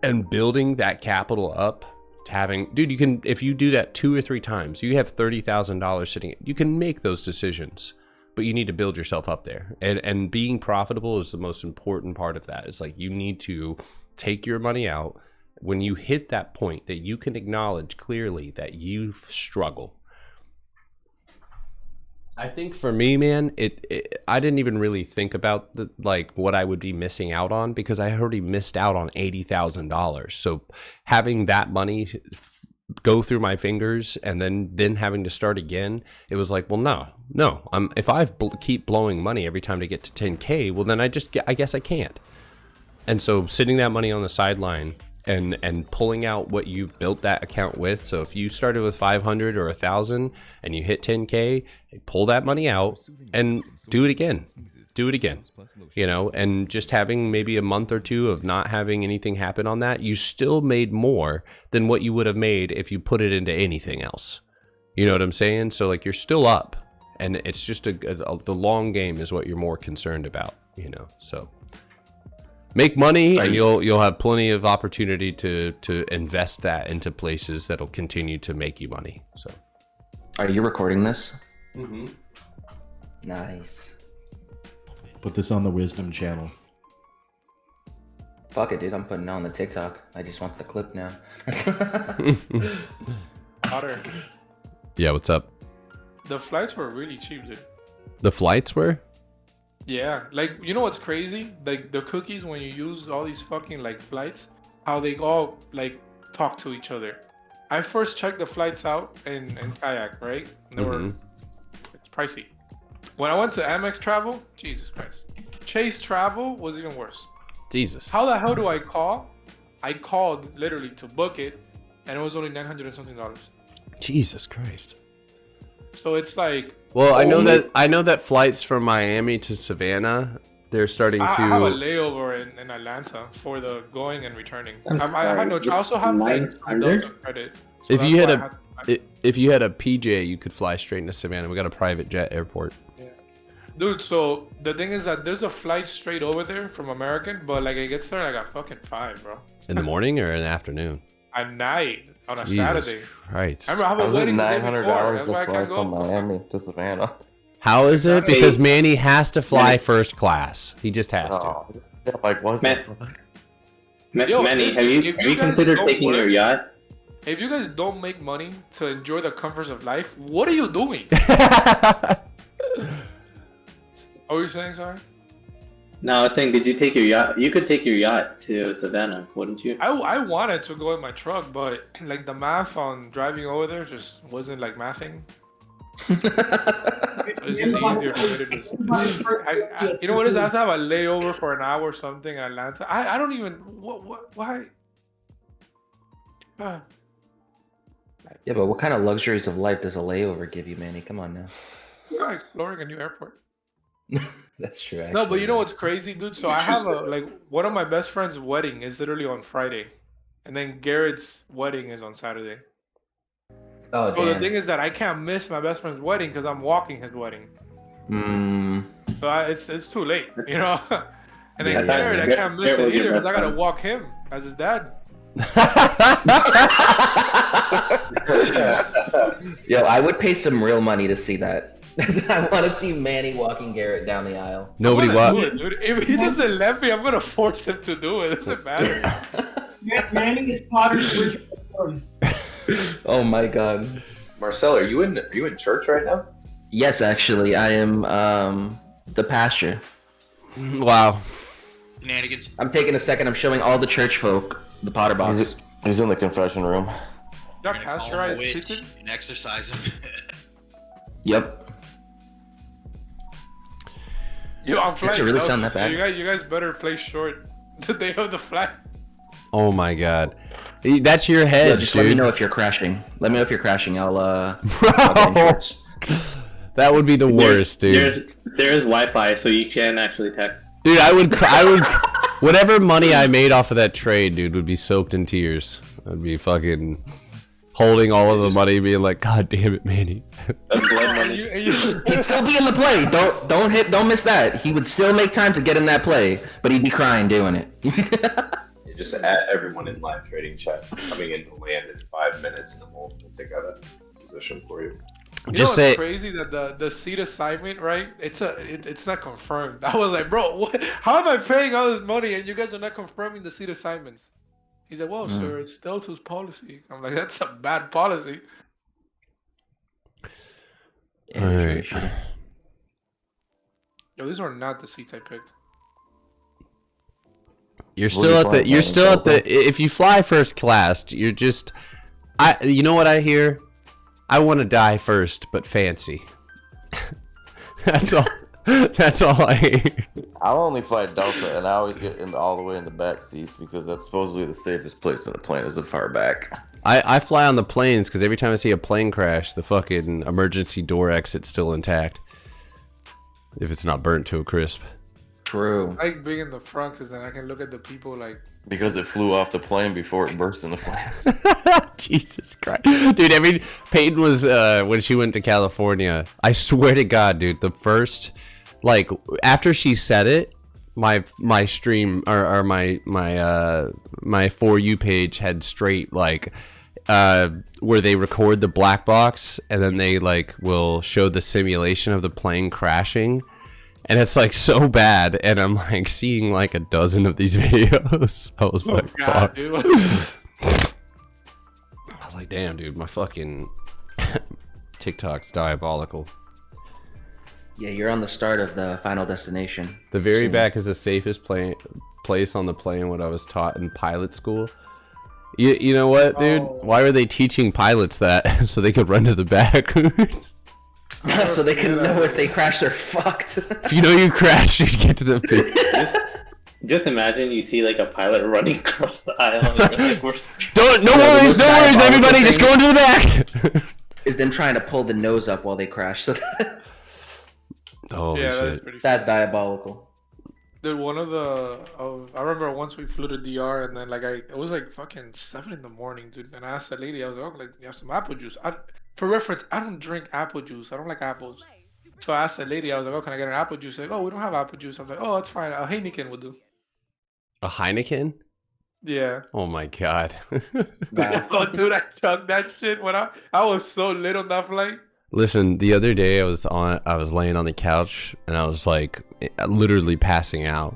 and building that capital up to having, dude, you can, if you do that 2 or 3 times, you have $30,000 sitting, you can make those decisions. But you need to build yourself up there. And being profitable is the most important part of that. It's like you need to take your money out when you hit that point that you can acknowledge clearly that you struggle. I think for me, man, I didn't even really think about like what I would be missing out on, because I already missed out on $80,000. So having that money go through my fingers and then having to start again, it was like, well, no, if I keep blowing money every time to get to 10K, well, then I guess I can't. And so sitting that money on the sideline and pulling out what you built that account with. So if you started with 500 or 1,000 and you hit 10K, pull that money out and do it again. You know, and just having maybe a month or 2 of not having anything happen on that, you still made more than what you would have made if you put it into anything else. You know what I'm saying? So like you're still up, and it's just the long game is what you're more concerned about, you know. So make money, and you'll have plenty of opportunity to invest that into places that'll continue to make you money. So are you recording this? Mm-hmm. Nice. Put this on the Wisdom channel. Fuck it, dude. I'm putting it on the TikTok. I just want the clip now. Potter, yeah, what's up? the flights were really cheap, dude. The flights were? Yeah, like, you know what's crazy? Like the cookies, when you use all these fucking like flights, how they all like talk to each other. I first checked the flights out in Kayak, right? And they were, it's pricey. When I went to Amex Travel, Jesus Christ. Chase Travel was even worse. Jesus. How the hell do I call? I called literally to book it, and it was only $900 and something. Jesus Christ. So it's like. Well, I know that flights from Miami to Savannah, they're starting to. I have a layover in Atlanta for the going and returning. I had no. I also have like some Delta credit. So If you had a PJ, you could fly straight into Savannah. We got a private jet airport. Yeah. Dude, so the thing is that there's a flight straight over there from American, but like it gets there like at fucking 5, bro. In the morning or in the afternoon? At night on a Jesus Saturday. Christ. I remember I have a wedding the day $900 before. That's to why I fly can't from go. Miami to Savannah. How is it? Because Manny has to fly first class. He just has to. Yeah, like what? Manny, have you considered taking your yacht? If you guys don't make money to enjoy the comforts of life, what are you doing? What were you saying, sorry? No, I was saying, did you take your yacht? You could take your yacht to Savannah, wouldn't you? I wanted to go in my truck, but like the math on driving over there just wasn't like mathing. It's easier for me to just. You know what it is? I have to have a layover for an hour or something in Atlanta. I don't even. Why? Yeah, but what kind of luxuries of life does a layover give you, Manny? Come on now. I'm exploring a new airport. That's true. Actually. No, but you know what's crazy, dude? So I have one of my best friend's wedding is literally on Friday, and then Garrett's wedding is on Saturday. Oh, so damn. the thing is that I can't miss my best friend's wedding because I'm walking his wedding. So it's too late, you know. And then Garrett, I can't miss it either because I gotta walk him as his dad. Yo, I would pay some real money to see that. I want to see Manny walking Garrett down the aisle. Nobody walks. If he doesn't let me, I'm gonna force him to do it. It doesn't matter. Manning is Potter's Richard son. Oh my God. Marcel, are you in church right now? Yes, actually, I am the pastor. Wow. Shenanigans. I'm taking a second. I'm showing all the church folk the PotterBox. He's in the confession room. Not pasteurized chicken? And exercise him. Yep. Yo, I'm flying. Does it really sound that bad? You guys better play short the day of the flight. Oh my God. That's your head, Yo, just dude. let me know if you're crashing. Let me know if you're crashing. I'll that would be the worst, dude. There is Wi-Fi, so you can actually text. Dude, I would, whatever money I made off of that trade, dude, would be soaked in tears. I'd be fucking holding all of the money, being like, God damn it, Manny. He'd still be in the play. Don't miss that. He would still make time to get in that play, but he'd be crying doing it. You just add everyone in live trading chat coming in to land in 5 minutes, and then we'll take out a position for you. Just know say it's crazy that the seat assignment, right? It's not confirmed. I was like, bro, what? How am I paying all this money and you guys are not confirming the seat assignments? He's like, well, sir, it's Delta's policy. I'm like, that's a bad policy. All right. Yo, these are not the seats I picked. You're still at the. If you fly first class, you're just. You know what I hear? I want to die first, but fancy. That's all. That's all I hear. I'll only fly Delta, and I always get all the way in the back seats because that's supposedly the safest place in the plane is the far back. I fly on the planes because every time I see a plane crash, the fucking emergency door exit's still intact. If it's not burnt to a crisp. True. I like being in the front because then I can look at the people like. Because it flew off the plane before it burst into flames. Jesus Christ. Dude, Peyton was, when she went to California, I swear to God, dude, the first, like, after she said it, my stream, or my For You page had straight, like, where they record the black box, and then they, like, will show the simulation of the plane crashing. And it's like so bad, and I'm like seeing like a dozen of these videos. I was like, God, fuck. dude. I was like, damn, dude, my fucking TikTok's diabolical. Yeah, you're on the start of the Final Destination. The very back is the safest place on the plane. What I was taught in pilot school. You know what, dude? Why were they teaching pilots that so they could run to the back? So they can know if they crash, they're fucked. If you know you crashed, you get to the Just imagine you see like a pilot running across the aisle. And you're like, No worries, everybody, just go into the back. Is them trying to pull the nose up while they crash. So Holy Yeah, that's shit. pretty that's diabolical. Dude, one of the I remember once we flew to DR and then like it was like fucking 7 in the morning, dude. And I asked the lady, I was like, oh, like, you have some apple juice. For reference, I don't drink apple juice. I don't like apples. So I asked the lady, I was like, oh, can I get an apple juice? She's like, oh, we don't have apple juice. I was like, oh, it's fine. A Heineken will do. A Heineken? Yeah. Oh my god. Oh, dude, I chugged that shit when I was so lit on that flight. Listen, the other day I was laying on the couch and I was like literally passing out.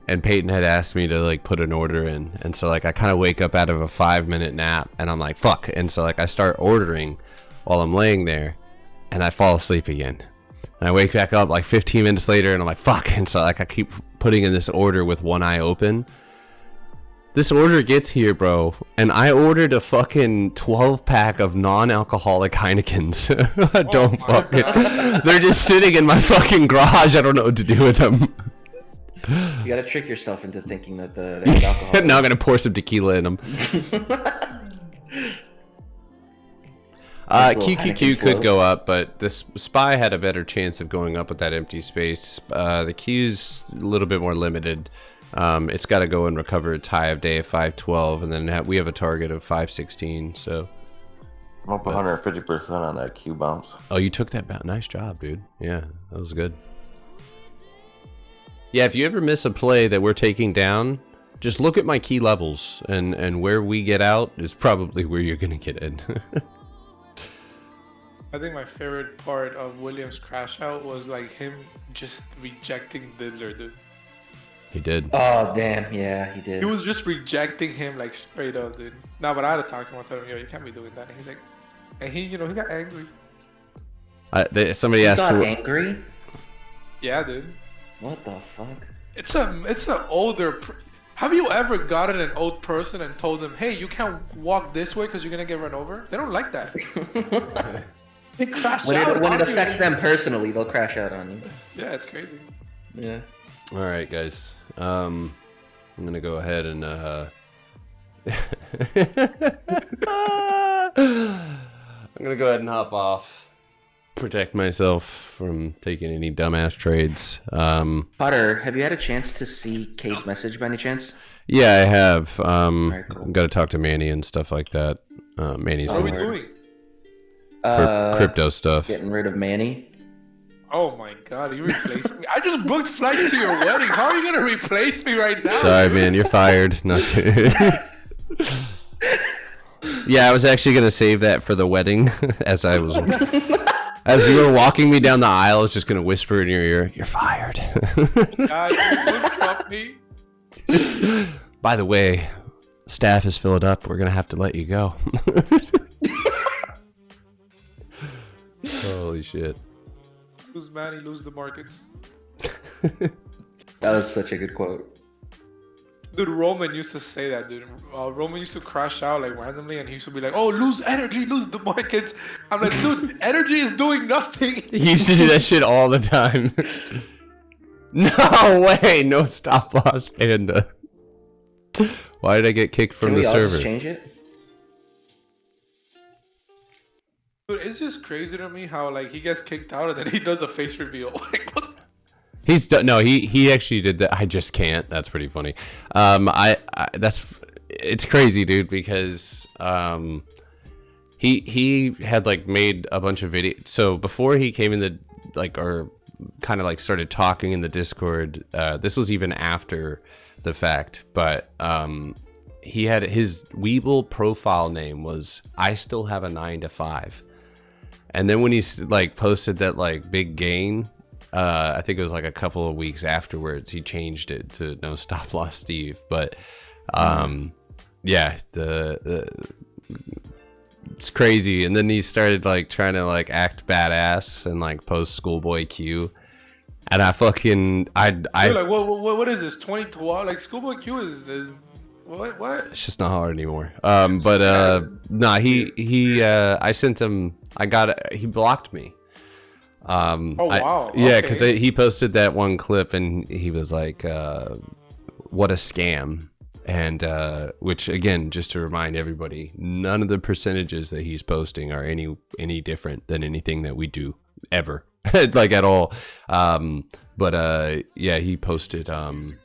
And Peyton had asked me to like put an order in. And so like I kind of wake up out of a 5-minute nap and I'm like, fuck. And so like I start ordering while I'm laying there and I fall asleep again. And I wake back up like 15 minutes later and I'm like, fuck. And so like I keep putting in this order with one eye open. This order gets here, bro, and I ordered a fucking 12-pack of non-alcoholic Heinekens. I don't fucking... They're just sitting in my fucking garage. I don't know what to do with them. You gotta trick yourself into thinking that they have alcohol. Now I'm gonna pour some tequila in them. QQQ could go up, but this Spy had a better chance of going up with that empty space. The Q's a little bit more limited. It's got to go and recover its high of day of 512, and then we have a target of 516. So I'm up 150% on that Q bounce. Oh, you took that bounce. Nice job, dude. Yeah, that was good. Yeah, if you ever miss a play that we're taking down, just look at my key levels, and where we get out is probably where you're gonna get in. I think my favorite part of Williams' crash out was like him just rejecting Diddler, dude. He did. Oh damn, yeah, he did. He was just rejecting him like straight up, dude. No, but I had to talk to him. I told him, yo, you can't be doing that. And he's like, and he, he got angry. Somebody asked. Got angry? Yeah, dude. What the fuck? It's an older. Have you ever gotten an old person and told them, hey, you can't walk this way because you're gonna get run over? They don't like that. They crash out. When it affects them personally, they'll crash out on you. Yeah, it's crazy. Yeah. All right, guys. I'm gonna go ahead and I'm gonna go ahead and hop off. Protect myself from taking any dumbass trades. Potter, have you had a chance to see Cade's message by any chance? Yeah, I have. Alright, cool. Got to talk to Manny and stuff like that. Manny's What are we doing? crypto stuff. Getting rid of Manny. Oh my god, you replacing me? I just booked flights to your wedding. How are you gonna replace me right now? Sorry, man, you're fired. No. Yeah, I was actually gonna save that for the wedding. As you were walking me down the aisle, I was just gonna whisper in your ear, "You're fired." Guys, you Trump me. By the way, staff is filled up. We're gonna have to let you go. Holy shit. Lose Manny, lose the markets. That was such a good quote. Dude, Roman used to say that, dude. Roman used to crash out like randomly, and he used to be like, "Oh, lose energy, lose the markets." I'm like, dude, energy is doing nothing. He used to do that shit all the time. No way, no stop loss, Panda. Why did I get kicked from the server? Just change it? Dude, it's just crazy to me how like he gets kicked out and then he does a face reveal. Like, what? He's done. No, he actually did that. I just can't. That's pretty funny. It's crazy, dude, because he had like made a bunch of videos. So before he came in the or kind of like started talking in the Discord, this was even after the fact, but he had his Weeble profile name was "I still have a 9 to 5," and then when he like posted that like big gain. I think it was like a couple of weeks afterwards he changed it to No Stop Loss Steve, but yeah, it's crazy. And then he started like trying to like act badass and like post Schoolboy Q, and I fucking Dude, like what is this 2012? Like Schoolboy Q is what? It's just not hard anymore. But nah, I sent him. He blocked me. Oh wow. Yeah, because he posted that one clip and he was like, what a scam. And which again, just to remind everybody, none of the percentages that he's posting are any different than anything that we do ever, like at all. But yeah, he posted that,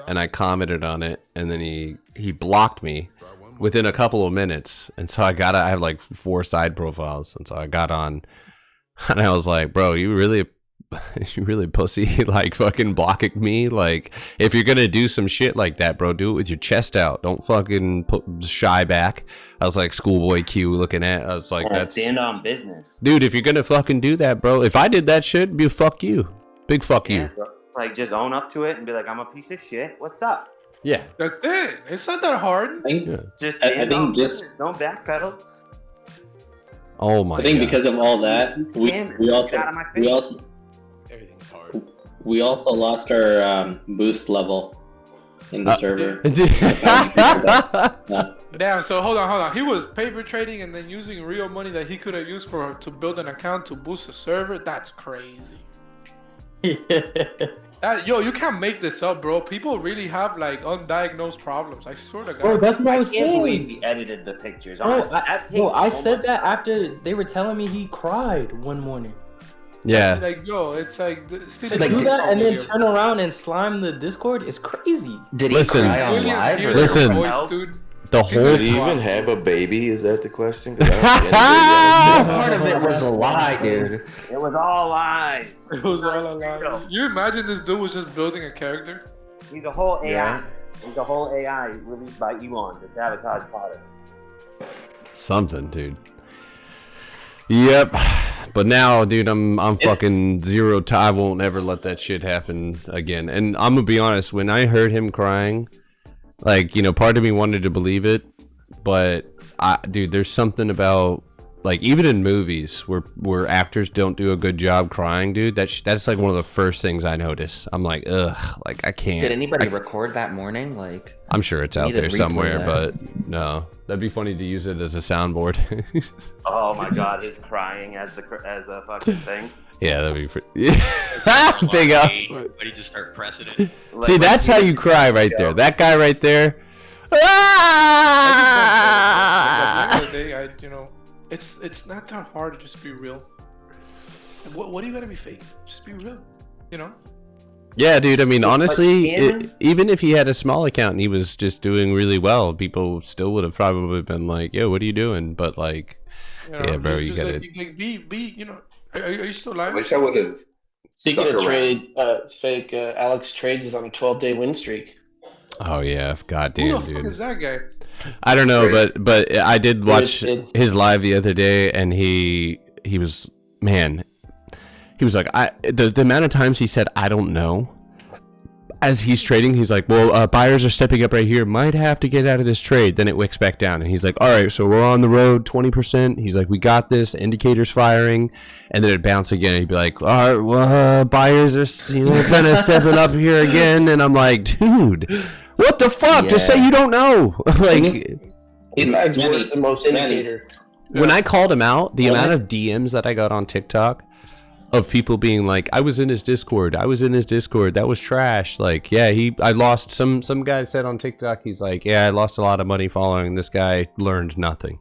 and I commented on it, and then he blocked me within a couple of minutes, and so I have like 4 side profiles, and so I got on, and I was like, bro, you really pussy, like fucking blocking me. Like, if you're gonna do some shit like that, bro, do it with your chest out. Don't fucking put shy back. I was like schoolboy Q looking at. I was like, that's stand on business, dude. If you're gonna fucking do that, bro, if I did that shit, it'd be a fuck you, big fuck you. Bro. Like, just own up to it and be like, I'm a piece of shit. What's up? Yeah, that's it. It's not that hard. Just stand on business. Don't backpedal. Oh my! I think God. because of all that, we also lost our boost level in the server. Damn. So hold on. He was paper trading and then using real money that he could have used to build an account to boost the server. That's crazy. Yo, you can't make this up, bro. People really have like undiagnosed problems. I swear to God. Bro, that's what I was saying. I can't believe he edited the pictures. Bro, Honestly, I said that after they were telling me he cried one morning. Yeah. Like, yo, it's like To do that and then turn around and slime the Discord is crazy. Did he cry on live? Listen. The whole Did he even have a baby? Is that the question? Part of it was a lie, dude. It was all lies. It was all a lie. You imagine this dude was just building a character? He's a whole AI. Yeah. He's a whole AI released by Elon to sabotage Potter. Something, dude. Yep. But now, dude, I'm fucking zero. I won't ever let that shit happen again. And I'm gonna be honest. When I heard him crying, like, you know, part of me wanted to believe it, but dude, there's something about, like, even in movies where actors don't do a good job crying, dude. That's like one of the first things I notice. I'm like, ugh, like I can't. Did anybody record that morning? Like, I'm sure it's out there somewhere, but no, that'd be funny to use it as a soundboard. Oh my God, his crying as the fucking thing. Yeah, that'd be pretty. Big up. But he just start pressing it. See, that's how you cry right there. That guy right there. At the end of the day, it's not that hard to just be real. What do you gotta be fake? Just be real, you know? Yeah, dude. I mean, honestly, even if he had a small account and he was just doing really well, people still would have probably been like, "Yo, what are you doing?" But like, yeah, bro, you gotta be, you know. Are you still live? I wish I would have. Speaking of trade, fake Alex Trades is on a 12-day win streak. Oh yeah, goddamn, Who the dude. fuck is that guy? I don't know, but I did watch his live the other day, and he was, man, he was like, the amount of times he said I don't know as he's trading, he's like, well, buyers are stepping up right here, might have to get out of this trade. Then it wicks back down, and he's like, all right, so we're on the road 20%. He's like, we got this, indicators firing, and then it bounce again. He'd be like, all right, well, buyers are kind of stepping up here again, and I'm like, dude, what the fuck? Yeah. Just say you don't know. Like, He lags worse than most indicators. when I called him out, the amount of DMs that I got on TikTok of people being like, I was in his Discord, that was trash. Like, yeah, I lost, some guy said on TikTok, he's like, yeah, I lost a lot of money following this guy, learned nothing.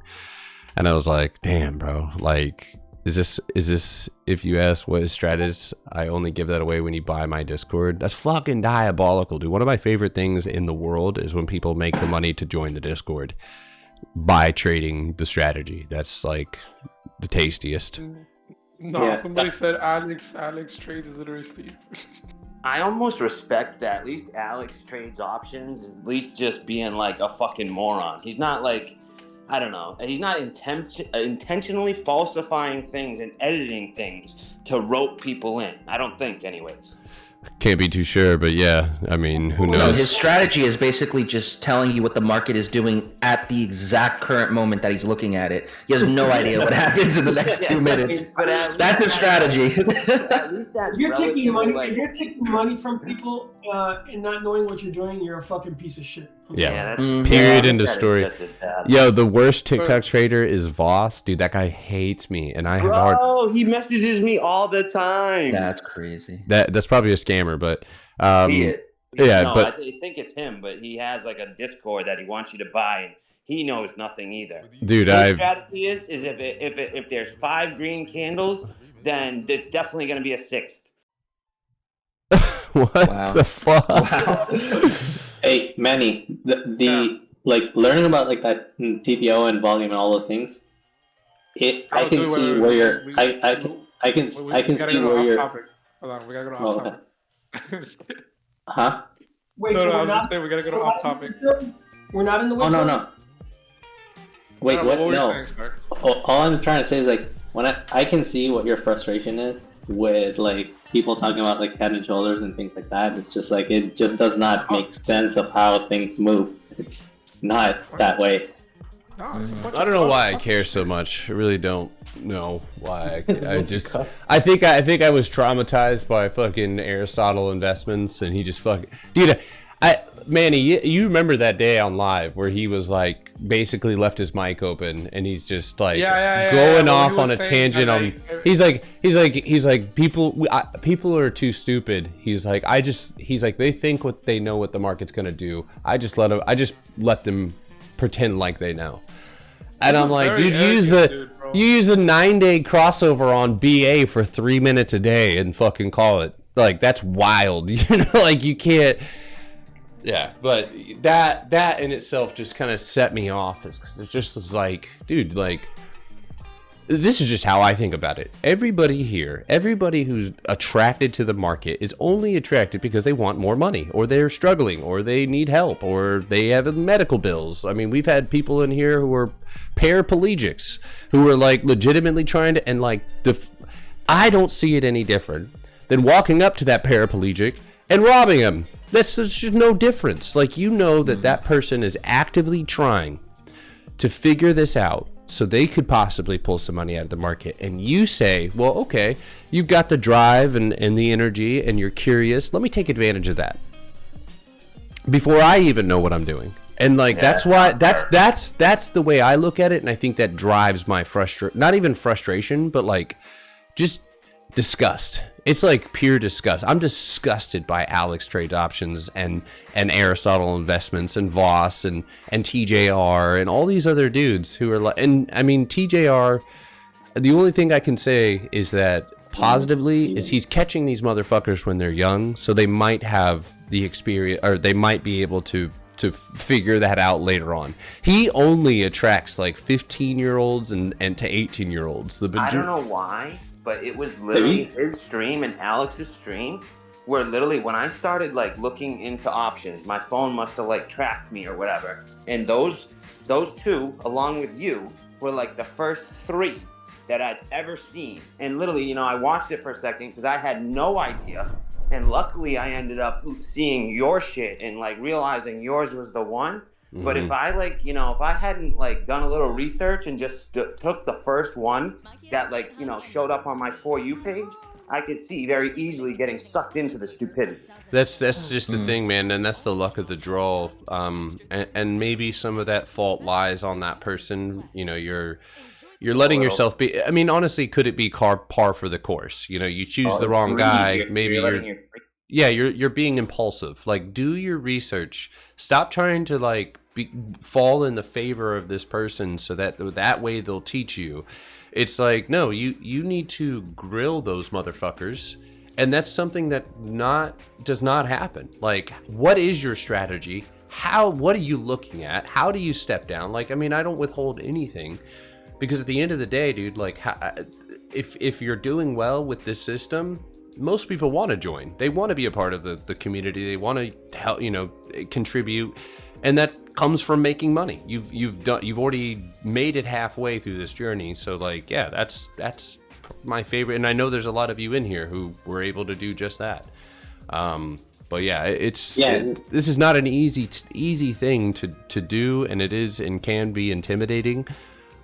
And I was like, damn, bro, like, is this if you ask what his strat is, I only give that away when you buy my Discord? That's fucking diabolical, dude. One of my favorite things in the world is when people make the money to join the Discord by trading the strategy. That's like the tastiest. No, Yeah. somebody said Alex Trades is literally Steve. I almost respect that. At least Alex trades options. At least just being like a fucking moron. He's not like, I don't know. He's not intentionally falsifying things and editing things to rope people in. I don't think, anyways. Can't be too sure, but yeah, I mean, who No, knows? his strategy is basically just telling you what the market is doing at the exact current moment that he's looking at it. He has no idea what happens in the next 2 minutes. That's his strategy. At least that's If relatively, you're taking money from people and not knowing what you're doing, you're a fucking piece of shit. Yeah, period, end of story. Yo, the worst TikTok trader is Voss. Dude, that guy hates me, and I have hard. Oh, he messages me all the time. That's crazy. That's probably a scammer, but Yeah, no, but I think it's him, but he has like a Discord that he wants you to buy, and he knows nothing either. dude, His strategy is if there's 5 green candles, then it's definitely going to be a 6th. what the fuck? Wow. Hey, Manny, the like learning about like that TPO and volume and all those things. I can see where you're. I can see where you're. Topic. Hold on, we gotta go to off topic. Huh? Wait, no, so I we're was not. just saying we gotta go to off topic. We're not in the. Oh no. Wait, what? What were you No. saying, sir? All I'm trying to say is like when I can see what your frustration is with like people talking about like head and shoulders and things like that. It's just like it just does not make sense of how things move. It's not that way. I don't know why I care so much. I really don't know why. I just I think I was traumatized by fucking Aristotle Investments, and he just fucking dude. Manny, you remember that day on live where he was like basically left his mic open and he's just like going off on a tangent on. He's like people are too stupid. He's like they think they know what the market's gonna do. I just let them pretend like they know. And I'm like, dude, you use the 9-day crossover on BA for 3 minutes a day and fucking call it. Like, that's wild. You know, like you can't. Yeah, but that in itself just kind of set me off, because it just was like, dude, like, this is just how I think about it. Everybody here, everybody who's attracted to the market is only attracted because they want more money, or they're struggling, or they need help, or they have medical bills. I mean, we've had people in here who are paraplegics, who are like legitimately trying to, and like, I don't see it any different than walking up to that paraplegic and robbing him. There's just no difference. Like, you know that person is actively trying to figure this out so they could possibly pull some money out of the market. And you say, well, okay, you've got the drive and the energy and you're curious. Let me take advantage of that before I even know what I'm doing. And like, that's the way I look at it. And I think that drives my not even frustration, but like just disgust. It's like pure disgust. I'm disgusted by Alex Trade Options and Aristotle Investments and Voss and TJR and all these other dudes who are like, and I mean, TJR, the only thing I can say is that positively is he's catching these motherfuckers when they're young, so they might have the experience, or they might be able to figure that out later on. He only attracts like 15-year-olds and to 18-year-olds. I don't know why, but it was literally his stream and Alex's stream where literally when I started like looking into options, my phone must have like tracked me or whatever. And those two, along with you, were like the first 3 that I'd ever seen. And literally, you know, I watched it for a second because I had no idea. And luckily I ended up seeing your shit and like realizing yours was the one. But if I like, you know, if I hadn't like done a little research and just took the first one that like, you know, showed up on my For You page, I could see very easily getting sucked into the stupidity. That's just the thing, man, and that's the luck of the draw. And maybe some of that fault lies on that person. You know, you're letting yourself be. I mean, honestly, could it be par for the course? You know, you choose the wrong guy. Maybe you're being impulsive. Like, do your research. Stop trying to like fall in the favor of this person so that way they'll teach you. It's like, no, you need to grill those motherfuckers, and that's something that does not happen. Like, what is your strategy? What are you looking at? How do you step down? Like, I mean, I don't withhold anything, because at the end of the day, dude, like, if you're doing well with this system, most people want to join. They want to be a part of the community. They want to help, you know, contribute, and that comes from making money. You've already made it halfway through this journey. So like, yeah, that's my favorite, and I know there's a lot of you in here who were able to do just that. But yeah, this is not an easy thing to do, and it is and can be intimidating.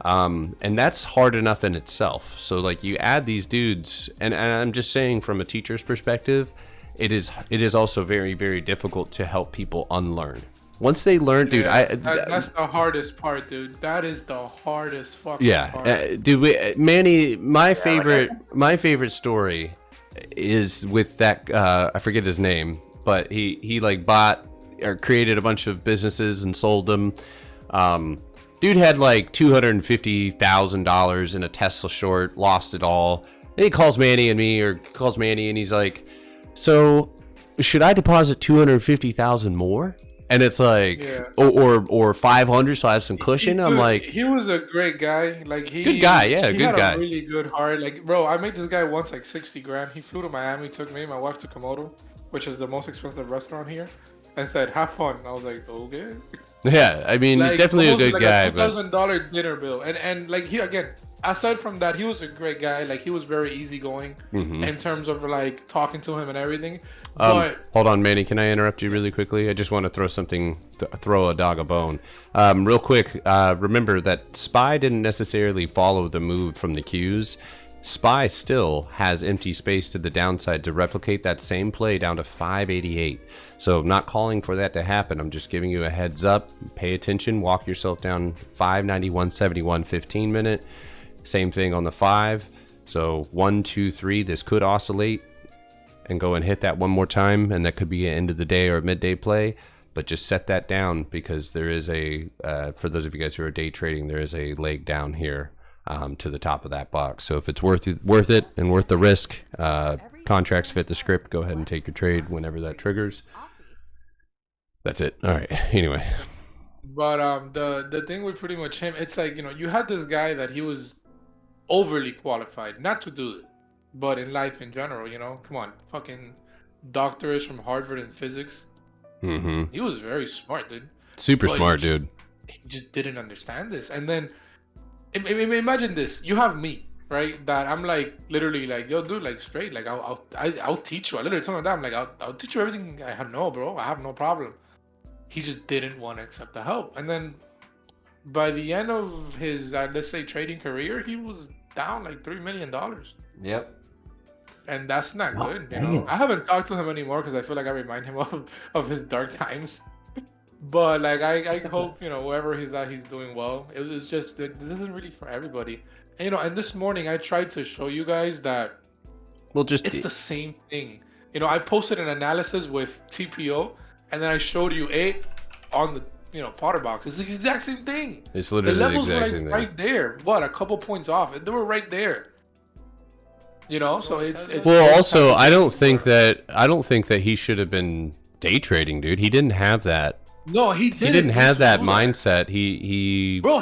And that's hard enough in itself. So like, you add these dudes, and I'm just saying from a teacher's perspective, it is also very, very difficult to help people unlearn. Once they learn, dude, that's the hardest part, dude. That is the hardest fucking part. Dude, Manny, my favorite story is with that I forget his name. but he like bought or created a bunch of businesses and sold them. Dude had like $250,000 in a Tesla short, lost it all. Then he calls Manny and he's like, "So, should I deposit 250,000 more?" And it's like, or 500, so I have some cushion. I'm like, he was a great guy. Like good guy, yeah, he good had guy. a really good heart. Like, bro, I made this guy once like 60 grand. He flew to Miami, took me and my wife to Komodo, which is the most expensive restaurant here, and said, "Have fun." I was like, okay. Yeah, I mean, Like, definitely a good like guy, a but $2,000 dinner bill, and like he again. Aside from that, he was a great guy. Like he was very easygoing in terms of like talking to him and everything. But hold on, Manny, can I interrupt you really quickly? I just want to throw a dog a bone. Real quick, remember that Spy didn't necessarily follow the move from the cues. Spy still has empty space to the downside to replicate that same play down to 588. So I'm not calling for that to happen. I'm just giving you a heads up. Pay attention. Walk yourself down 591.71 15 minute. Same thing on the 5. So 1, 2, 3. This could oscillate and go and hit that one more time, and that could be an end of the day or a midday play. But just set that down because there is a for those of you guys who are day trading, there is a leg down here to the top of that box. So if it's worth it and worth the risk, contracts fit the script. Go ahead and take your trade whenever that triggers. That's it. All right. Anyway. But the thing with pretty much him, it's like, you had this guy that he was overly qualified not to do it, but in life in general, come on, fucking doctorate from Harvard in physics. He was very smart, dude. Super smart, dude. He just didn't understand this. And then imagine this: you have me, right? That I'm like literally like, yo, dude, like straight, like I'll teach you. I literally told him that I'm like, I'll teach you everything I know, bro. I have no problem. He just didn't want to accept the help. And then by the end of his, let's say, trading career, he was down like $3 million. Yep. And that's not good. I haven't talked to him anymore because I feel like I remind him of his dark times. But like I hope wherever he's at, he's doing well. It was just that this isn't really for everybody. And and this morning I tried to show you guys that. Well, it's the same thing. I posted an analysis with TPO, and then I showed you it on the PotterBox. It's the exact same thing. It's literally the levels the exact were same thing. right there. What, a couple points off? They were right there. So it's well. Also, I don't think that he should have been day trading, dude. He didn't have that. No, he didn't. He didn't have that mindset. Bro,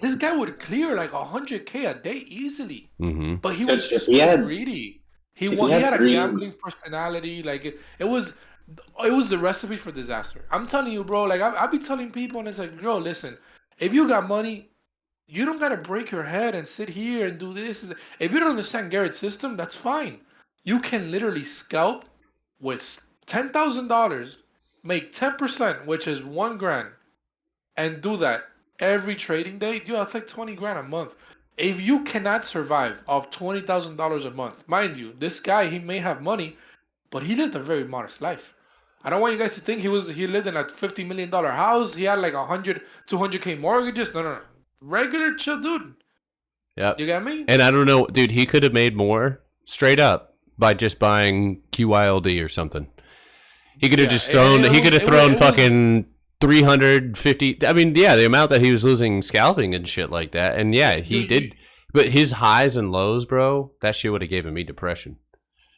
this guy would clear like 100K a day easily. But he was just greedy. He had a gambling personality. Like it was the recipe for disaster. I'm telling you, bro. Like I be telling people, and it's like, bro, listen, if you got money, you don't gotta break your head and sit here and do this. If you don't understand Garrett's system, that's fine. You can literally scalp with $10,000, make 10%, which is $1,000, and do that every trading day. That's like 20 grand a month. If you cannot survive off $20,000 a month, mind you, this guy, he may have money, but he lived a very modest life. I don't want you guys to think he lived in a $50 million house. He had like 100, 200K mortgages. No. Regular chill dude. Yeah. You got me? And I don't know, dude, he could have made more straight up by just buying QYLD or something. He could have just thrown fucking 350. I mean, yeah, the amount that he was losing scalping and shit like that. And yeah, he did. But his highs and lows, bro, that shit would have given me depression.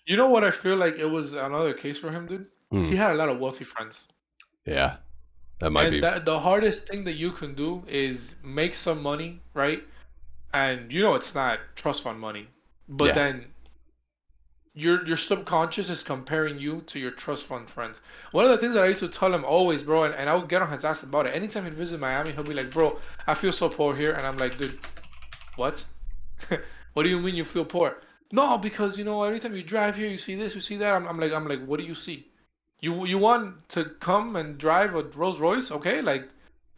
You know what I feel like it was another case for him, dude? He had a lot of wealthy friends. Yeah. That might be. The hardest thing that you can do is make some money, right? And it's not trust fund money. But then your subconscious is comparing you to your trust fund friends. One of the things that I used to tell him always, bro, and I would get on his ass about it. Anytime he'd visit Miami, he'll be like, bro, I feel so poor here. And I'm like, dude, what? What do you mean you feel poor? No, because, every time you drive here, you see this, you see that. I'm like, what do you see? You want to come and drive a Rolls Royce? Okay, like,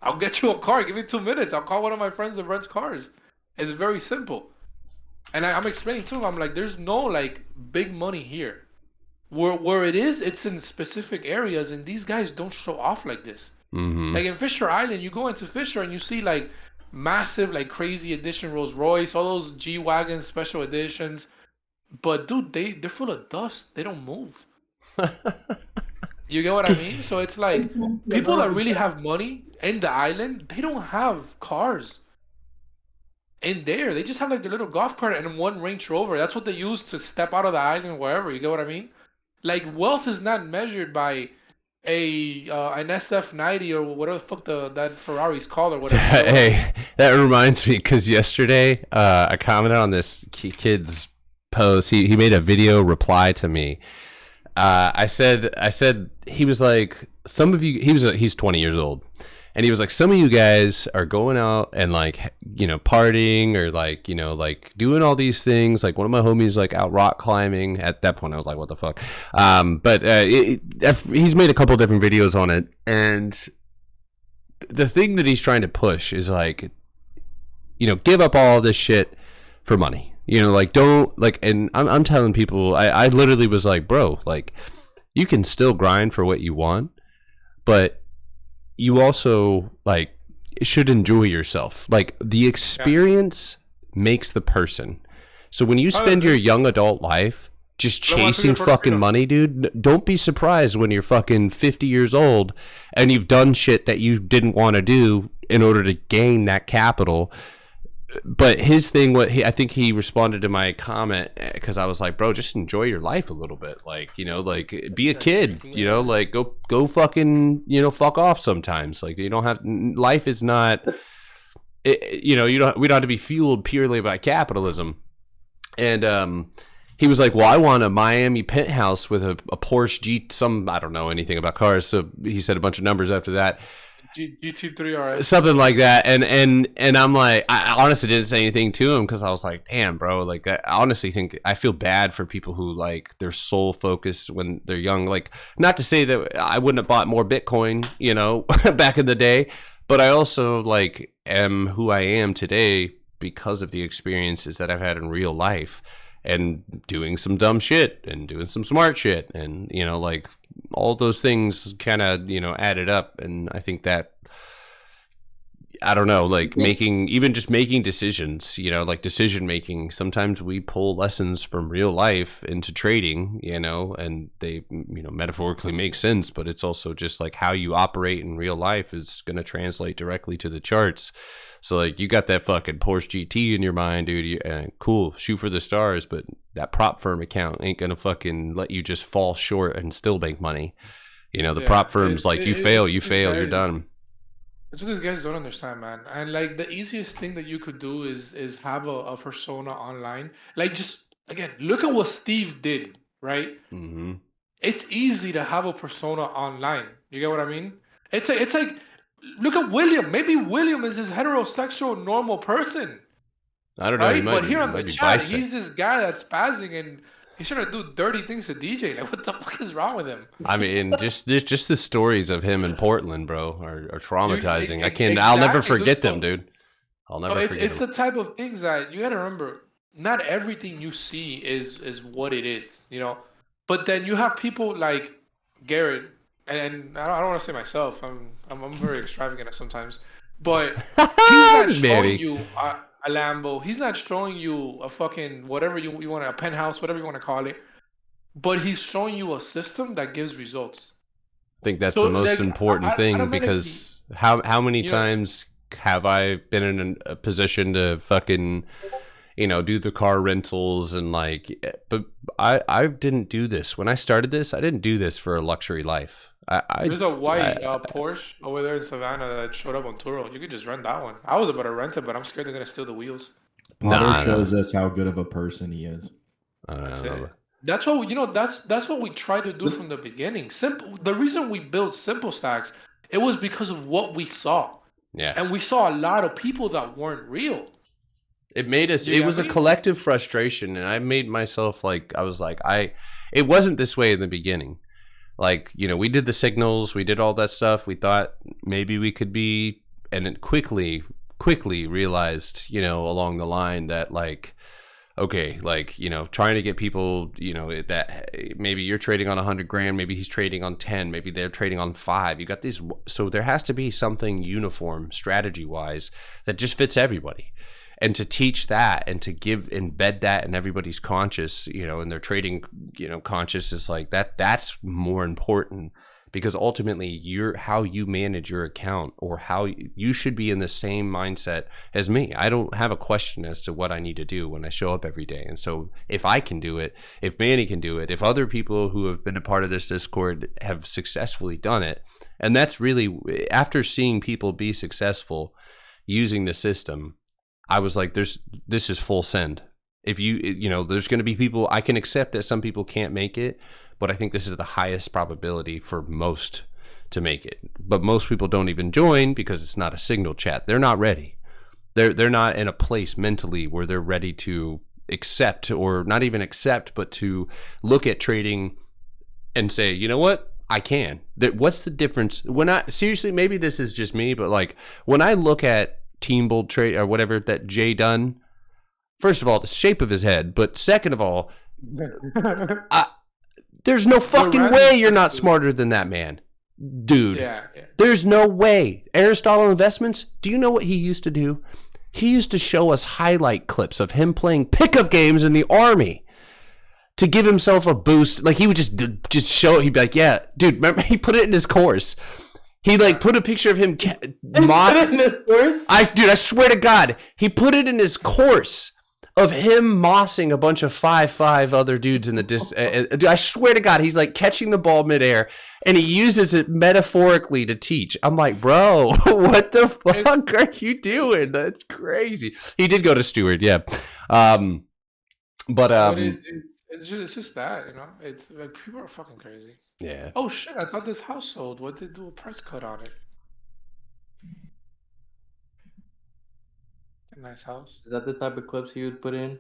I'll get you a car. Give me 2 minutes. I'll call one of my friends that rents cars. It's very simple. And I'm explaining to him, I'm like, there's no like big money here. Where it is, it's in specific areas, and these guys don't show off like this. Like in Fisher Island, you go into Fisher and you see like massive, like crazy edition Rolls Royce, all those G-Wagons, special editions. But dude, they're full of dust. They don't move. You get what I mean? So it's like people that really have money in the island, they don't have cars in there. They just have like their little golf cart and one Range Rover. That's what they use to step out of the island wherever. You get what I mean? Like wealth is not measured by an SF90 or whatever the fuck that Ferrari's called or whatever. Hey, that reminds me because yesterday I commented on this kid's post. He made a video reply to me. I said he was like, some of you, he's 20 years old, and he was like, some of you guys are going out and like, you know, partying or like, you know, like doing all these things. Like one of my homies like out rock climbing. At that point I was like, what the fuck? But he's made a couple different videos on it, and the thing that he's trying to push is like, you know, give up all this shit for money. You know, like don't like, and I'm telling people, I literally was like, bro, like you can still grind for what you want, but you also like should enjoy yourself. Like the experience makes the person. So when you spend your young adult life just chasing fucking money, dude, don't be surprised when you're fucking 50 years old and you've done shit that you didn't want to do in order to gain that capital. But his thing, I think he responded to my comment because I was like, bro, just enjoy your life a little bit. Like, you know, like be a kid, you know, like go fucking, you know, fuck off sometimes. Like you don't have, life is not, you know, we don't have to be fueled purely by capitalism. And he was like, well, I want a Miami penthouse with a Porsche I don't know anything about cars. So he said a bunch of numbers after that. GT3 RS. Something like that, and I'm like, I honestly didn't say anything to him because I was like, damn, bro, like I honestly think I feel bad for people who like they're soul focused when they're young. Like, not to say that I wouldn't have bought more Bitcoin, you know, back in the day, but I also like am who I am today because of the experiences that I've had in real life and doing some dumb shit and doing some smart shit, and you know, like all those things kind of, you know, added up. And I think that, I don't know, like making decisions, you know, like decision making, sometimes we pull lessons from real life into trading, you know, and they, you know, metaphorically make sense, but it's also just like how you operate in real life is going to translate directly to the charts. So like you got that fucking Porsche GT in your mind, dude. Cool, shoot for the stars, but that prop firm account ain't gonna fucking let you just fall short and still make money. You know, the prop firm's like, you fail, you're done. That's what these guys don't understand, man. And like the easiest thing that you could do is have a persona online. Like just again, look at what Steve did, right? Mm-hmm. It's easy to have a persona online. You get what I mean? It's like look at William. Maybe William is this heterosexual normal person. I don't know. Right? But here on the chat, he's this guy that's spazzing and he's trying to do dirty things to DJ. Like, what the fuck is wrong with him? I mean, just the stories of him in Portland, bro, are traumatizing. Dude, I'll never forget them, dude. I'll never forget It's them. the type of things that you gotta remember. Not everything you see is what it is, you know. But then you have people like Garrett, and I don't want to say myself. I'm very extravagant sometimes, but he's not showing you a Lambo. He's not showing you a fucking whatever you want, a penthouse, whatever you want to call it. But he's showing you a system that gives results. I think that's the most important thing, because how many times have I been in a position to fucking, you know, do the car rentals and like, but I didn't do this. When I started this, I didn't do this for a luxury life. There's a white Porsche over there in Savannah that showed up on Turo. You could just rent that one. I was about to rent it, but I'm scared they're gonna steal the wheels. Potter shows us how good of a person he is. That's what That's what we tried to do from the beginning. Simple. The reason we built Simple Stacks, it was because of what we saw. Yeah. And we saw a lot of people that weren't real. It made us. It was a collective frustration, and I made myself like, I was like, it wasn't this way in the beginning. Like, you know, we did the signals, we did all that stuff. We thought maybe we could be, and it quickly realized, you know, along the line that like, okay, like, you know, trying to get people, you know, that maybe you're trading on 100 grand, maybe he's trading on 10, maybe they're trading on 5. You got these, so there has to be something uniform strategy wise that just fits everybody. And to teach that and to embed that in everybody's conscious, you know, and their trading, you know, conscious is like that's more important, because ultimately how you manage your account, or how you should be in the same mindset as me. I don't have a question as to what I need to do when I show up every day. And so if I can do it, if Manny can do it, if other people who have been a part of this Discord have successfully done it, and that's really, after seeing people be successful using the system, I was like, this is full send. If you know, there's going to be people, I can accept that some people can't make it, but I think this is the highest probability for most to make it. But most people don't even join because it's not a signal chat. They're not ready. They're not in a place mentally where they're ready to accept, or not even accept, but to look at trading and say, you know what? I can. What's the difference? When I, seriously, maybe this is just me, but like when I look at Team Bold Trade or whatever that Jay done, first of all, the shape of his head, but second of all, there's no fucking way you're not smarter than that man. Dude, there's no way. Aristotle Investments, do you know what he used to do? He used to show us highlight clips of him playing pickup games in the Army to give himself a boost. Like, he would just show it. He'd be like, yeah, dude, remember, he put it in his course. He like put a picture of him. Put it in his course? Dude, I swear to God, he put it in his course of him mossing a bunch of 5'5" other dudes in the dude, I swear to God, he's like catching the ball midair, and he uses it metaphorically to teach. I'm like, bro, what the fuck are you doing? That's crazy. He did go to Stewart, yeah. It's just that, you know, it's like people are fucking crazy. Yeah. Oh shit! I thought this house sold. What did they do a price cut on it? A nice house. Is that the type of clips you would put in?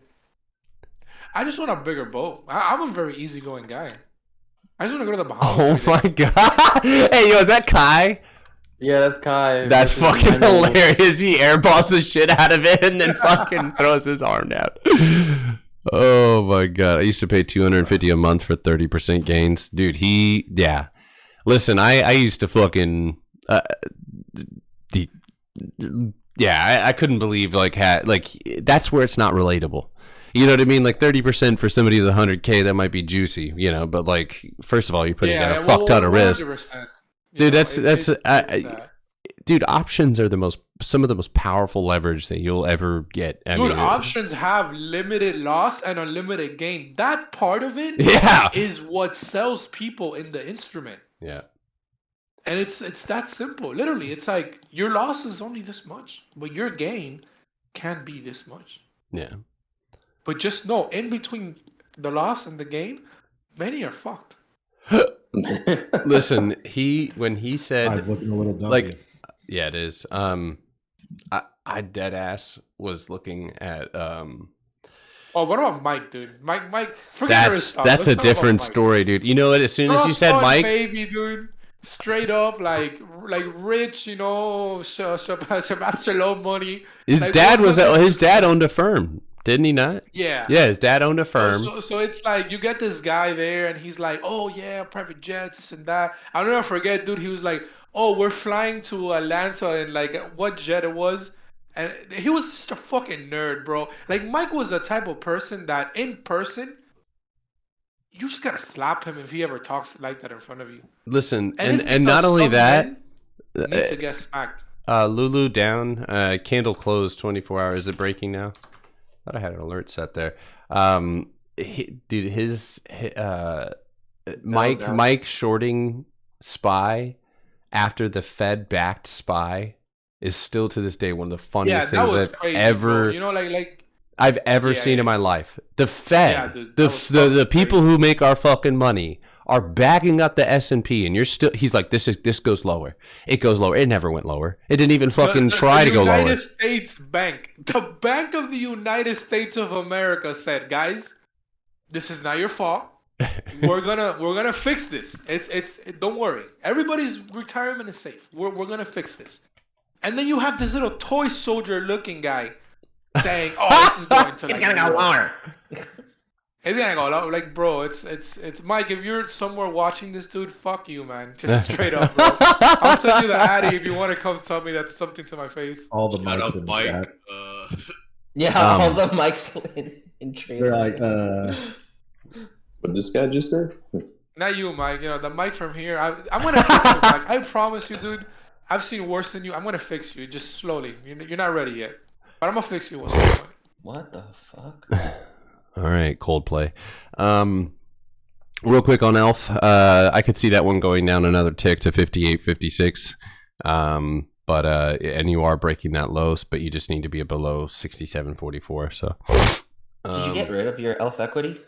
I just want a bigger boat. I'm a very easygoing guy. I just want to go to the Bahamas. Oh my God! Hey, yo, is that Kai? Yeah, that's Kai. That's fucking hilarious. He airballs the shit out of it and then fucking throws his arm down. Oh my God. I used to pay $250 a month for 30% gains. Dude, yeah. Listen, I used to fucking I couldn't believe like that's where it's not relatable. You know what I mean? Like 30% for somebody with 100K, that might be juicy, you know, but like, first of all, you're putting down a fuck ton of risk. Dude, dude, options are some of the most powerful leverage that you'll ever get. Options have limited loss and unlimited gain. That part of it is what sells people in the instrument. Yeah. And it's that simple. Literally, it's like your loss is only this much, but your gain can be this much. Yeah. But just know, in between the loss and the gain, many are fucked. Listen, when he said, I was looking a little dumpy. like, yeah, it is. I dead ass was looking at Oh, what about Mike, dude? Mike, forget that's a different story, dude. You know what? As soon as you said Mike, baby, dude, straight up, like rich, you know, Sebastian money. His dad owned a firm, didn't he not? Yeah. Yeah, his dad owned a firm. So it's like you get this guy there, and he's like, oh yeah, private jets, this and that. I'll never forget, dude. He was like, oh, we're flying to Atlanta, and like what jet it was. And he was just a fucking nerd, bro. Like, Mike was the type of person that, in person, you just gotta slap him if he ever talks like that in front of you. Listen, and not only that, needs to get smacked. Lulu down, candle closed 24 hours. Is it breaking now? Thought I had an alert set there. Dude, Mike shorting SPY after the Fed backed SPY is still to this day one of the funniest things I've ever seen in my life. The Fed, the people who make our fucking money are backing up the S&P, and he's like, this goes lower. It goes lower. It never went lower. It didn't even fucking try to go lower. The United States Bank, the Bank of the United States of America said, guys, this is not your fault. We're gonna fix this. It's don't worry. Everybody's retirement is safe. We're gonna fix this. And then you have this little toy soldier looking guy saying, "Oh, this is going to like, it's gonna go lower." It's gonna go lower. Like, bro, it's Mike. If you're somewhere watching this, dude, fuck you, man. Just straight up, bro. I'll send you the Addy if you want to come tell me that's something to my face. All the Shout out mics in Mike. chat. Yeah, all the mics in training. They're like, What this guy just said? Not you, Mike. You know the mic from here. I'm gonna fix you, Mike. I promise you, dude. I've seen worse than you. I'm gonna fix you, just slowly. You're not ready yet, but I'm gonna fix you. What the fuck? All right, Coldplay. Real quick on Elf. I could see that one going down another tick to 58, 56. But and you are breaking that low, but you just need to be below 67.44. So. Did you get rid of your Elf equity?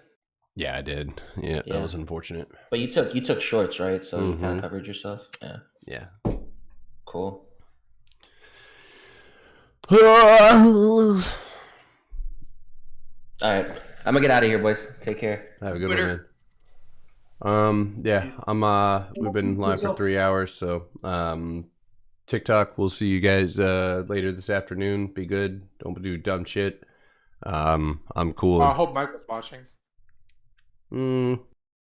Yeah, I did. Yeah, that was unfortunate. But you took shorts, right? So you kind of covered yourself. Yeah. Yeah. Cool. All right, I'm gonna get out of here, boys. Take care. Have a good one, man. Yeah, we've been live for 3 hours, so TikTok. We'll see you guys later this afternoon. Be good. Don't do dumb shit. I'm cool. I hope Mike was watching.